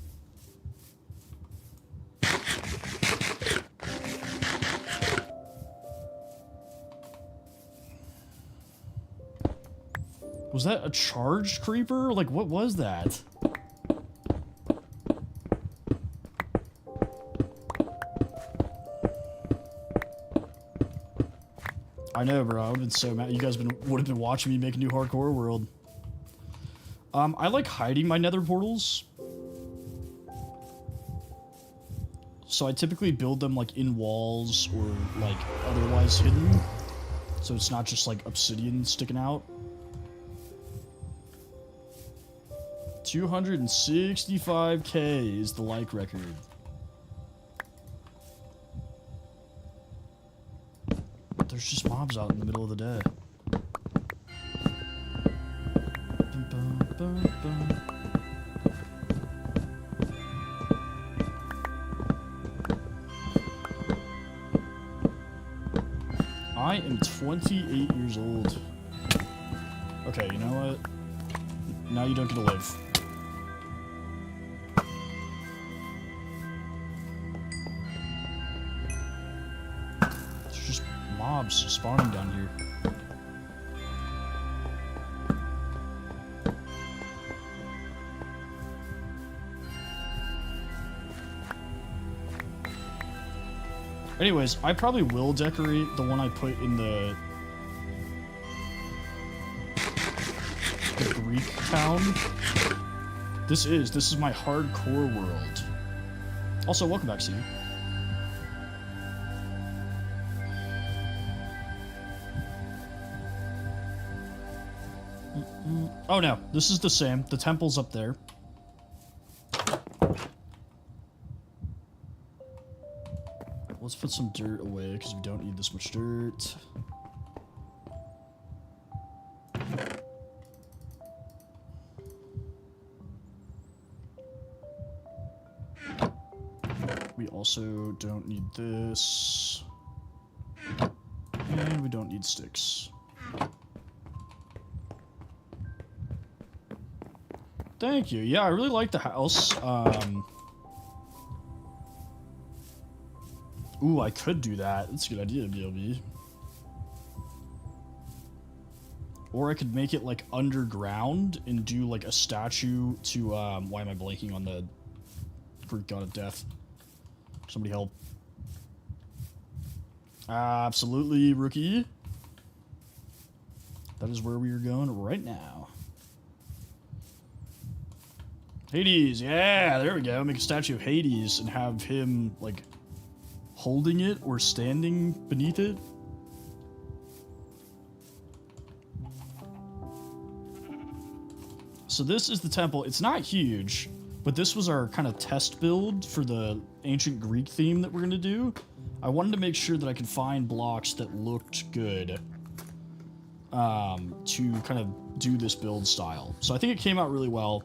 Was that a charged creeper? Like, what was that? I know, bro. I would have been so mad. You guys would have been watching me make a new hardcore world. I like hiding my nether portals. So I typically build them like in walls or like otherwise hidden. So it's not just like obsidian sticking out. 265K is the like record. There's just mobs out in the middle of the day. I am 28 years old. Okay, you know what? Now you don't get to live. There's just mobs spawning down here. Anyways, I probably will decorate the one I put in the Greek town. This is my hardcore world. Also, welcome back, Steve. Oh no, this is the same. The temple's up there. Let's put some dirt away because we don't need this much dirt. We also don't need this. And we don't need sticks. Thank you. Yeah, I really like the house. Ooh, I could do that. That's a good idea, BLB. Or I could make it, like, underground and do, like, a statue to, why am I blanking on the Greek god of death? Somebody help. Absolutely, rookie. That is where we are going right now. Hades, yeah, there we go. Make a statue of Hades and have him, like, holding it or standing beneath it. So this is the temple. It's not huge, but this was our kind of test build for the ancient Greek theme that we're going to do. I wanted to make sure that I could find blocks that looked good to kind of do this build style. So I think it came out really well.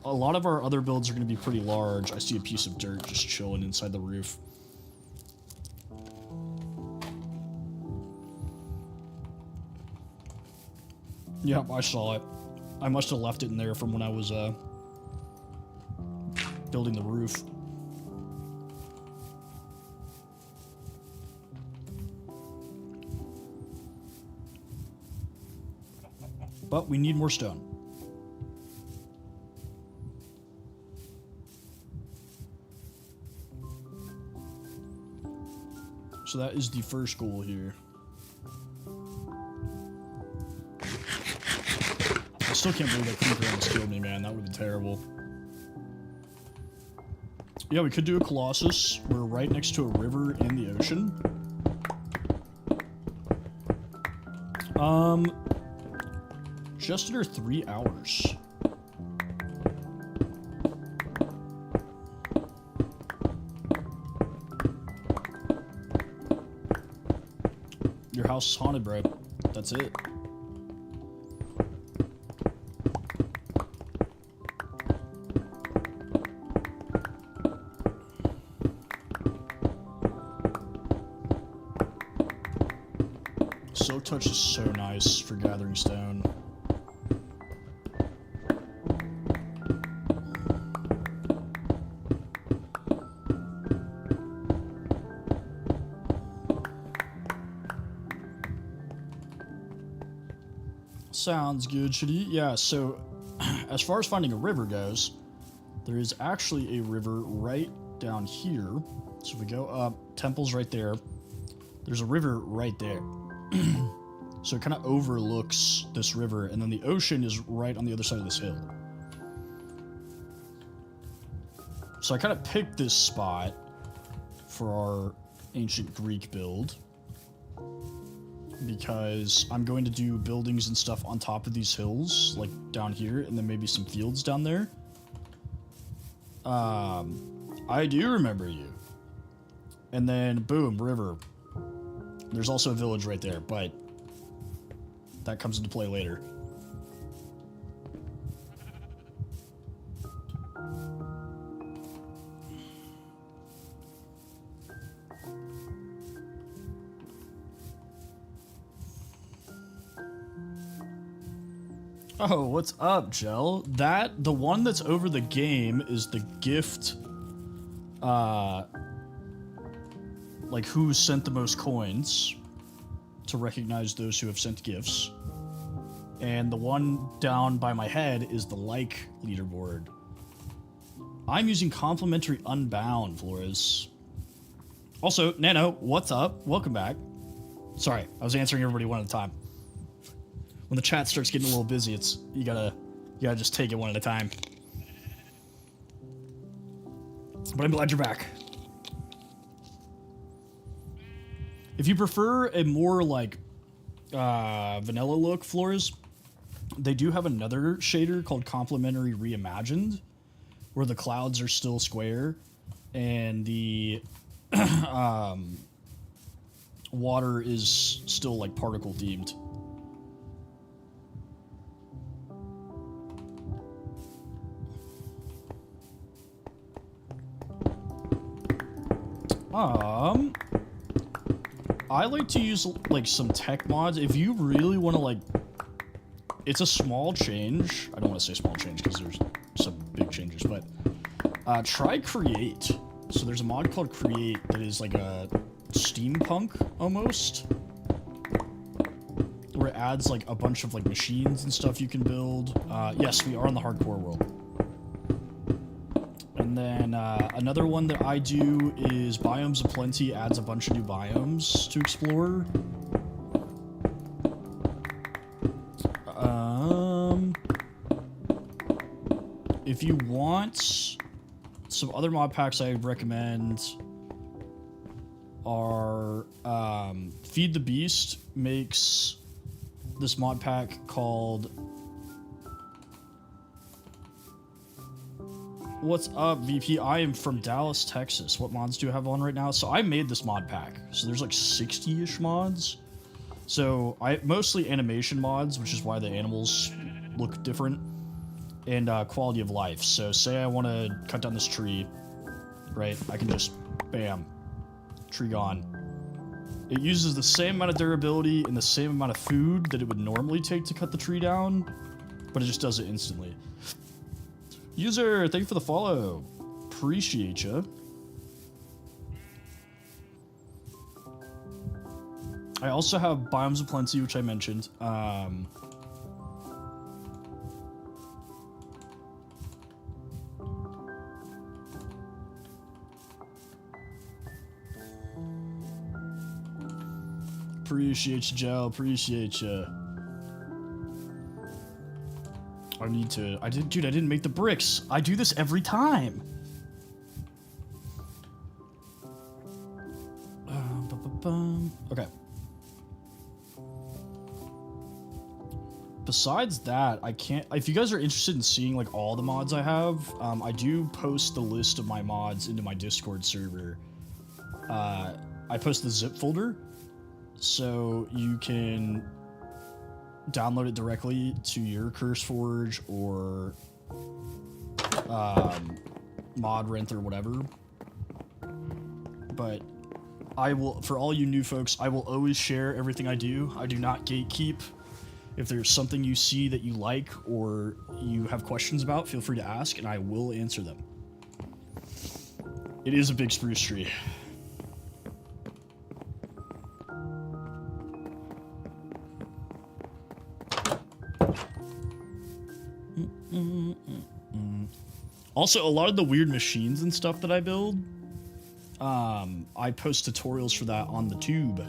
A lot of our other builds are going to be pretty large. I see a piece of dirt just chilling inside the roof. Yep, I saw it. I must have left it in there from when I was building the roof. But we need more stone. So that is the first goal here. I still can't believe that creeper almost killed me, man. That would have been terrible. Yeah, we could do a Colossus. We're right next to a river and the ocean. Just under 3 hours. Your house is haunted, bro. That's it. Soak Touch is so nice for gathering stone. Sounds good, Shitty. Yeah, so as far as finding a river goes, there is actually a river right down here. So if we go up, temple's right there. There's a river right there. So it kind of overlooks this river, and then the ocean is right on the other side of this hill. So I kind of picked this spot for our ancient Greek build because I'm going to do buildings and stuff on top of these hills, like down here, and then maybe some fields down there. I do remember you. And then, boom, river. There's also a village right there, but that comes into play later. Oh, what's up, Gel? The one that's over the game is the gift, like who sent the most coins to recognize those who have sent gifts. And the one down by my head is the like leaderboard. I'm using complimentary Unbound, Flores. Also, Nano, what's up? Welcome back. Sorry, I was answering everybody one at a time. When the chat starts getting a little busy, it's you gotta just take it one at a time. But I'm glad you're back. If you prefer a more like vanilla look, Flores, they do have another shader called Complementary Reimagined, where the clouds are still square and the water is still like particle themed. I like to use like some tech mods. If you really want to like, it's a small change. I don't want to say small change because there's some big changes, but try Create. So there's a mod called Create that is like a steampunk almost, where it adds like a bunch of like machines and stuff you can build. Yes, we are in the hardcore world. And then another one that I do is Biomes of Plenty adds a bunch of new biomes to explore. If you want some other mod packs I recommend are Feed the Beast makes this mod pack called What's up, VP? I am from Dallas, Texas. What mods do you have on right now? So I made this mod pack. So there's like 60-ish mods. So I mostly animation mods, which is why the animals look different, and quality of life. So say I want to cut down this tree, right? I can just, bam, tree gone. It uses the same amount of durability and the same amount of food that it would normally take to cut the tree down, but it just does it instantly. User, thank you for the follow. Appreciate ya. I also have Biomes of Plenty, which I mentioned. Appreciate you, Joe. Appreciate you. I need to. Dude, I didn't make the bricks. I do this every time. Okay. Besides that, I can't. If you guys are interested in seeing like all the mods I have, I do post the list of my mods into my Discord server. I post the zip folder, so you can download it directly to your CurseForge or ModRent or whatever. But I will, for all you new folks, I will always share everything I do. I do not gatekeep. If there's something you see that you like or you have questions about, feel free to ask and I will answer them. It is a big spruce tree. Also, a lot of the weird machines and stuff that I build, I post tutorials for that on the tube,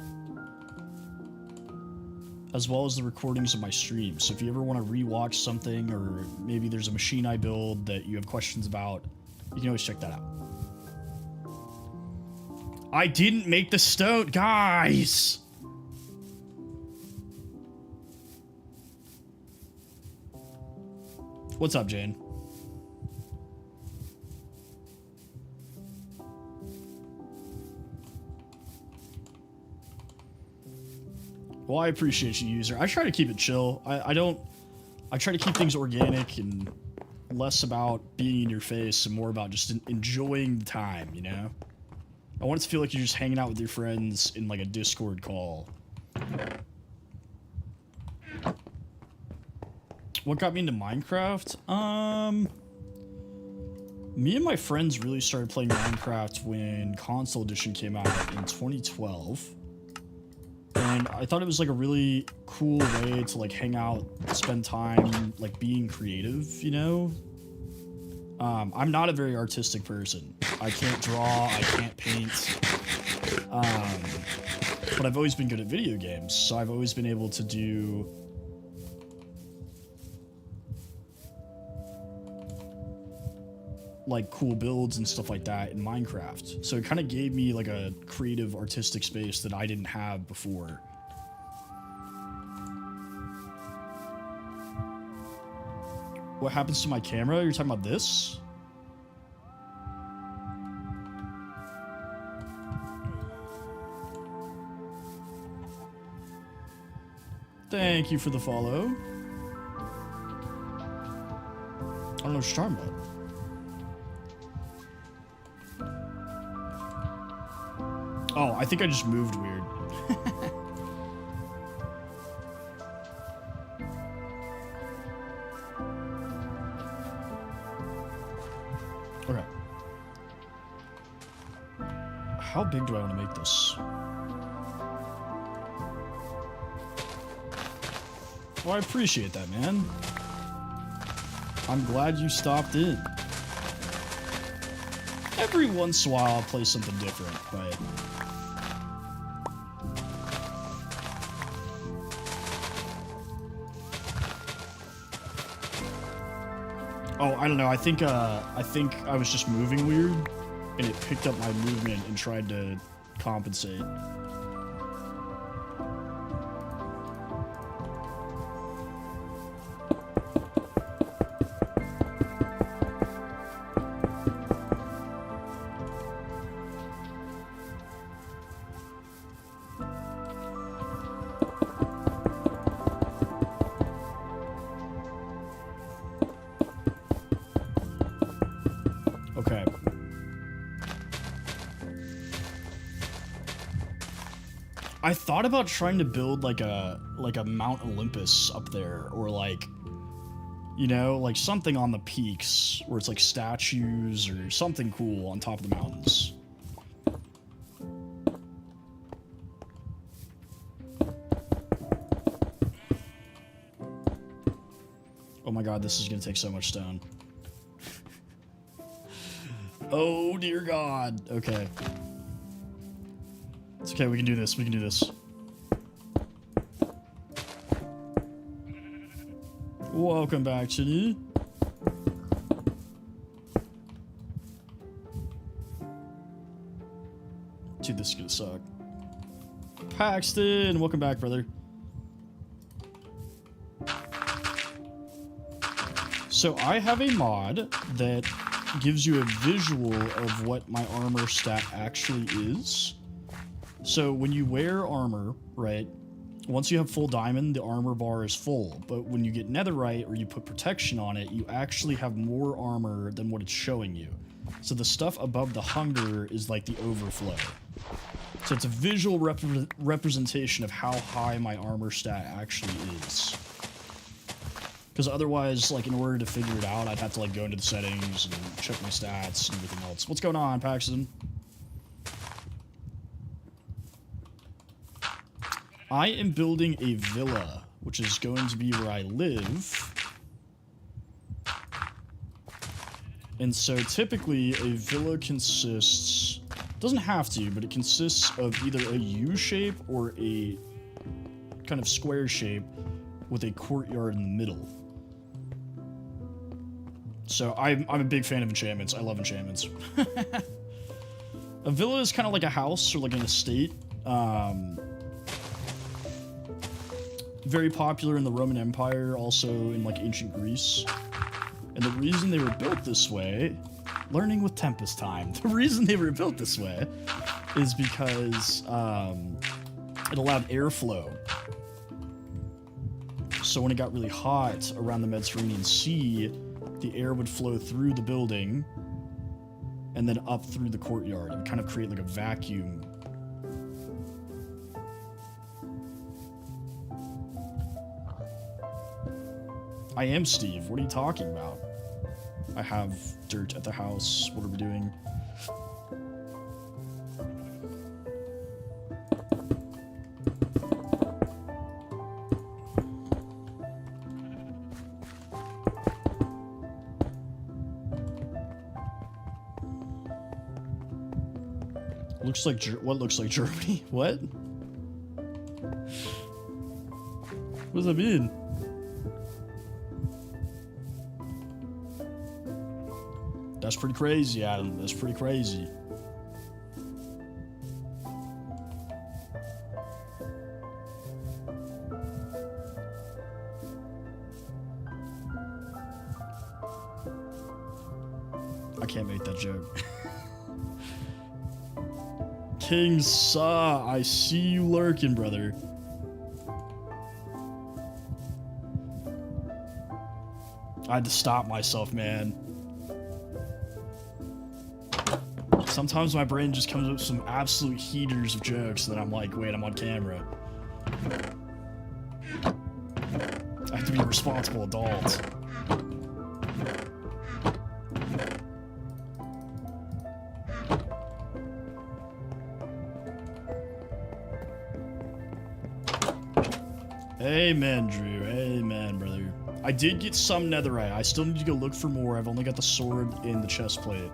as well as the recordings of my streams. So if you ever want to rewatch something, or maybe there's a machine I build that you have questions about, you can always check that out. I didn't make the stone, guys! What's up, Jane? Well, I appreciate you, user. I try to keep it chill. I try to keep things organic and less about being in your face and more about just enjoying the time, you know? I want it to feel like you're just hanging out with your friends in like a Discord call. What got me into Minecraft? Me and my friends really started playing Minecraft when Console Edition came out in 2012. And I thought it was like a really cool way to like hang out, spend time like being creative, you know? I'm not a very artistic person. I can't draw, I can't paint. But I've always been good at video games, so I've always been able to do like cool builds and stuff like that in Minecraft. So it kind of gave me like a creative artistic space that I didn't have before. What happens to my camera? You're talking about this? Thank you for the follow. I don't know what you're talking about. Oh, I think I just moved weird. Okay. How big do I want to make this? Well, I appreciate that, man. I'm glad you stopped in. Every once in a while, I'll play something different, but... Oh, I don't know. I think I was just moving weird, and it picked up my movement and tried to compensate. Okay. I thought about trying to build like a Mount Olympus up there, or like, you know, like something on the peaks where it's like statues or something cool on top of the mountains. Oh my god, this is gonna take so much stone. Oh dear god. Okay. It's okay, we can do this, we can do this. Welcome back, Chitty. Dude, this is gonna suck. Paxton, welcome back, brother. So I have a mod that gives you a visual of what my armor stat actually is. So when you wear armor, right, once you have full diamond, the armor bar is full. But when you get netherite or you put protection on it, you actually have more armor than what it's showing you. So the stuff above the hunger is like the overflow. So it's a visual representation of how high my armor stat actually is. Because otherwise, like, in order to figure it out, I'd have to, like, go into the settings and check my stats and everything else. What's going on, Paxton? I am building a villa, which is going to be where I live. And so, typically, a villa consists... doesn't have to, but it consists of either a U shape or a kind of square shape with a courtyard in the middle. So I'm a big fan of enchantments. I love enchantments. A villa is kind of like a house or like an estate. Very popular in the Roman Empire, also in like ancient Greece. And the reason they were built this way, learning with Tempest time, the reason they were built this way is because it allowed airflow. So when it got really hot around the Mediterranean Sea, the air would flow through the building and then up through the courtyard and kind of create like a vacuum. I am Steve. What are you talking about? I have dirt at the house. What are we doing? Looks like what looks like Germany? What? What does that mean? That's pretty crazy, Adam. That's pretty crazy. I can't make that joke. King Saw, I see you lurking, brother. I had to stop myself, man. Sometimes my brain just comes up with some absolute heaters of jokes that I'm like, wait, I'm on camera. I have to be a responsible adult. Amen, Drew. Amen, brother. I did get some netherite. I still need to go look for more. I've only got the sword and the chest plate.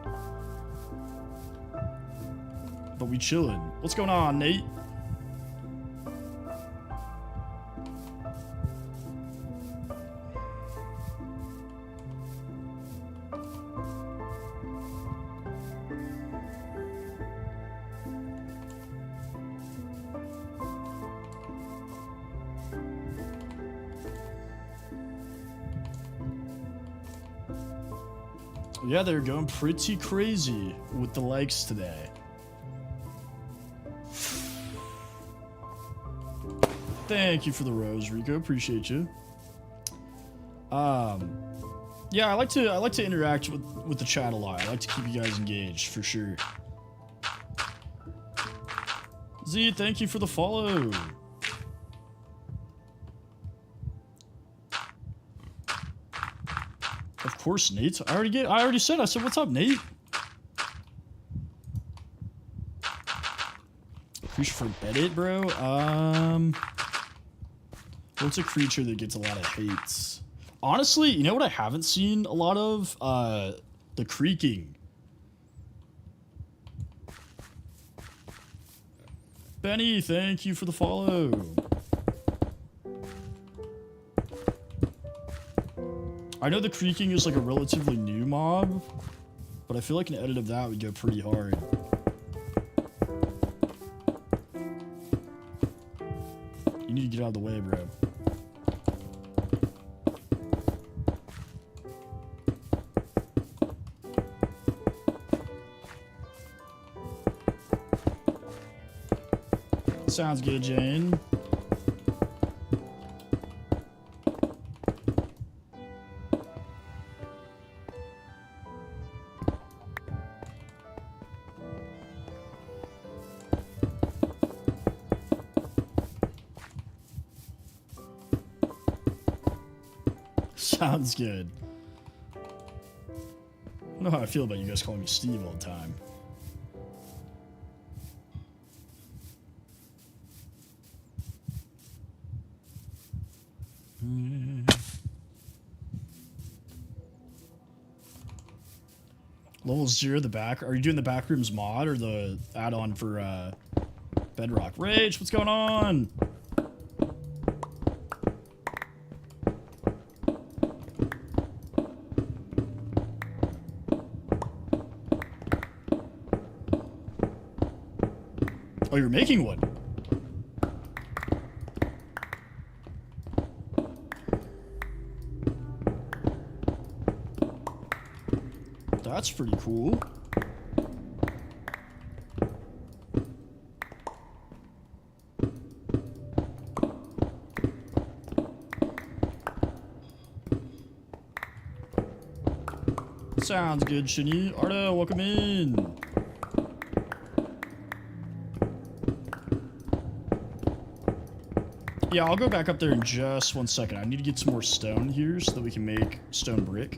But we chillin'. What's going on, Nate? Yeah, they're going pretty crazy with the likes today. Thank you for the rose, Rico. Appreciate you. Yeah, I like to interact with the chat a lot. I like to keep you guys engaged for sure. Z, thank you for the follow. Of course, Nate. I already said. I said, "What's up, Nate?" Creature for Reddit, bro. What's a creature that gets a lot of hates? Honestly, you know what I haven't seen a lot of? The creaking. Benny, thank you for the follow. I know the creaking is like a relatively new mob, but I feel like an edit of that would go pretty hard. You need to get out of the way, bro. Sounds good, Jane. Sounds good. I don't know how I feel about you guys calling me Steve all the time. Level 0, the back. Are you doing the Backrooms mod or the add-on for Bedrock? Rage, what's going on? Oh, you're making one. That's pretty cool. Sounds good, Shinny. Ardo, welcome in. Yeah, I'll go back up there in just 1 second. I need to get some more stone here so that we can make stone brick.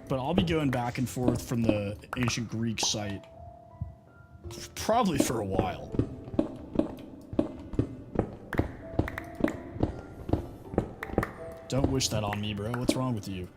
But I'll be going back and forth from the ancient Greek site probably for a while. Don't wish that on me, bro. What's wrong with you?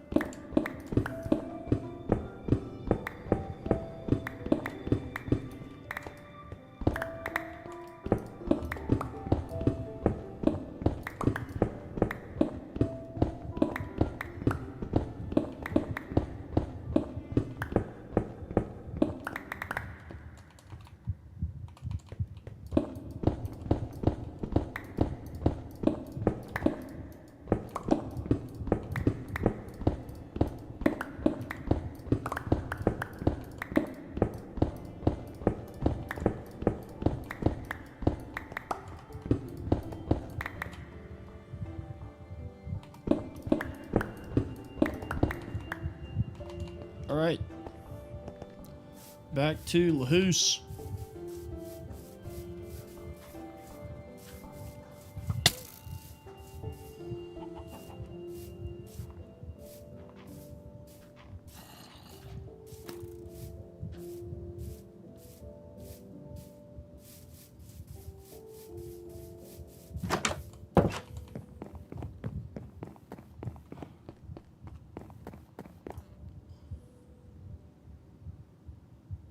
Alright. Back to Lahoose.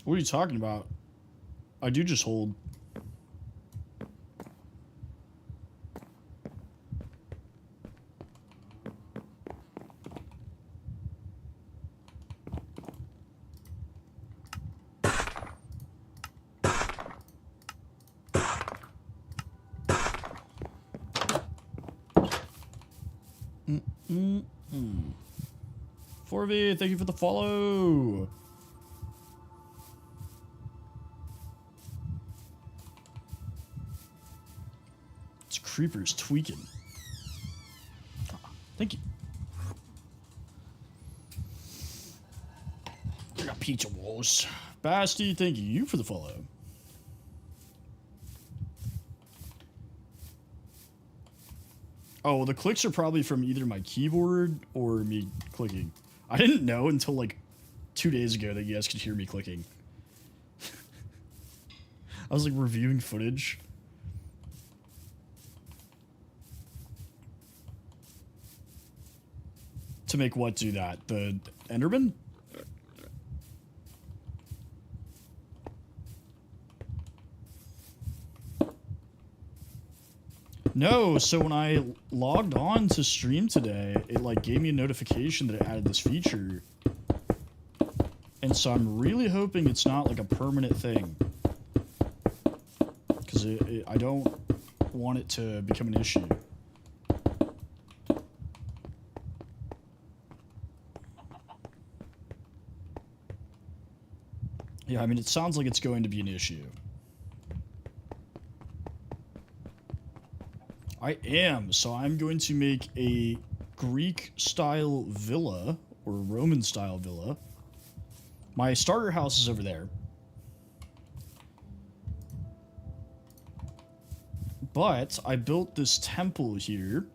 What are you talking about? I do just hold. Forvy, thank you for the follow. Creeper's tweaking. Thank you. I got pizza walls. Basti, thank you for the follow. Oh, the clicks are probably from either my keyboard or me clicking. I didn't know until like 2 days ago that you guys could hear me clicking. I was like reviewing footage. To make what do that? The Enderman? No, so when I logged on to stream today, it like gave me a notification that it added this feature. And so I'm really hoping it's not like a permanent thing. Because I don't want it to become an issue. Yeah, I mean, it sounds like it's going to be an issue. I am, so I'm going to make a Greek-style villa, or Roman-style villa. My starter house is over there. But I built this temple here.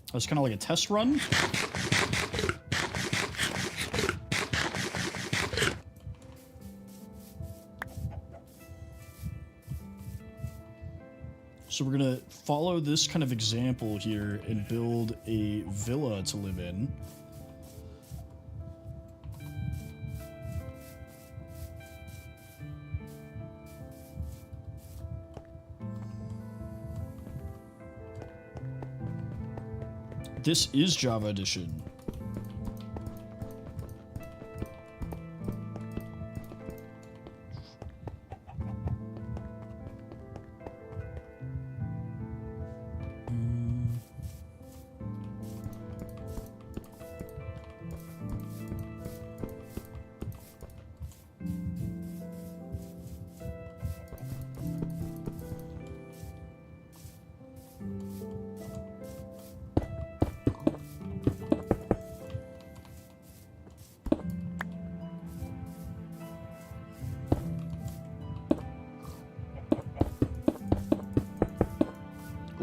It was kind of like a test run. So we're going to follow this kind of example here and build a villa to live in. This is Java Edition.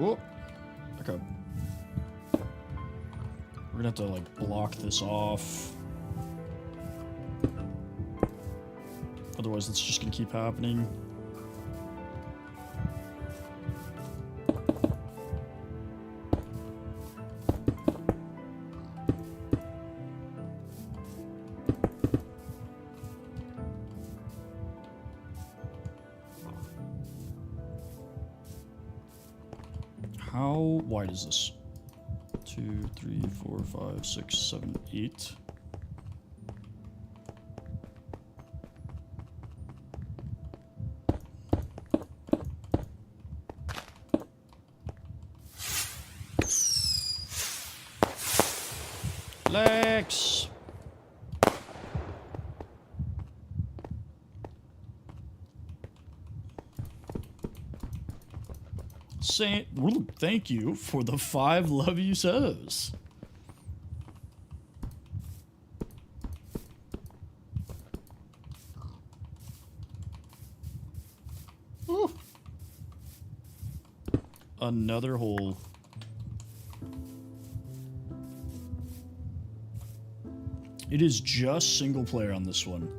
Oh, okay. We're gonna have to like block this off. Otherwise, it's just gonna keep happening. How wide is this? 2, 3, 4, 5, 6, 7, 8. Lex! Thank you for the 5 love you subs. another hole. It is just single player on this one.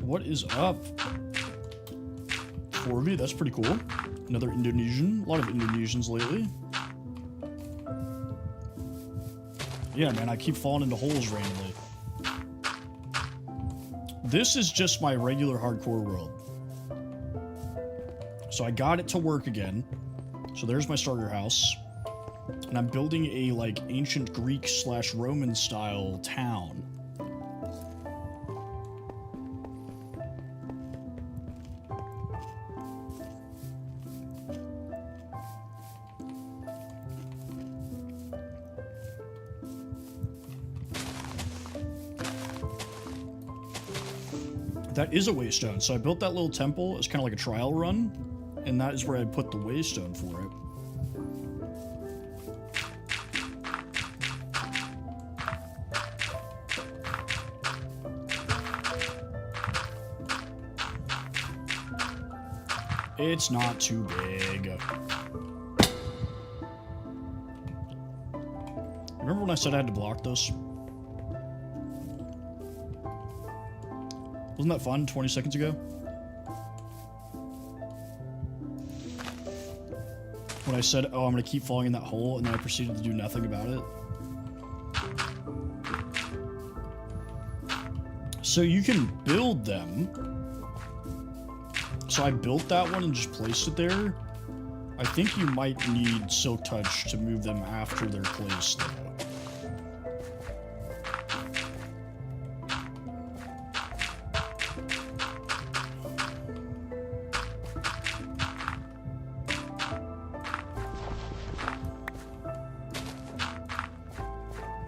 What is up? Corby, that's pretty cool. Another Indonesian. A lot of Indonesians lately. Yeah, man, I keep falling into holes randomly. This is just my regular hardcore world. So I got it to work again. So there's my starter house. And I'm building a, like, ancient Greek / Roman style town. That is a waystone. So I built that little temple as kind of like a trial run, and that is where I put the waystone for it. It's not too big. Remember when I said I had to block this? Wasn't that fun 20 seconds ago? When I said, oh, I'm going to keep falling in that hole, and then I proceeded to do nothing about it. So you can build them. So I built that one and just placed it there. I think you might need Silk Touch to move them after they're placed, though.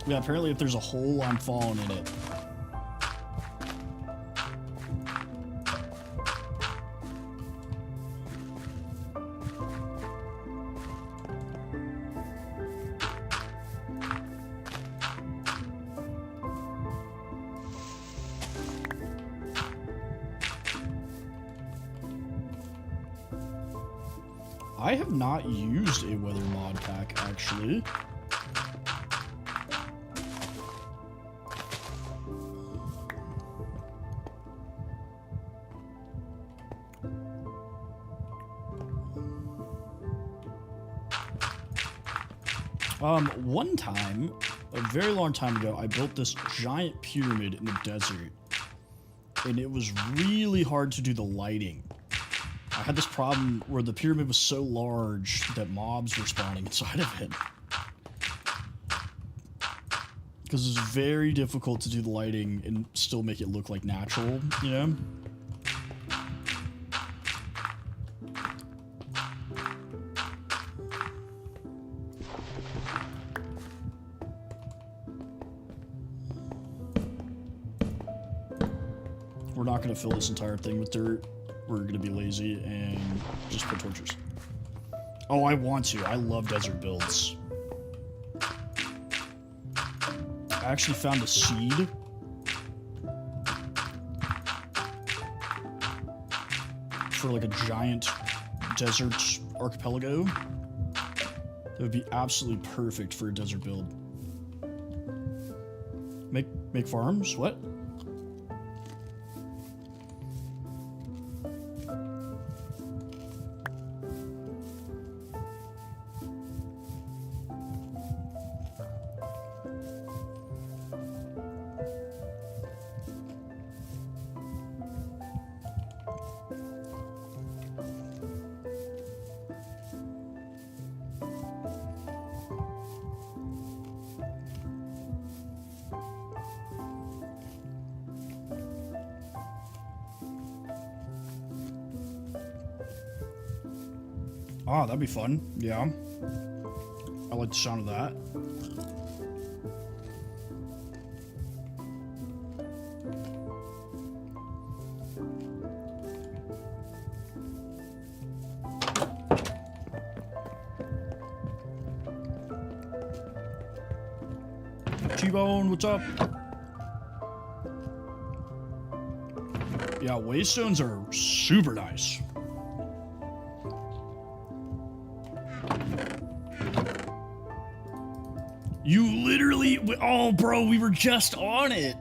Yeah, apparently if there's a hole, I'm falling in it. I have not used a weather mod pack, actually. One time, a very long time ago, I built this giant pyramid in the desert, and it was really hard to do the lighting. I had this problem where the pyramid was so large that mobs were spawning inside of it. Because it was very difficult to do the lighting and still make it look like natural, you know? We're not going to fill this entire thing with dirt. We're going to be lazy and just put torches. Oh, I want to. I love desert builds. I actually found a seed. For like a giant desert archipelago. That would be absolutely perfect for a desert build. Make farms? What? Ah, that'd be fun. Yeah. I like the sound of that. T-Bone, what's up? Yeah, waystones are super nice. You literally... Oh, bro, we were just on it.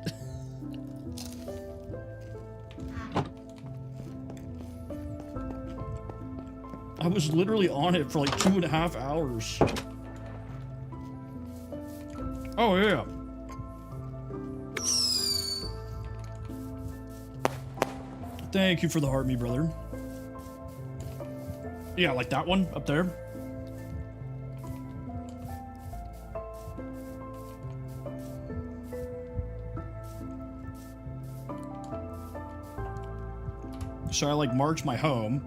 I was literally on it for like 2.5 hours. Oh, yeah. Thank you for the heart, me brother. Yeah, like that one up there. So I like marked my home.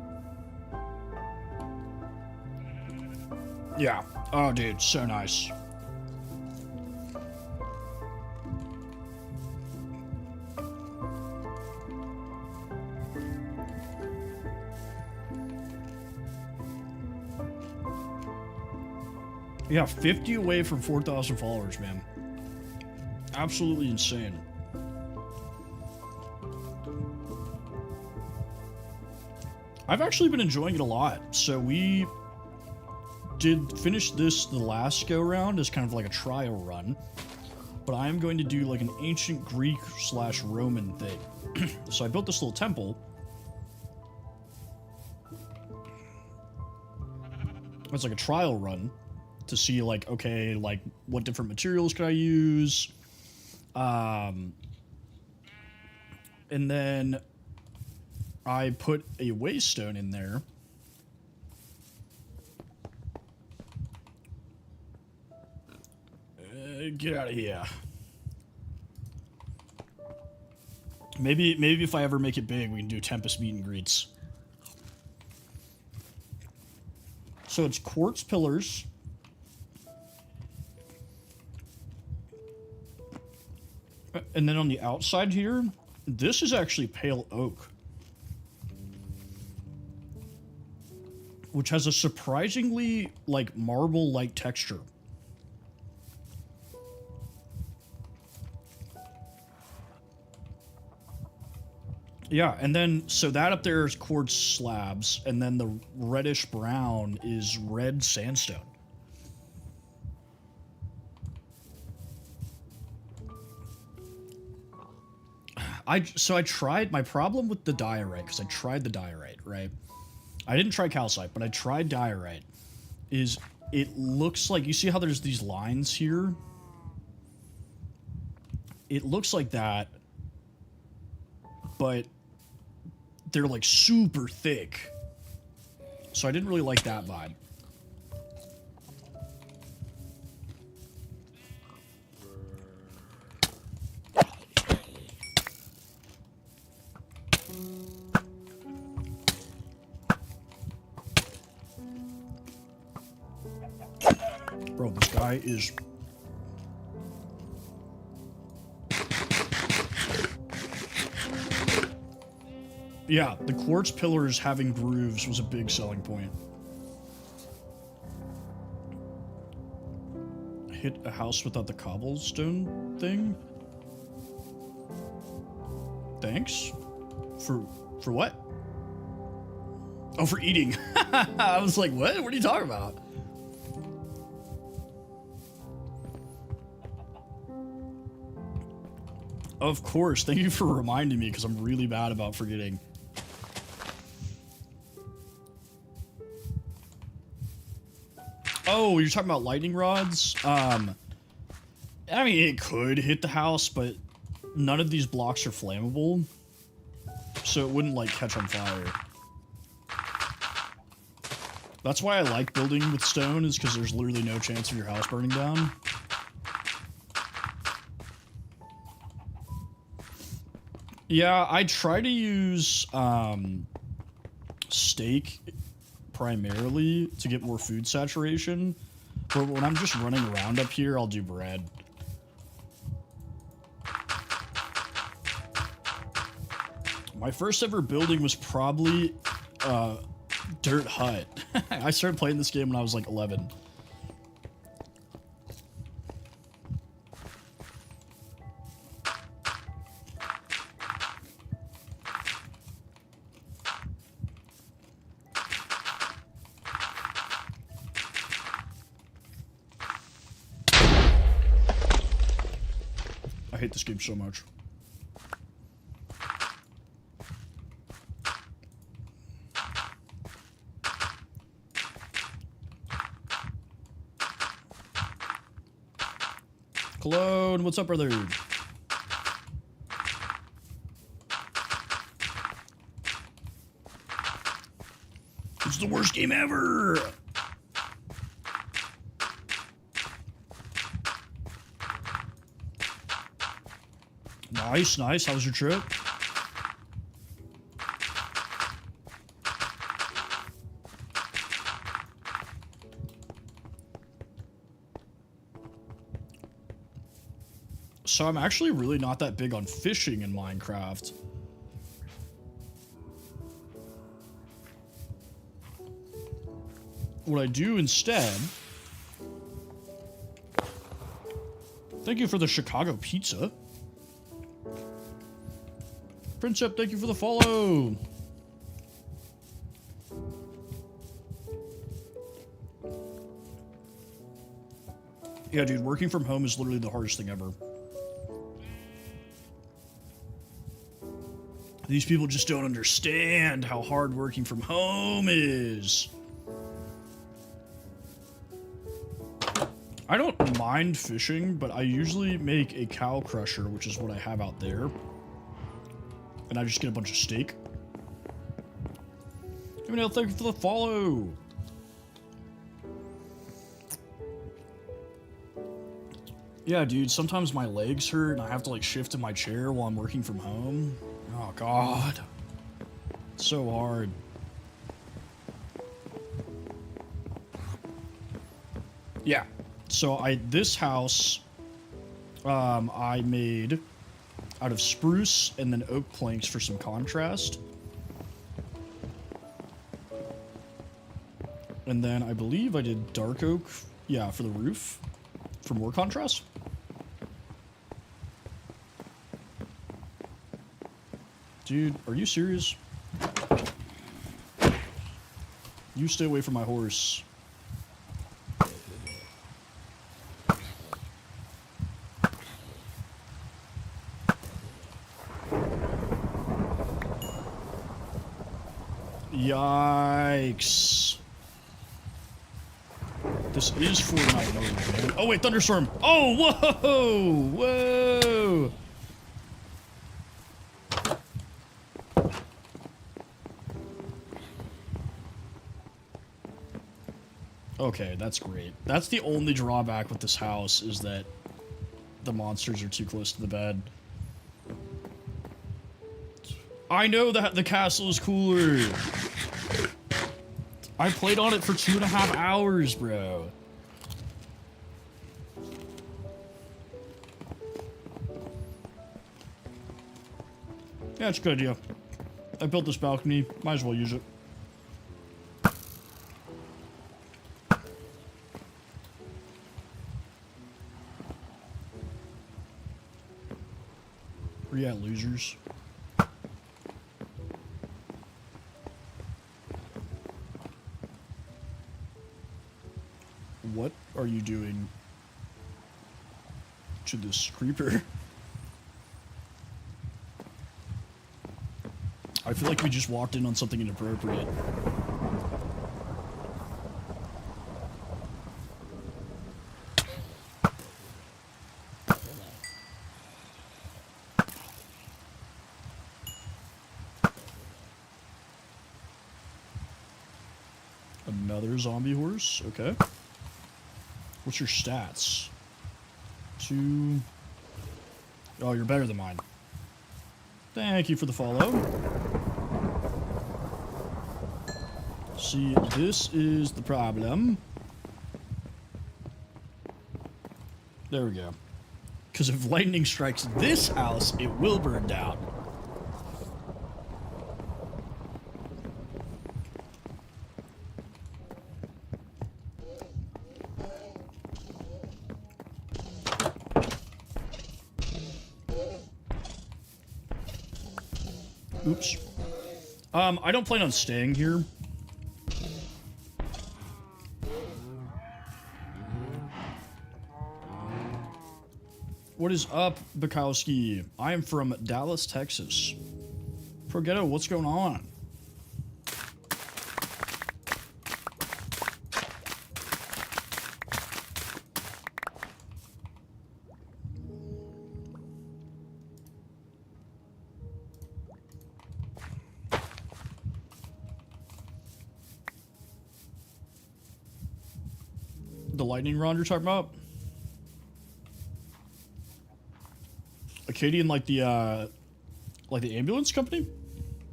Yeah. Oh, dude, so nice. Yeah, 50 away from 4,000 followers, man. Absolutely insane. I've actually been enjoying it a lot. So we did finish this the last go round as kind of like a trial run, but I am going to do like an ancient Greek / Roman thing. So I built this little temple. It's like a trial run to see like, okay, like what different materials could I use? And then I put a waystone in there. Get out of here. Maybe if I ever make it big, we can do Tempest meet and greets. So it's quartz pillars. And then on the outside here, this is actually pale oak, which has a surprisingly like marble-like texture. Yeah, and then so that up there is quartz slabs, and then the reddish brown is red sandstone. So I tried, my problem with the diorite, because I tried the diorite, right? I didn't try calcite, but I tried diorite, is it looks like, you see how there's these lines here? It looks like that, but they're like super thick. So I didn't really like that vibe. Bro, this guy is... Yeah, the quartz pillars having grooves was a big selling point. Hit a house without the cobblestone thing? Thanks? For what? Oh, for eating. I was like, what? What are you talking about? Of course. Thank you for reminding me, because I'm really bad about forgetting. Oh, you're talking about lightning rods? I mean, it could hit the house, but none of these blocks are flammable, so it wouldn't, like, catch on fire. That's why I like building with stone, is because there's literally no chance of your house burning down. Yeah, I try to use, stake primarily to get more food saturation. But when I'm just running around up here, I'll do bread. My first ever building was probably Dirt Hut. I started playing this game when I was like 11. I hate this game so much. Cologne, what's up, brother? It's the worst game ever! Nice, nice. How was your trip? So I'm actually really not that big on fishing in Minecraft. What I do instead... Thank you for the Chicago pizza. Princep, thank you for the follow. Yeah, dude, working from home is literally the hardest thing ever. These people just don't understand how hard working from home is. I don't mind fishing, but I usually make a cow crusher, which is what I have out there. And I just get a bunch of steak. Emmanuel, thank you for the follow. Yeah, dude, sometimes my legs hurt and I have to like shift in my chair while I'm working from home. Oh, God. It's so hard. Yeah. So this house, I made out of spruce and then oak planks for some contrast. And then I believe I did dark oak, yeah, for the roof, for more contrast. Dude, are you serious? You stay away from my horse. Yikes. This is Fortnite mode, man. Oh, wait, thunderstorm. Oh, whoa! Whoa! Okay, that's great. That's the only drawback with this house, is that the monsters are too close to the bed. I know that the castle is cooler. I played on it for 2.5 hours, bro. Yeah, it's a good idea. I built this balcony. Might as well use it. Where you at, losers? What are you doing to this creeper? I feel like we just walked in on something inappropriate. Another zombie horse, okay. What's your stats? 2. Oh, you're better than mine. Thank you for the follow. See, this is the problem. There we go. Because if lightning strikes this house, it will burn down. Oops. I don't plan on staying here. What is up, Bukowski? I am from Dallas, Texas. Progetto, what's going on? The lightning rod you're talking about? Acadian, like the ambulance company?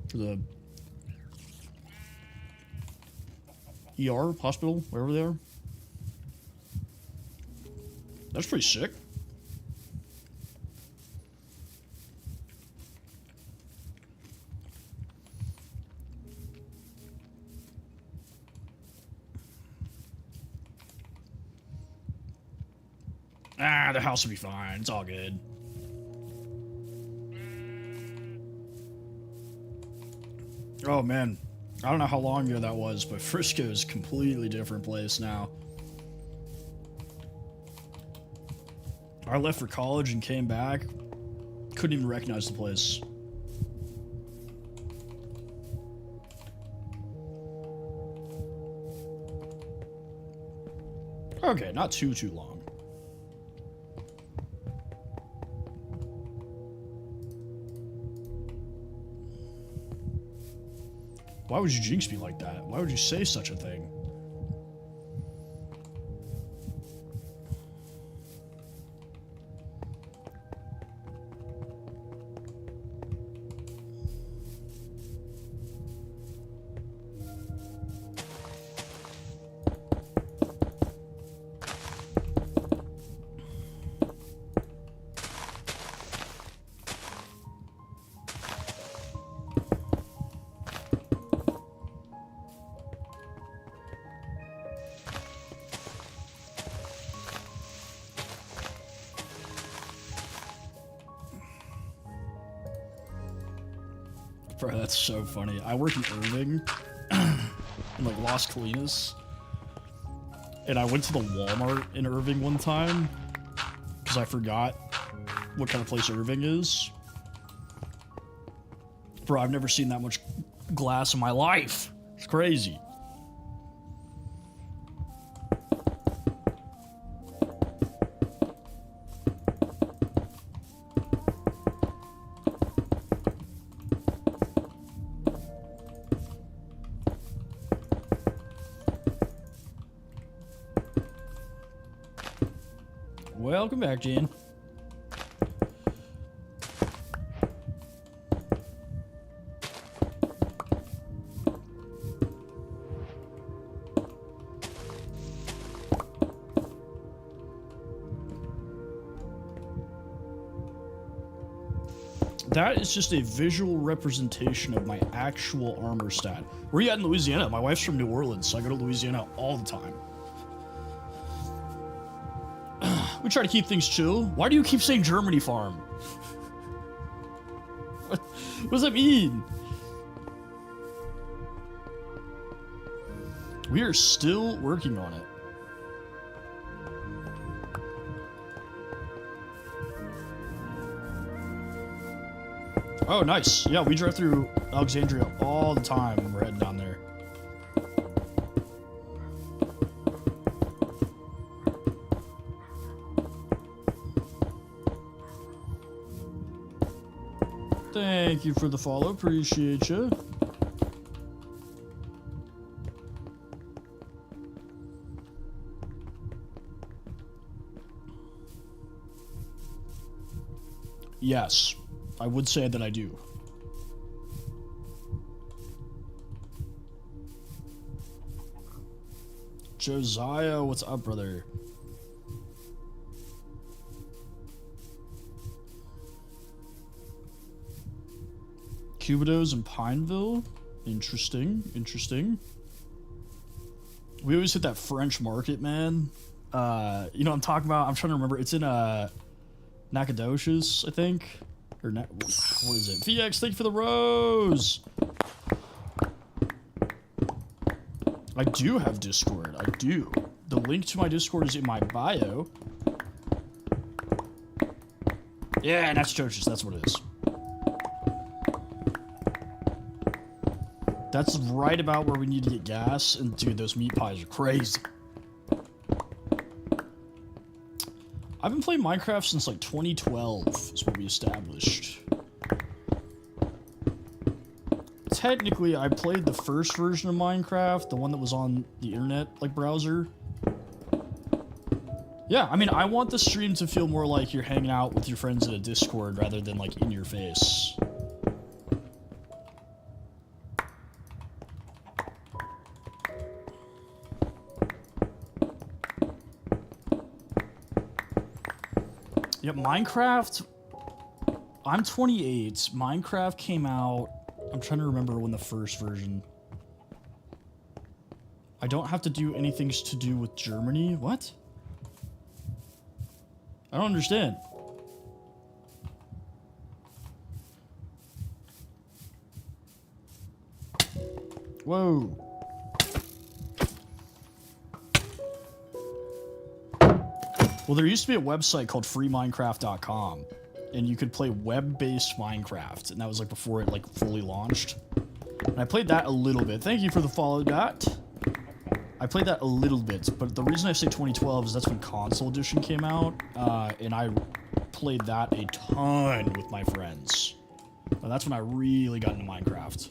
For the ER, hospital, wherever they are? That's pretty sick. Ah, the house will be fine. It's all good. Oh, man. I don't know how long ago that was, but Frisco is a completely different place now. I left for college and came back. Couldn't even recognize the place. Okay, not too long. Why would you jinx me like that? Why would you say such a thing? Bro, that's so funny. I work in Irving, in like Las Colinas, and I went to the Walmart in Irving one time because I forgot what kind of place Irving is. Bro, I've never seen that much glass in my life. It's crazy. Welcome back, Gene. That is just a visual representation of my actual armor stat. Where are you at in Louisiana? My wife's from New Orleans, so I go to Louisiana all the time. We try to keep things chill. Why do you keep saying Germany farm? What does that mean? We are still working on it. Oh, nice. Yeah, we drive through Alexandria all the time when we're heading down there. Thank you for the follow. Appreciate you. Yes, I would say that I do. Josiah, what's up, brother? Cubitos in Pineville? Interesting, interesting. We always hit that French market, man. You know what I'm talking about? I'm trying to remember. It's in Nacogdoches, I think. Or what is it? VX, thank you for the rose. I do have Discord. I do. The link to my Discord is in my bio. Yeah, Nacogdoches. That's what it is. That's right about where we need to get gas. And dude, those meat pies are crazy. I've been playing Minecraft since like 2012 is what we established. Technically, I played the first version of Minecraft, the one that was on the internet, like browser. Yeah, I mean, I want the stream to feel more like you're hanging out with your friends in a Discord rather than like in your face. Yeah, Minecraft, I'm 28. Minecraft came out, I'm trying to remember when the first version. I don't have to do anything to do with Germany. What? I don't understand. Whoa. Well, there used to be a website called freeminecraft.com, and you could play web-based Minecraft, and that was like before it like fully launched. And I played that a little bit. Thank you for the follow, Dot. I played that a little bit, but the reason I say 2012 is that's when Console Edition came out, and I played that a ton with my friends. Well, that's when I really got into Minecraft.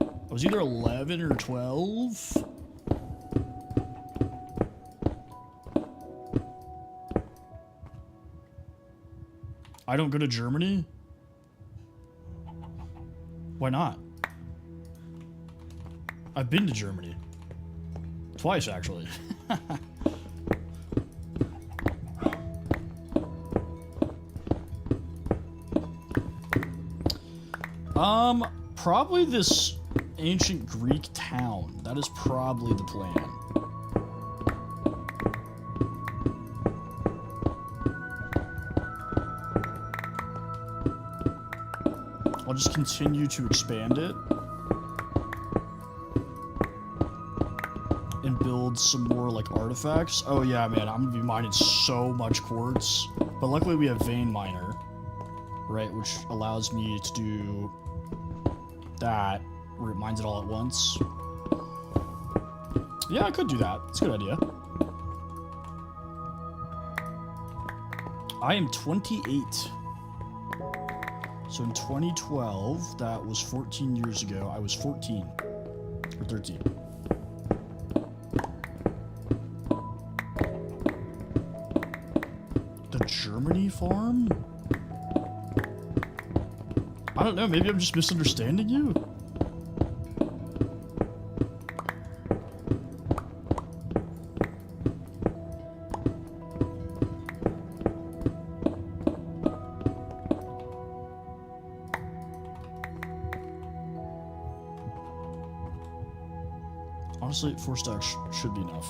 I was either 11 or 12. I don't go to Germany? Why not? I've been to Germany. Twice, actually. Probably this ancient Greek town. That is probably the plan. I'll just continue to expand it and build some more like artifacts. Oh yeah, man, I'm gonna be mining so much quartz, but luckily we have Vein Miner, right, which allows me to do that where it mines it all at once. Yeah, I could do that. It's a good idea. I am 28. So in 2012, that was 14 years ago, I was 14 or 13. The Germany farm? I don't know, maybe I'm just misunderstanding you? Honestly, 4 stacks should be enough.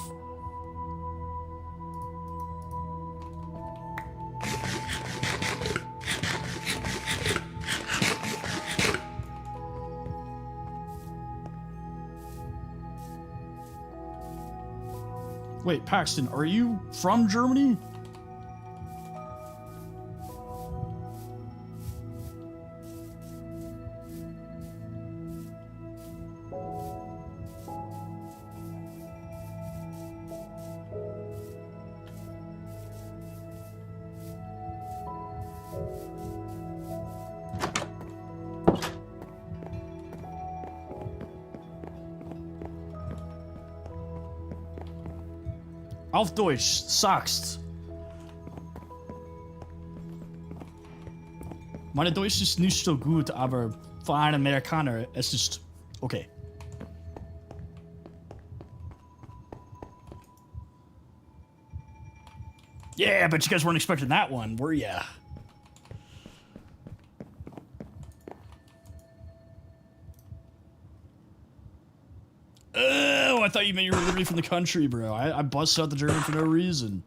Wait, Paxton, are you from Germany? Auf Deutsch, sagst. Meine Deutsch ist nicht so gut, aber für einen Amerikaner, es ist okay. Yeah, but you guys weren't expecting that one, were ya? Oh, I thought you meant you were literally from the country, bro. I busted out the German for no reason.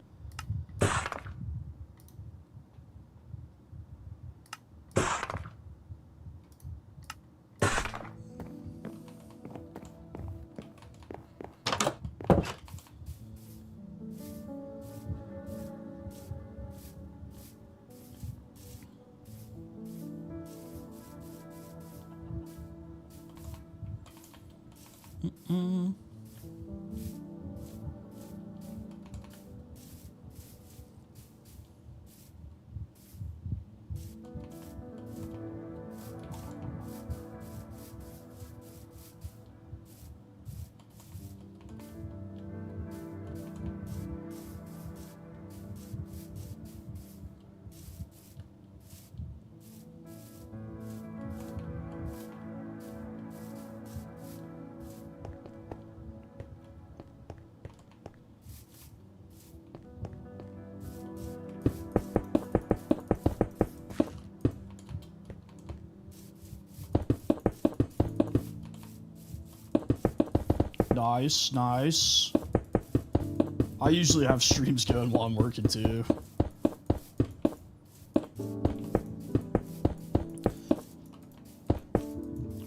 Nice, nice. I usually have streams going while I'm working too.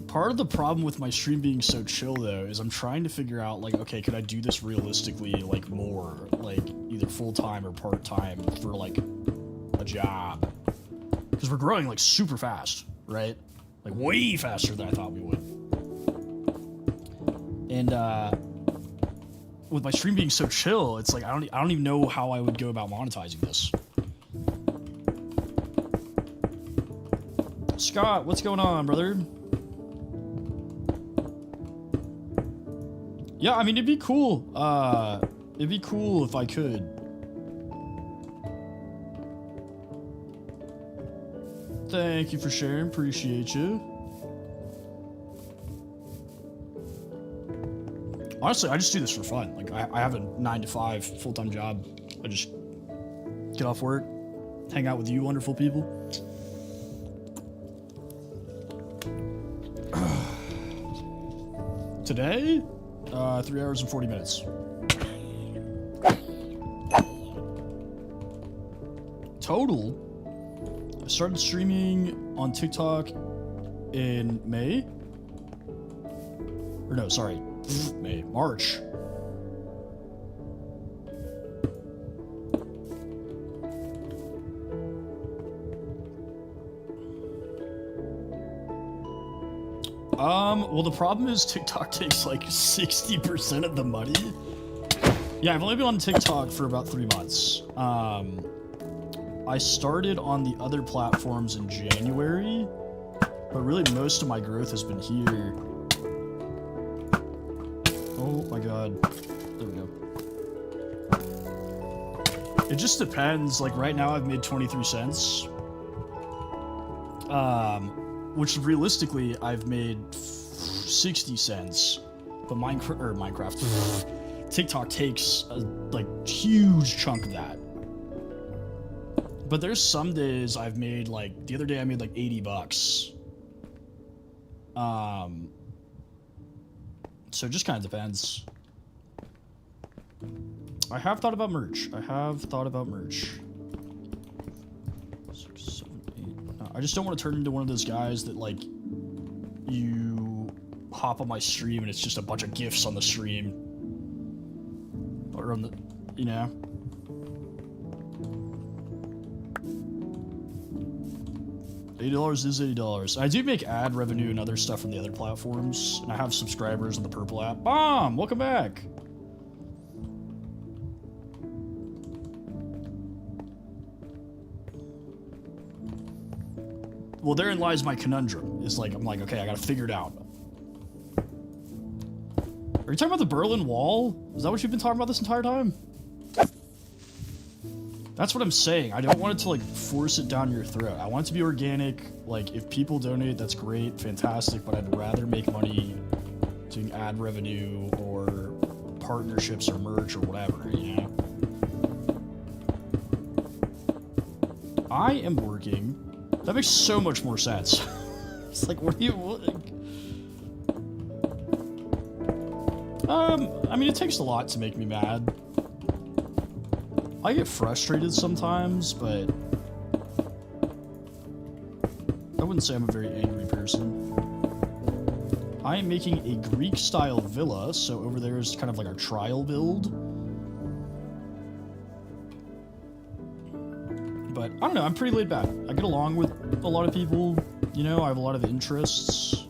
Part of the problem with my stream being so chill though is I'm trying to figure out like, okay, could I do this realistically like more, like either full-time or part-time for like a job? Because we're growing like super fast, right? Like way faster than I thought we would. And with my stream being so chill, it's like I don't even know how I would go about monetizing this. Scott, what's going on, brother? Yeah, I mean it'd be cool. It'd be cool if I could. Thank you for sharing, appreciate you. Honestly, I just do this for fun. Like, I have a 9-to-5 full-time job. I just get off work, hang out with you wonderful people. Today, 3 hours and 40 minutes. Total, I started streaming on TikTok in May. Or no, sorry. May, March. Well, the problem is TikTok takes like 60% of the money. Yeah, I've only been on TikTok for about 3 months. I started on the other platforms in January, but really most of my growth has been here. Oh my god. There we go. It just depends. Like right now I've made 23 cents. Which realistically I've made 60 cents. But Minecraft TikTok takes a like huge chunk of that. But there's some days I've made like the other day I made like 80 bucks. So it just kind of depends. I have thought about merch. 6, 7, 8. No, I just don't want to turn into one of those guys that like you hop on my stream and it's just a bunch of GIFs on the stream. Or on the, you know. $80 is $80. I do make ad revenue and other stuff from the other platforms, and I have subscribers on the Purple app. Bomb! Welcome back! Well, therein lies my conundrum. Is like, I'm like, okay, I gotta figure it out. Are you talking about the Berlin Wall? Is that what you've been talking about this entire time? That's what I'm saying. I don't want it to like force it down your throat. I want it to be organic. Like if people donate, that's great, fantastic, but I'd rather make money doing ad revenue or partnerships or merch or whatever, you know? I am working. That makes so much more sense. It's like, what do you... I mean, it takes a lot to make me mad. I get frustrated sometimes, but... I wouldn't say I'm a very angry person. I am making a Greek-style villa, so over there is kind of like our trial build. But, I don't know, I'm pretty laid back. I get along with a lot of people, you know, I have a lot of interests.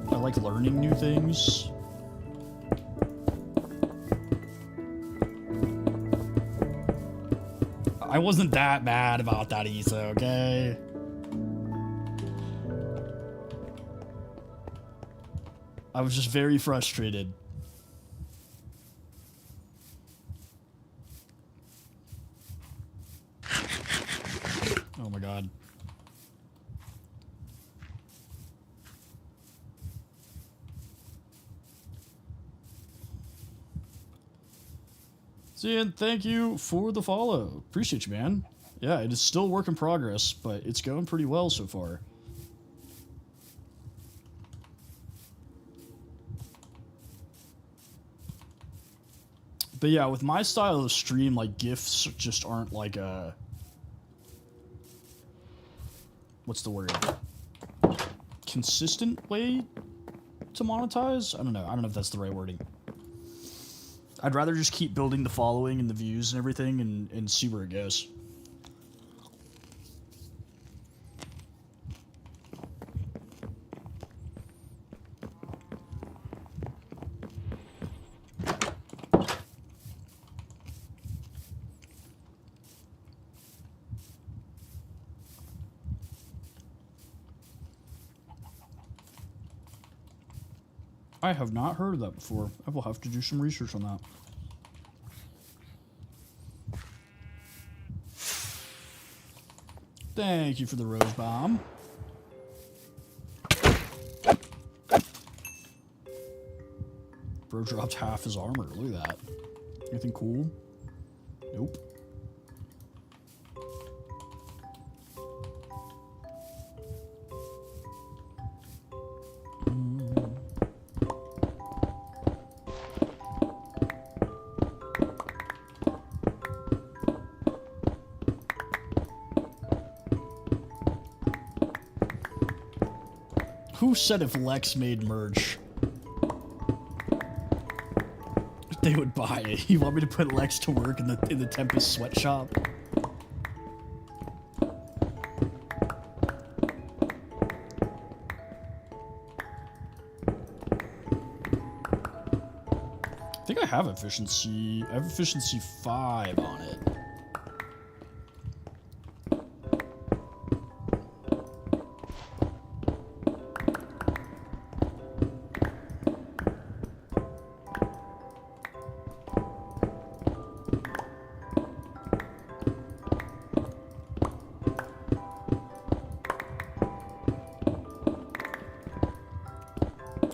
I like learning new things. I wasn't that mad about that, Issa, okay? I was just very frustrated. Oh my god. Zian, thank you for the follow. Appreciate you, man. Yeah, it is still work in progress, but it's going pretty well so far. But yeah, with my style of stream, like, GIFs just aren't like a... What's the word? Consistent way to monetize? I don't know. I don't know if that's the right wording. I'd rather just keep building the following and the views and everything and see where it goes. I have not heard of that before. I will have to do some research on that. Thank you for the rose bomb. Bro dropped half his armor. Look at that. Anything cool? Nope. Who said if Lex made merch, they would buy it? You want me to put Lex to work in the Tempest sweatshop? I think I have efficiency. I have efficiency 5 on it.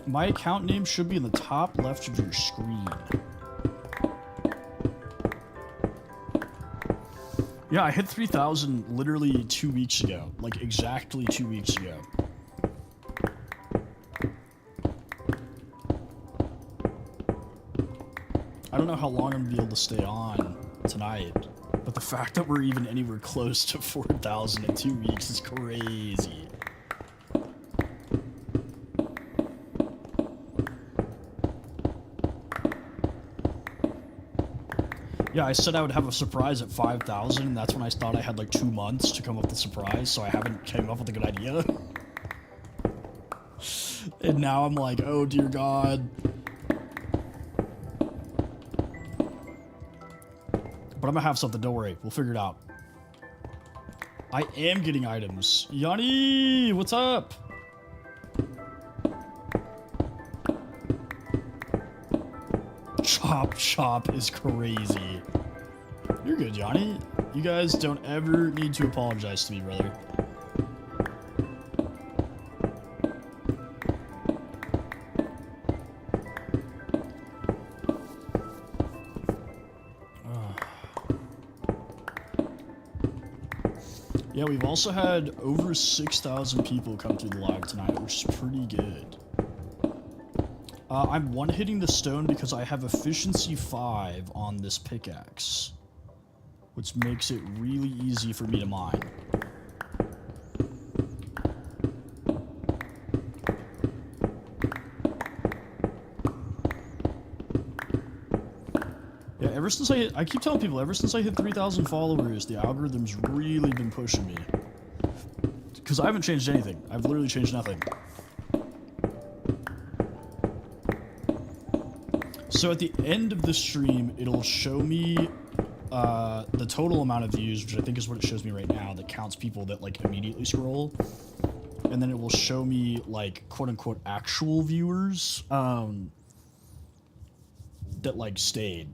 My account name should be in the top left of your screen. Yeah, I hit 3,000 literally 2 weeks ago. Like, exactly 2 weeks ago. I don't know how long I'm gonna be able to stay on tonight, but the fact that we're even anywhere close to 4,000 in 2 weeks is crazy. Yeah, I said I would have a surprise at 5,000, and that's when I thought I had like 2 months to come up with the surprise, so I haven't came up with a good idea. And now I'm like, oh dear God. But I'm gonna have something, don't worry. We'll figure it out. I am getting items. Yanni, what's up? Chop Chop is crazy. You're good, Johnny. You guys don't ever need to apologize to me, brother. Yeah, we've also had over 6,000 people come through the live tonight, which is pretty good. I'm one-hitting the stone because I have efficiency 5 on this pickaxe, which makes it really easy for me to mine. Yeah, ever since I keep telling people, ever since I hit 3,000 followers, the algorithm's really been pushing me. Because I haven't changed anything. I've literally changed nothing. So at the end of the stream, it'll show me the total amount of views, which I think is what it shows me right now, that counts people that, like, immediately scroll. And then it will show me, like, quote-unquote actual viewers that, like, stayed.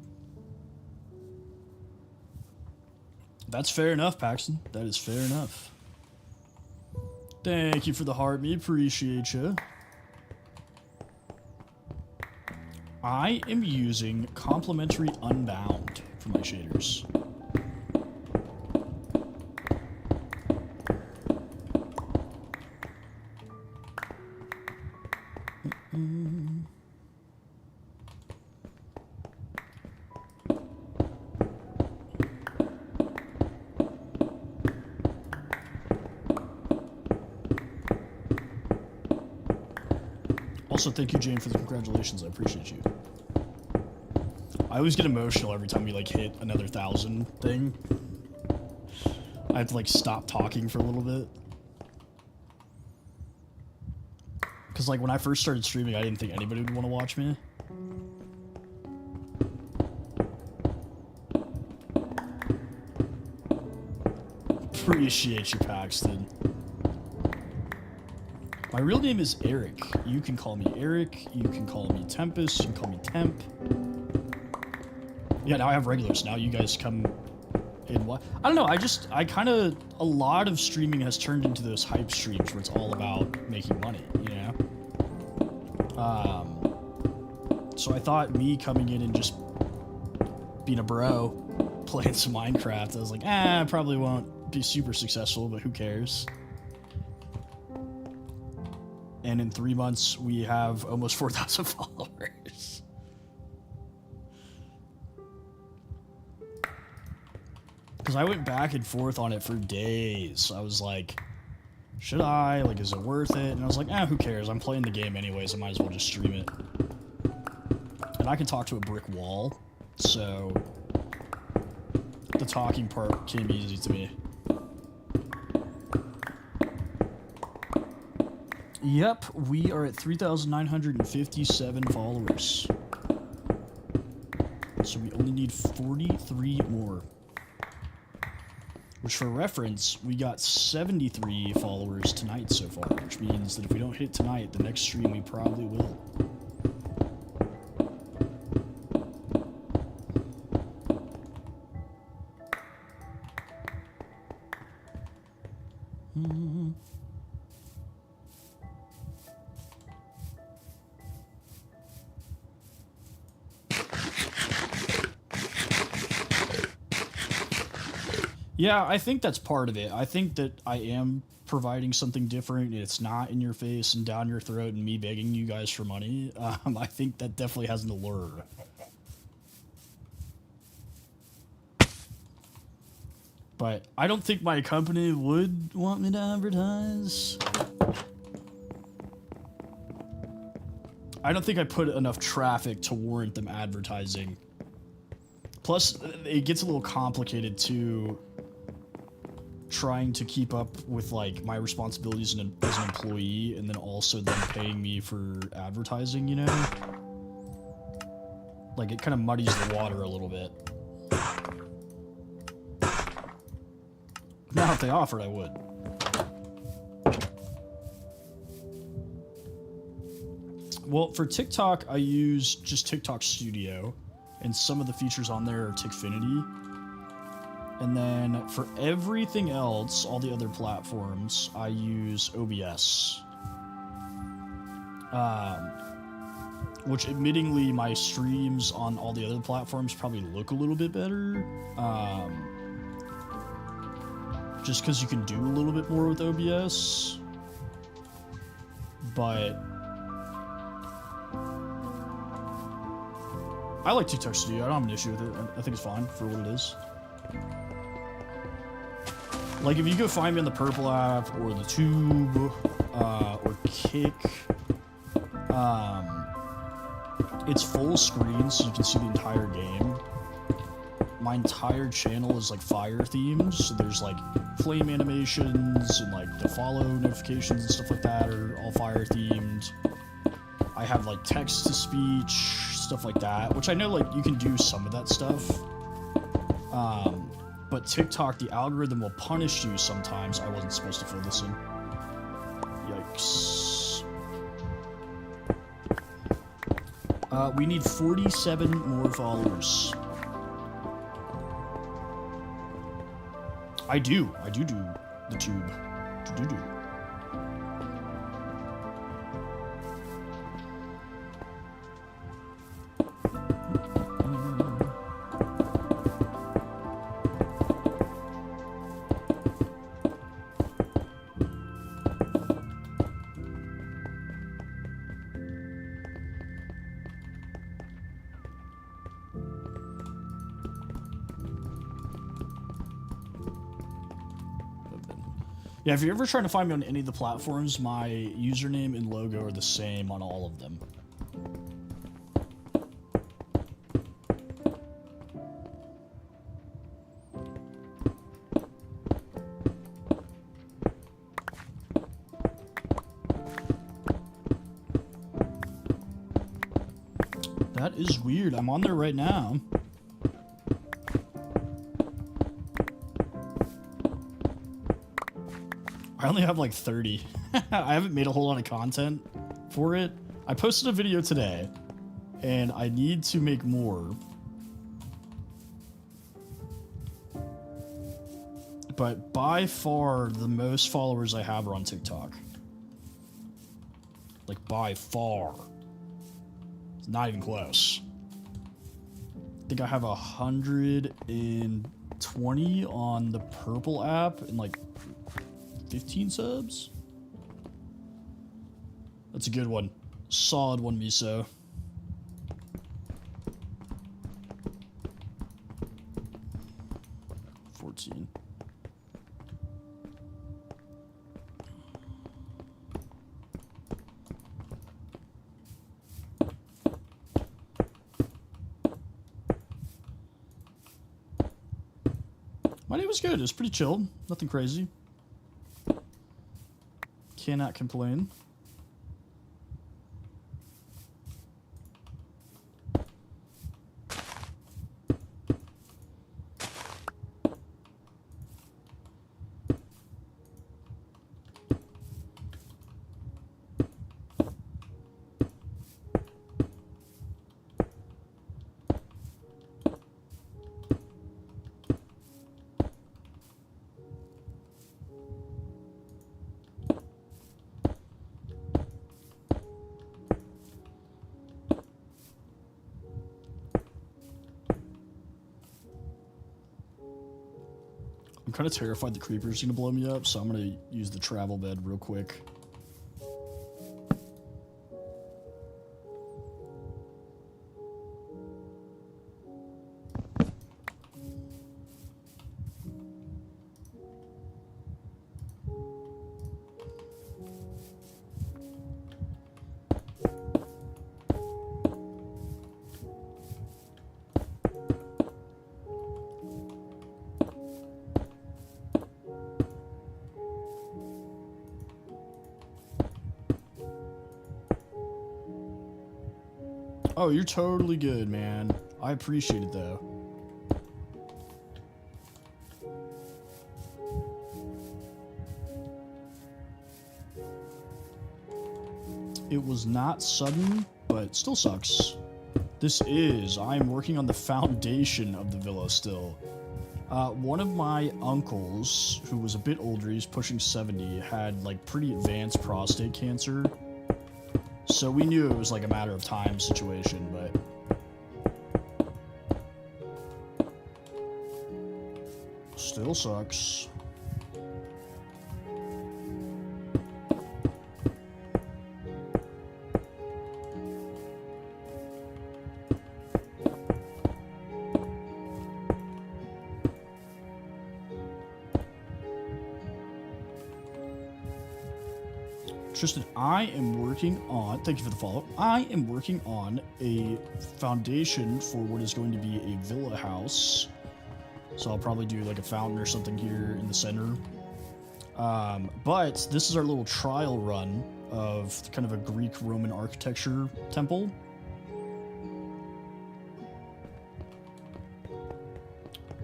That's fair enough, Paxton. That is fair enough. Thank you for the heart, me. Appreciate you. I am using Complementary Unbound for my shaders. Also, thank you, Jane, for the congratulations. I appreciate you. I always get emotional every time we, like, hit another 1,000 thing. I have to, like, stop talking for a little bit. Because, like, when I first started streaming, I didn't think anybody would want to watch me. Appreciate you, Paxton. My real name is Eric. You can call me Eric. You can call me Tempest. You can call me Temp. Yeah, now I have regulars. Now you guys come in what? I don't know. I kind of, a lot of streaming has turned into those hype streams where it's all about making money, you know? So I thought me coming in and just being a bro, playing some Minecraft, I was like, I probably won't be super successful, but who cares? And in 3 months, we have almost 4,000 followers. Because I went back and forth on it for days. I was like, should I? Like, is it worth it? And I was like, who cares? I'm playing the game anyways. I might as well just stream it. And I can talk to a brick wall. So the talking part came easy to me. Yep, we are at 3,957 followers. So we only need 43 more. Which, for reference, we got 73 followers tonight so far, which means that if we don't hit tonight, the next stream we probably will. Yeah, I think that's part of it. I think that I am providing something different. It's not in your face and down your throat and me begging you guys for money. I think that definitely has an allure. But I don't think my company would want me to advertise. I don't think I put enough traffic to warrant them advertising. Plus, it gets a little complicated too, trying to keep up with, like, my responsibilities as an employee and then also them paying me for advertising, you know? Like, it kind of muddies the water a little bit. Now, if they offered, I would. Well, for TikTok, I use just TikTok Studio, and some of the features on there are Tikfinity. And then for everything else, all the other platforms, I use OBS. Which, admittingly, my streams on all the other platforms probably look a little bit better. just because you can do a little bit more with OBS. But I like TikTok Studio. I don't have an issue with it. I think it's fine for what it is. Like, if you go find me on the Purple app or the Tube or Kick, it's full screen, so you can see the entire game. My entire channel is like fire themed, so there's like flame animations and like the follow notifications and stuff like that are all fire themed. I have like text to speech, stuff like that, which I know like you can do some of that stuff. But TikTok, the algorithm will punish you sometimes. I wasn't supposed to fill this in. Yikes. We need 47 more followers. I do the Tube. Do. Yeah, if you're ever trying to find me on any of the platforms, my username and logo are the same on all of them. That is weird. I'm on there right now. I only have like 30. I haven't made a whole lot of content for it. I posted a video today, and I need to make more. But by far, the most followers I have are on TikTok. Like, by far. It's not even close. I think I have 120 on the Purple app, and like 15 subs? That's a good one. Solid one, Miso. My day was good. It was pretty chill. Nothing crazy. Cannot complain. I'm kind of terrified the creeper's gonna blow me up, so I'm gonna use the travel bed real quick. Oh, you're totally good, man. I appreciate it, though. It was not sudden, but still sucks. I'm working on the foundation of the villa still. One of my uncles, who was a bit older, he's pushing 70, had like pretty advanced prostate cancer. So we knew it was like a matter of time situation, but still sucks. Tristan, I am working on, thank you for the follow. I am working on a foundation for what is going to be a villa house. So I'll probably do like a fountain or something here in the center. But this is our little trial run of kind of a Greek Roman architecture temple.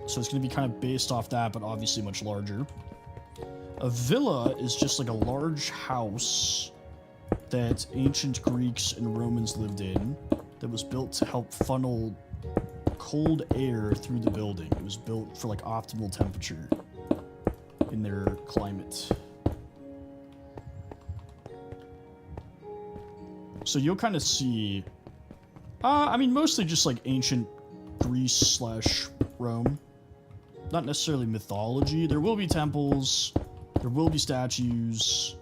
So it's going to be kind of based off that, but obviously much larger. A villa is just like a large house that ancient Greeks and Romans lived in that was built to help funnel cold air through the building. It was built for like optimal temperature in their climate. So you'll kind of see, I mean, mostly just like ancient Greece / Rome. Not necessarily mythology. There will be temples. There will be statues.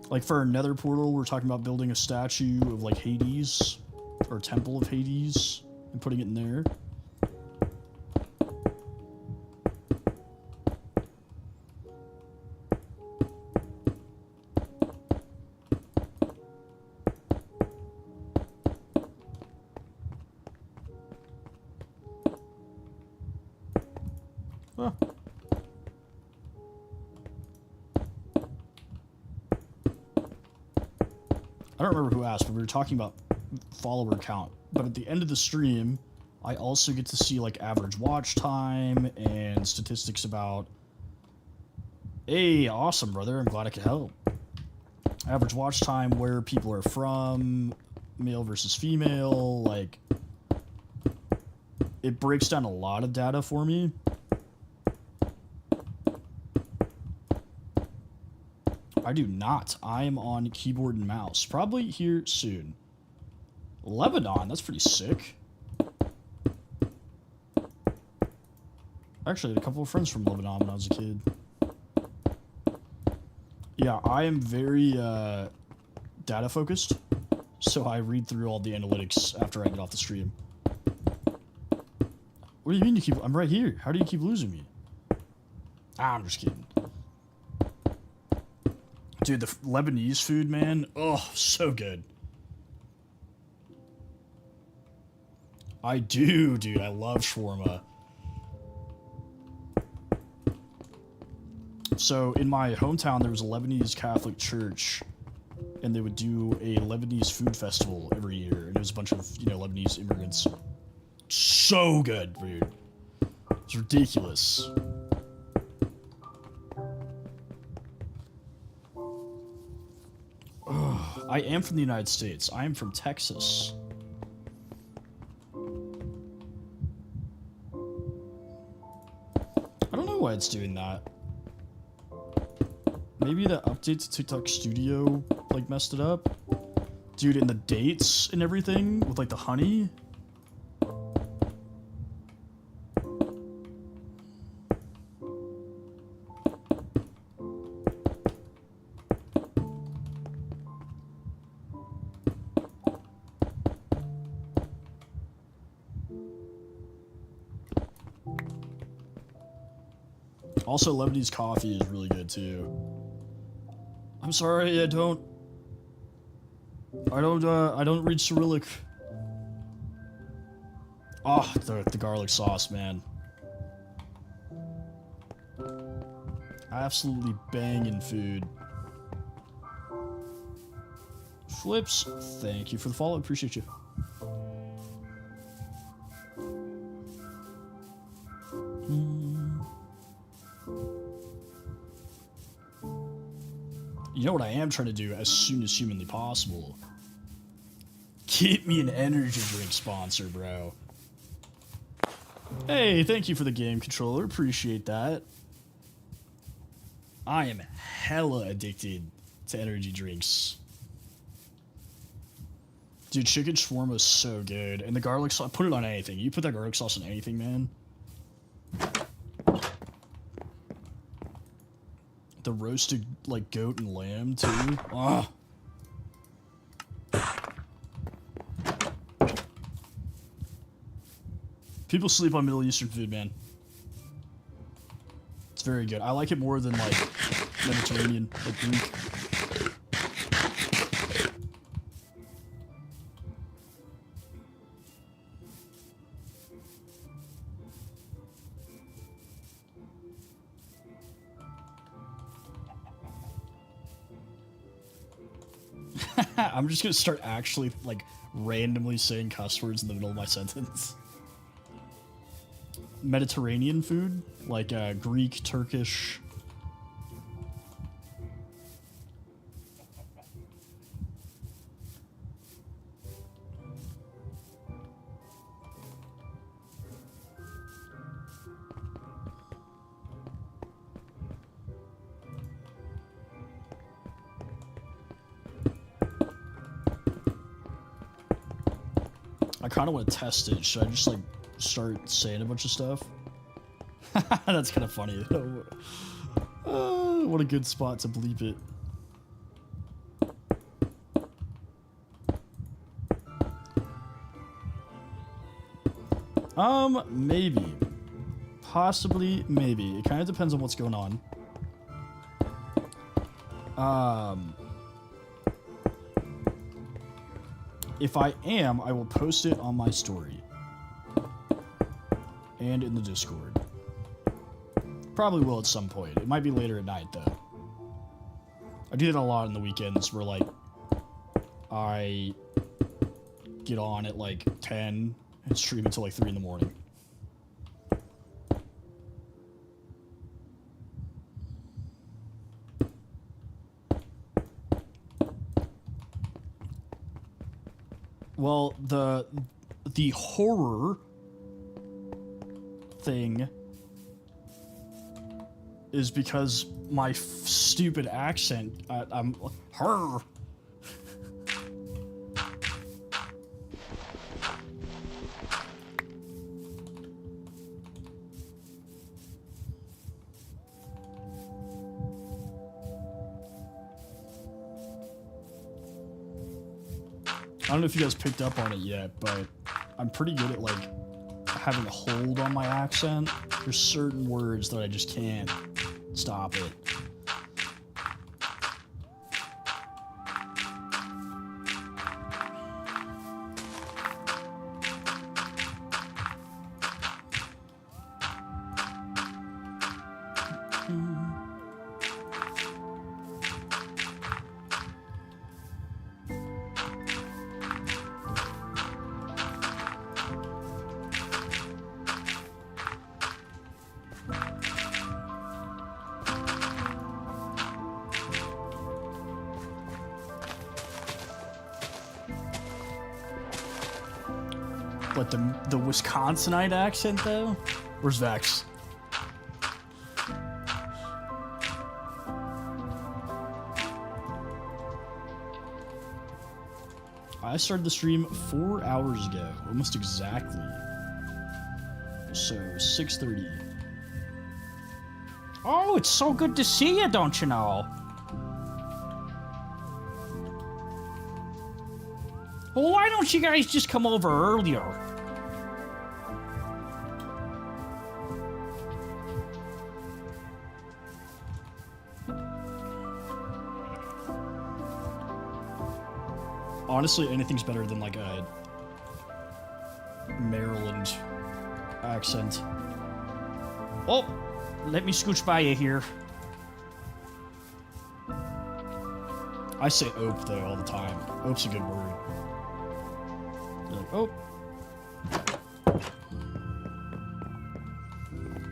Like for our nether portal, we're talking about building a statue of like Hades, or a temple of Hades, and putting it in there. Huh. I don't remember who asked, but we were talking about follower count. But at the end of the stream, I also get to see like average watch time and statistics about. Hey, awesome, brother. I'm glad I could help. Average watch time, where people are from, male versus female, like it breaks down a lot of data for me. I do not. I am on keyboard and mouse. Probably here soon. Lebanon, that's pretty sick. Actually, I had a couple of friends from Lebanon when I was a kid. Yeah, I am very data focused, so I read through all the analytics after I get off the stream. What do you mean you keep... I'm right here. How do you keep losing me? I'm just kidding. Dude, the Lebanese food, man. Oh, so good. I do, dude. I love shawarma. So, in my hometown, there was a Lebanese Catholic church, and they would do a Lebanese food festival every year, and it was a bunch of, Lebanese immigrants. So good, dude. It's ridiculous. I am from the United States. I am from Texas. I don't know why it's doing that. Maybe the update to TikTok Studio, like, messed it up. Dude, and the dates and everything with, like, the honey. Also, Lebanese coffee is really good too. I'm sorry, I don't read Cyrillic. Oh, the garlic sauce, man. Absolutely banging food. Flips, thank you for the follow. Appreciate you. You know what I am trying to do as soon as humanly possible? Get me an energy drink sponsor, bro. Hey, thank you for the game controller. Appreciate that. I am hella addicted to energy drinks. Dude, chicken shawarma is so good. And the garlic sauce, put it on anything. You put that garlic sauce on anything, man. The roasted, like, goat and lamb, too. Ah. People sleep on Middle Eastern food, man. very good. I like it more than like Mediterranean, like Greek. I'm just gonna start actually like randomly saying cuss words in the middle of my sentence. Mediterranean food, like Greek, Turkish. I kind of want to test it. Should I just like start saying a bunch of stuff? That's kind of funny. What a good spot to bleep it. Maybe. Possibly, maybe. It kind of depends on what's going on. If I am, I will post it on my story. And in the Discord. Probably will at some point. It might be later at night, though. I do that a lot on the weekends where, like, I get on at, like, 10 and stream until, like, 3 in the morning. Well, the horror thing is because my stupid accent. I'm horror. I don't know if you guys picked up on it yet, but I'm pretty good at, like, having a hold on my accent. There's certain words that I just can't stop it. But the Wisconsinite accent, though? Where's Vex? I started the stream 4 hours ago, almost exactly. So, 6:30. Oh, it's so good to see you, don't you know? Well, why don't you guys just come over earlier? Honestly, anything's better than, like, a Maryland accent. Oh, let me scooch by you here. I say ope, though, all the time. Ope's a good word. You're like, oh.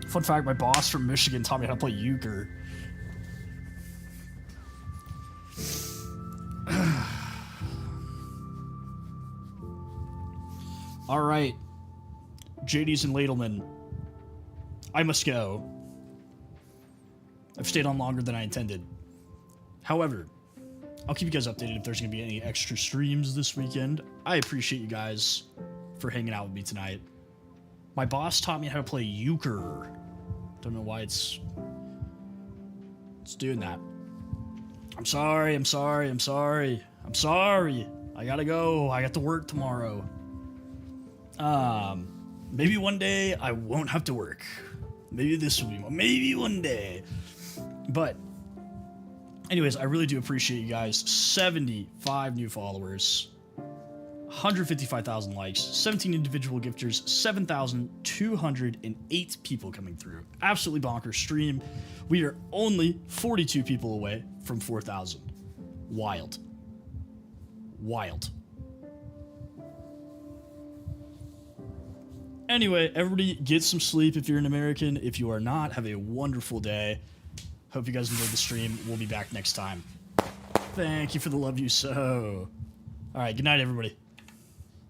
Fun fact, my boss from Michigan taught me how to play euchre. All right, JD's and Ladleman, I must go. I've stayed on longer than I intended. However, I'll keep you guys updated if there's going to be any extra streams this weekend. I appreciate you guys for hanging out with me tonight. My boss taught me how to play euchre. Don't know why it's doing that. I'm sorry. I gotta go. I got to work tomorrow. Maybe one day I won't have to work. Maybe this will be one. Maybe one day. But anyways, I really do appreciate you guys. 75 new followers. 155,000 likes, 17 individual gifters, 7,208 people coming through. Absolutely bonkers stream. We are only 42 people away from 4,000. Wild. Wild. Anyway, everybody get some sleep if you're an American. If you are not, have a wonderful day. Hope you guys enjoyed the stream. We'll be back next time. Thank you for the love you so. All right, good night, everybody.